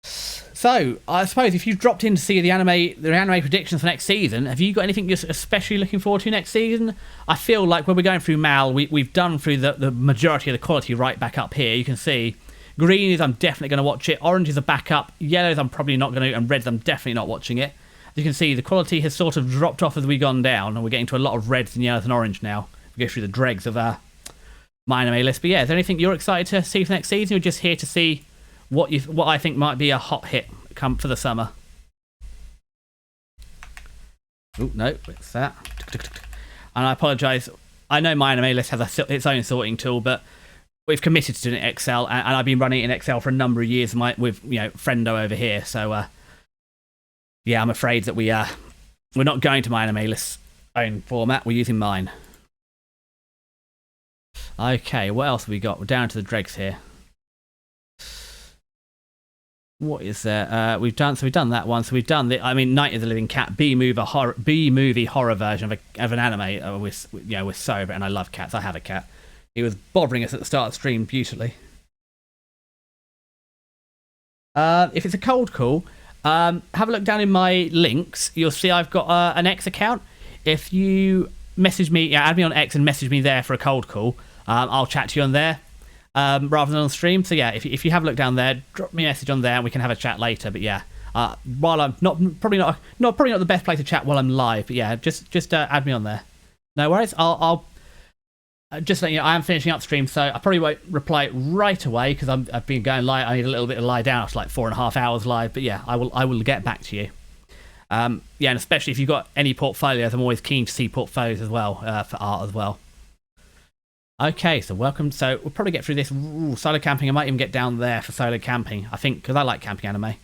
So, I suppose if you've dropped in to see the anime predictions for next season, have you got anything you're especially looking forward to next season? I feel like when we're going through Mal, we've done through the majority of the quality right back up here. You can see green is I'm definitely going to watch it, orange is a backup, yellows I'm probably not going to, and reds I'm definitely not watching it. you can see, the quality has sort of dropped off as we've gone down, and we're getting to a lot of reds and yellows and orange now. We go through the dregs of my anime list. But yeah, is there anything you're excited to see for next season? You're just here to see what I think might be a hot hit come for the summer. Oh no, what's that? And I apologise. I know my anime list has its own sorting tool, but we've committed to doing it in Excel, and I've been running it in Excel for a number of years with Friendo over here. So yeah, I'm afraid that we're not going to my anime list's own format. We're using mine. Okay, what else have we got? We're down to the dregs here. What is there? We've done that one. So we've done Night of the Living Cat, B movie horror version of an anime with Soba, and I love cats. I have a cat. He was bothering us at the start of the stream beautifully. If it's a cold call, have a look down in my links. You'll see I've got an X account. If you message me, add me on X and message me there for a cold call, I'll chat to you on there. Rather than on stream. So yeah, if you have a look down there, drop me a message on there and we can have a chat later. But yeah, while I'm probably not the best place to chat while I'm live, but yeah, just add me on there. No worries. I'll just let you know, I am finishing up stream, so I probably won't reply right away because I've been going live. I need a little bit of lie down after like 4.5 hours live. But yeah, I will get back to you. Yeah, and especially if you've got any portfolios, I'm always keen to see portfolios as well, for art as well. Okay, so welcome. So we'll probably get through this. Ooh, solo camping. I might even get down there for solo camping, I think, because I like camping anime.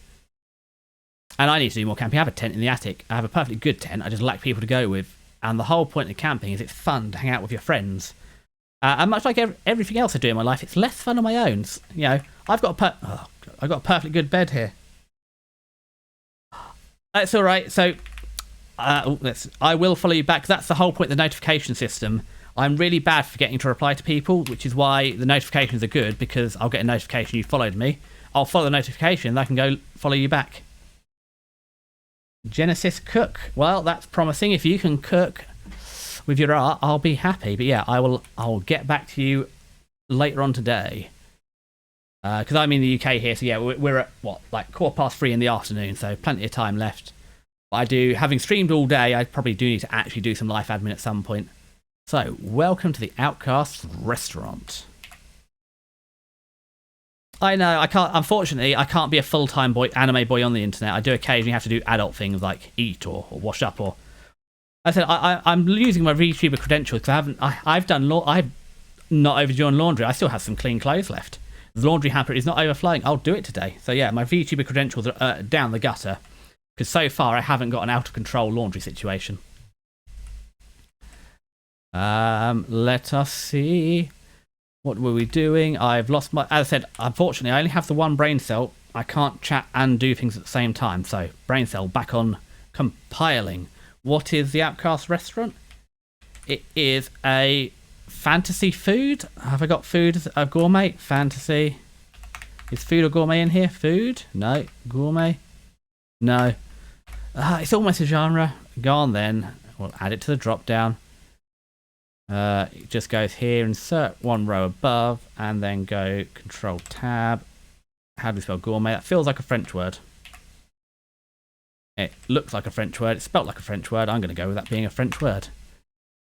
And I need to do more camping. I have a tent in the attic. I have a perfectly good tent. I just lack people to go with. And the whole point of camping is it's fun to hang out with your friends. And much like everything else I do in my life, it's less fun on my own. You know, I've got a perfectly good bed here. That's all right. So I will follow you back. That's the whole point of the notification system. I'm really bad for forgetting to reply to people, which is why the notifications are good, because I'll get a notification you followed me. I'll follow the notification, and I can go follow you back. Genesis Cook. Well, that's promising. If you can cook with your art, I'll be happy. But yeah, I'll get back to you later on today. Because I'm in the UK here, so yeah, we're at, like 3:15 in the afternoon, so plenty of time left. But having streamed all day, I probably do need to actually do some life admin at some point. So, welcome to the Outcast Restaurant. I know, unfortunately, I can't be a full-time anime boy on the internet. I do occasionally have to do adult things like eat or wash up or... I said, I'm using my VTuber credentials because I've not overdrawn laundry. I still have some clean clothes left. The laundry hamper is not overflowing. I'll do it today. So yeah, my VTuber credentials are down the gutter because so far I haven't got an out-of-control laundry situation. Let us see. What were we doing? I've lost my... As I said, unfortunately, I only have the one brain cell. I can't chat and do things at the same time. So, brain cell back on compiling. What is the Outcast Restaurant? It is a fantasy food. Have I got food as a gourmet? Fantasy. Is food or gourmet in here? Food? No. Gourmet? No. It's almost a genre. Go on then. We'll add it to the drop down. It just goes here, insert one row above, and then go Control Tab. How do we spell gourmet? That feels like a French word. It looks like a French word. It's spelt like a French word. I'm going to go with that being a French word.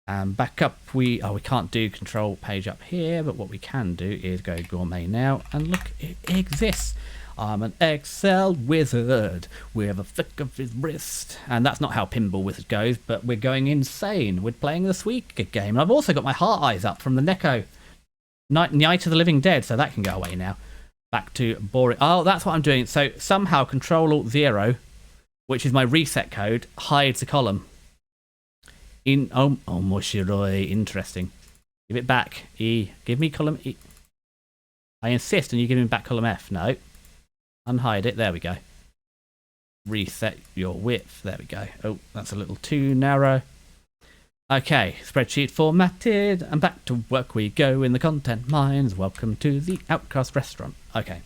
And back up, we can't do Control Page up here, but what we can do is go Gourmet now, and look, it exists. I'm an Excel wizard with a flick of his wrist. And that's not how Pinball Wizard goes, but we're going insane. We're playing the Suika game. And I've also got my heart eyes up from the Neko Night of the Living Dead, so that can go away now. Back to boring. Oh, that's what I'm doing. So somehow Control-Alt-0, which is my reset code, hides the column. Oh, Moshiroi, interesting. Give it back. E. Give me column E. I insist on you giving me back column F. No. Unhide it. There we go. Reset your width. There we go. Oh, that's a little too narrow. Okay, spreadsheet formatted, and back to work we go in the content mines. Welcome to the Outcast Restaurant. Okay.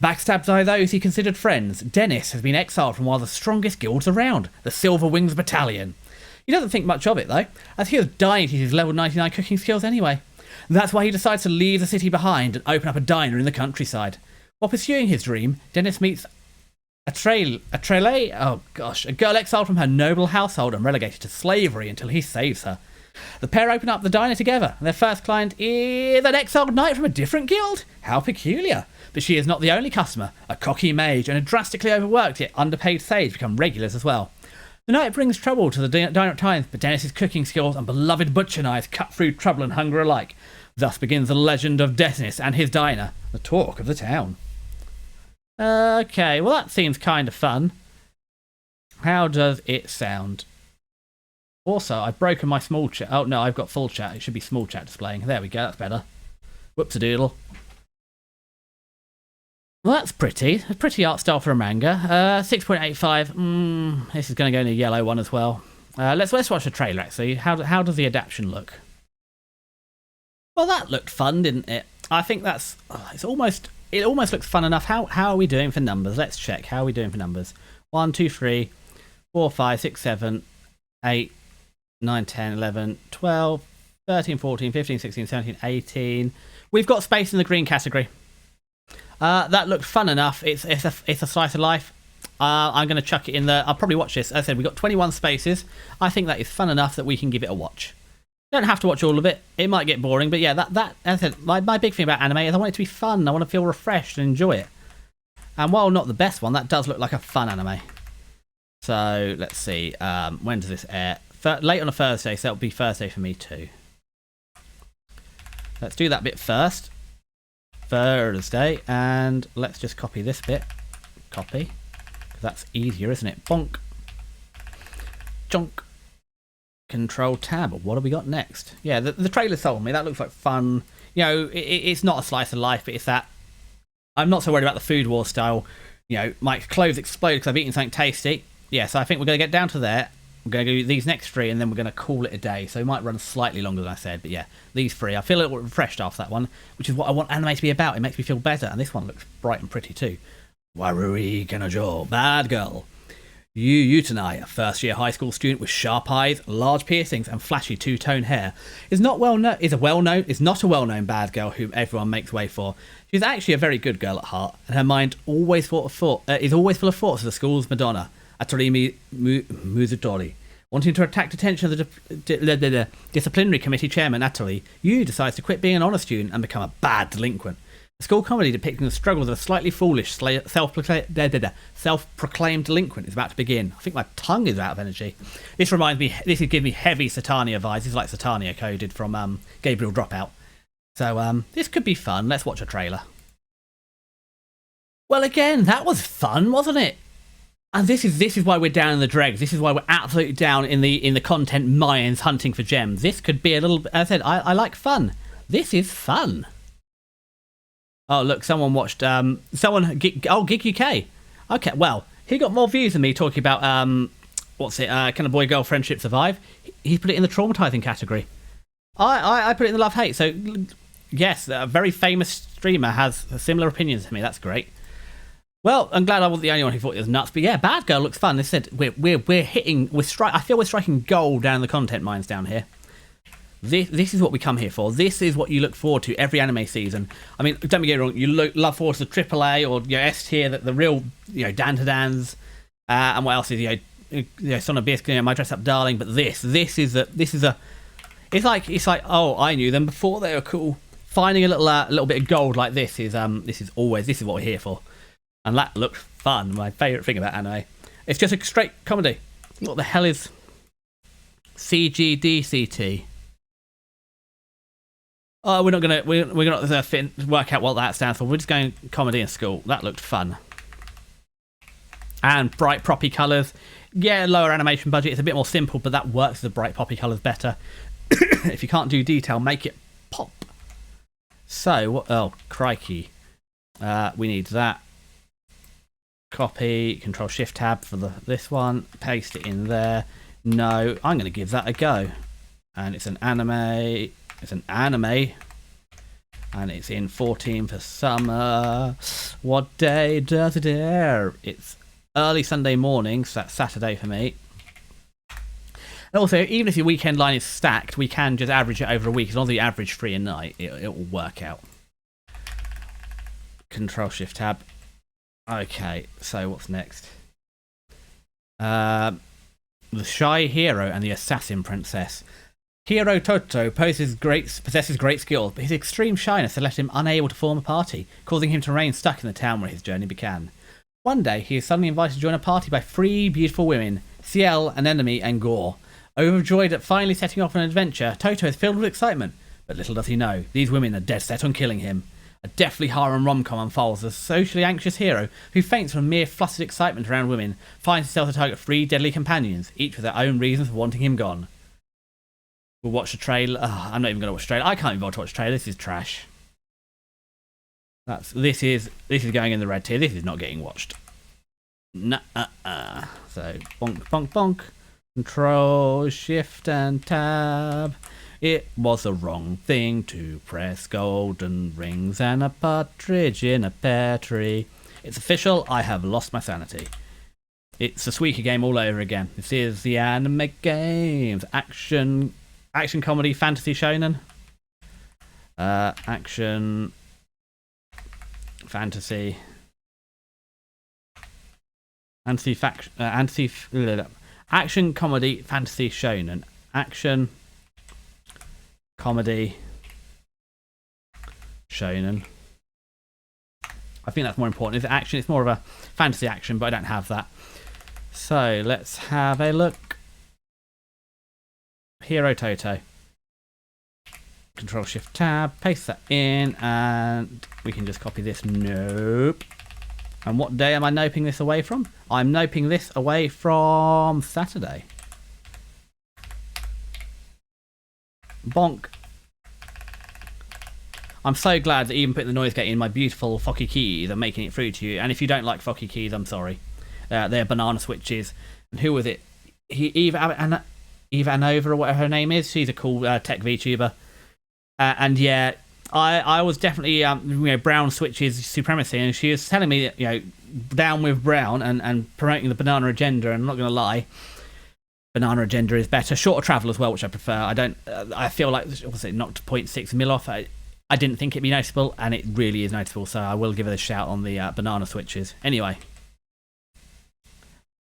Backstabs by those he considered friends. Dennis has been exiled from one of the strongest guilds around, the Silver Wings Battalion. He doesn't think much of it, though, as he was dying to use his level 99 cooking skills anyway. That's why he decides to leave the city behind and open up a diner in the countryside. While pursuing his dream, Dennis meets Trele, oh gosh, a girl exiled from her noble household and relegated to slavery until he saves her. The pair open up the diner together, and their first client is an exiled knight from a different guild. How peculiar. But she is not the only customer. A cocky mage and a drastically overworked yet underpaid sage become regulars as well. The knight brings trouble to the diner at times, but Dennis's cooking skills and beloved butcher knives cut through trouble and hunger alike. Thus begins the legend of Dennis and his diner, the talk of the town. Okay, well that seems kind of fun. How does it sound? Also, I've broken my small chat. Oh no, I've got full chat. It should be small chat displaying. There we go, that's better. Whoops-a-doodle. Well, that's pretty. A pretty art style for a manga. 6.85. This is going to go in a yellow one as well. Let's watch the trailer actually. How does the adaptation look? Well, that looked fun, didn't it? I think that's. It almost looks fun enough. How are we doing for numbers? Let's check. How are we doing for numbers? 1, 2, 3, 4, 5, 6, 7, 8, 9, 10, 11, 12, 13, 14, 15, 16, 17, 18. We've got space in the green category. That looked fun enough. It's a slice of life. I'm going to chuck it in there. I'll probably watch this. As I said, we've got 21 spaces. I think that is fun enough that we can give it a watch. Don't have to watch all of it. It might get boring, but yeah, that as I said, my big thing about anime is I want it to be fun. I want to feel refreshed and enjoy it. And while not the best one, that does look like a fun anime. So let's see. When does this air? Late on a Thursday, so it'll be Thursday for me too. Let's do that bit first. Thursday, and let's just copy this bit. Copy. That's easier, isn't it? Bonk. Chonk. Control tab. What have we got next? Yeah, the trailer sold me. That looks like fun. You know, it's not a slice of life, but it's that. I'm not so worried about the food war style. You know, my clothes explode because I've eaten something tasty. Yeah, so I think we're going to get down to there. We're going to do these next 3, and then we're going to call it a day. So it might run slightly longer than I said, but yeah, these 3. I feel a little refreshed after that one, which is what I want anime to be about. It makes me feel better, and this one looks bright and pretty too. Warui Kanojo, bad girl. Yu Utanai, a first-year high school student with sharp eyes, large piercings, and flashy two-tone hair, is not a well-known bad girl whom everyone makes way for. She's actually a very good girl at heart, and her mind is always full of thoughts of the school's Madonna, Atorimi Muzutori. Wanting to attract attention of the disciplinary committee chairman, Atori, Yu decides to quit being an honour student and become a bad delinquent. A school comedy depicting the struggles of a slightly foolish, self-proclaimed delinquent is about to begin. I think my tongue is out of energy. This gives me heavy Satania vibes. This is like Satania coded from Gabriel Dropout. So this could be fun. Let's watch a trailer. Well, again, that was fun, wasn't it? And this is why we're down in the dregs. This is why we're absolutely down in the content mines hunting for gems. This could be a little. As I said, I like fun. This is fun. Oh look, someone watched. Gig UK. Okay, well he got more views than me talking about can a boy girl friendship survive? He put it in the traumatizing category. I put it in the love hate. So yes, a very famous streamer has similar opinions to me. That's great. Well, I'm glad I wasn't the only one who thought it was nuts. But yeah, Bad Girl looks fun. They said I feel we're striking gold down the content mines down here. This is what we come here for. This is what you look forward to every anime season. I mean, don't get me wrong. You love forward to the AAA or S tier, the real Dan-to-dans, and what else is Son of Bisque, My Dress Up Darling. But this is a. It's like oh, I knew them before they were cool. Finding a little bit of gold like this is what we're here for. And that looks fun. My favourite thing about anime. It's just a straight comedy. What the hell is CGDCT? Oh, we're not gonna work out what that stands for. We're just going comedy in school. That looked fun. And bright poppy colours. Yeah, lower animation budget. It's a bit more simple, but that works the bright poppy colours better. If you can't do detail, make it pop. So, oh crikey, we need that. Copy, Control Shift Tab for this one. Paste it in there. No, I'm going to give that a go. And it's an anime. It's an anime. And it's in 14 for summer. What day does it air? It's early Sunday morning, so that's Saturday for me. And also, even if your weekend line is stacked, we can just average it over a week. As long as you average 3 a night, it will work out. Control Shift Tab. Okay, so what's next? The Shy Hero and the Assassin Princess. Hero Toto possesses great skill, but his extreme shyness had left him unable to form a party, causing him to remain stuck in the town where his journey began. One day, he is suddenly invited to join a party by three beautiful women, Ciel, Anemone, and Gore. Overjoyed at finally setting off on an adventure, Toto is filled with excitement, but little does he know, these women are dead set on killing him. A deathly harem rom-com unfolds as a socially anxious hero who faints from mere flustered excitement around women finds himself to target three deadly companions, each with their own reasons for wanting him gone. We'll watch the trailer. I'm not even going to watch the trailer. I can't even bother to watch the trailer. This is trash. This is going in the red tier. This is not getting watched. So bonk, bonk, bonk. Control, Shift, and Tab. It was the wrong thing to press golden rings and a partridge in a pear tree. It's official. I have lost my sanity. It's a Suika game all over again. This is the Anime Games. Action, comedy, fantasy, shonen. Action, fantasy, action, comedy, fantasy, shonen. Action, comedy, shonen. I think that's more important. Is it action? It's more of a fantasy action, but I don't have that. So let's have a look. Hero Toto. Control Shift Tab, paste that in, and we can just copy this. Nope. And what day am I noping this away from? I'm noping this away from Saturday. Bonk. I'm so glad that even putting the noise gate in my beautiful Focky keys are making it through to you. And if you don't like Focky keys, I'm sorry. They're banana switches. And who was it? Eva Anova or whatever her name is. She's a cool tech VTuber. And yeah, I was definitely brown switches supremacy, and she was telling me that, down with brown and promoting the banana agenda. And I'm not going to lie, banana agenda is better. Shorter travel as well, which I prefer. I feel like, was it knocked 0.6 mil off? I didn't think it'd be noticeable, and it really is noticeable. So I will give it a shout on the banana switches. Anyway,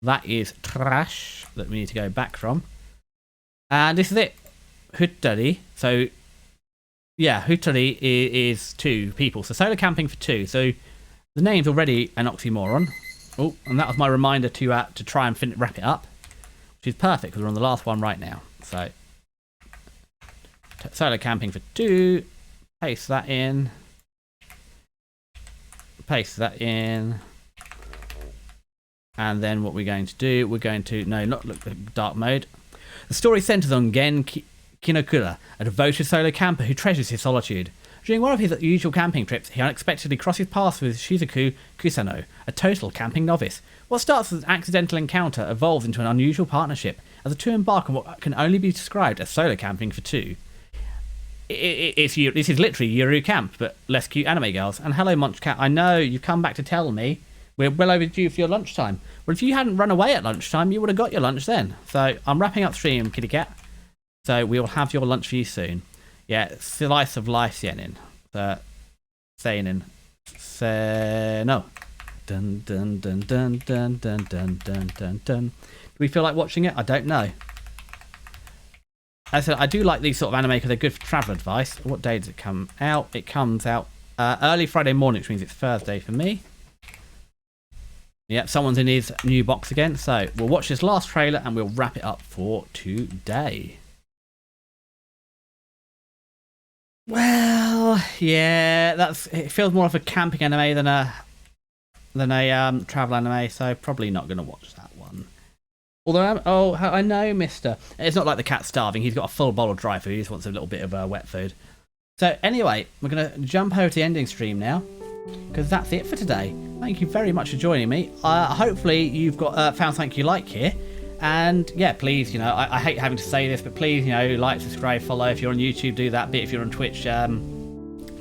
that is trash that we need to go back from. And this is it. Hutari. So yeah, Hutari is two people. So solo camping for two. So the name's already an oxymoron. Oh, and that was my reminder to try and wrap it up, which is perfect because we're on the last one right now. So solo camping for two. Paste that in. Paste that in. And then what we're going to do, we're going to, no, not look at dark mode. The story centers on Gen Kinokura, a devoted solo camper who treasures his solitude. During one of his usual camping trips, he unexpectedly crosses paths with Shizuku Kusano, a total camping novice. What starts as an accidental encounter evolves into an unusual partnership, as the two embark on what can only be described as solo camping for two. This is literally Yuru Camp, but less cute anime girls. And hello, Munchcat, I know you've come back to tell me we're well overdue for your lunchtime. Well, if you hadn't run away at lunchtime, you would have got your lunch then. So I'm wrapping up stream, kitty cat. So we will have your lunch for you soon. Yeah, slice of life, Senin. Senin. No. Dun dun dun dun dun dun dun dun dun dun. Do we feel like watching it? I don't know. As I said, I do like these sort of anime because they're good for travel advice. What day does it come out? It comes out early Friday morning, which means it's Thursday for me. Yep, someone's in his new box again. So we'll watch this last trailer and we'll wrap it up for today. Well, yeah, it feels more of a camping anime than a travel anime, so probably not going to watch that one. Although, I know, mister. It's not like the cat's starving. He's got a full bowl of dry food. He just wants a little bit of wet food. So anyway, we're going to jump over to the ending stream now, because that's it for today. Thank you very much for joining me. Hopefully you've got found something you like here. And yeah, please, I hate having to say this, but please, like, subscribe, follow. If you're on YouTube, do that bit. If you're on Twitch,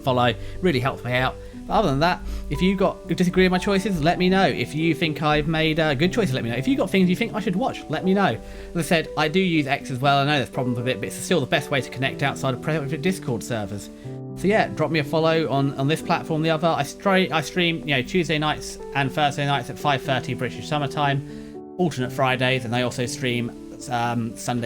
follow. Really helps me out. But other than that, if you disagree with my choices, let me know. If you think I've made good choices, let me know. If you've got things you think I should watch, let me know. As I said, I do use X as well. I know there's problems with it, but it's still the best way to connect outside of private Discord servers. So yeah, drop me a follow on this platform, the other. I stream, Tuesday nights and Thursday nights at 5:30 British summertime, alternate Fridays, and I also stream Sunday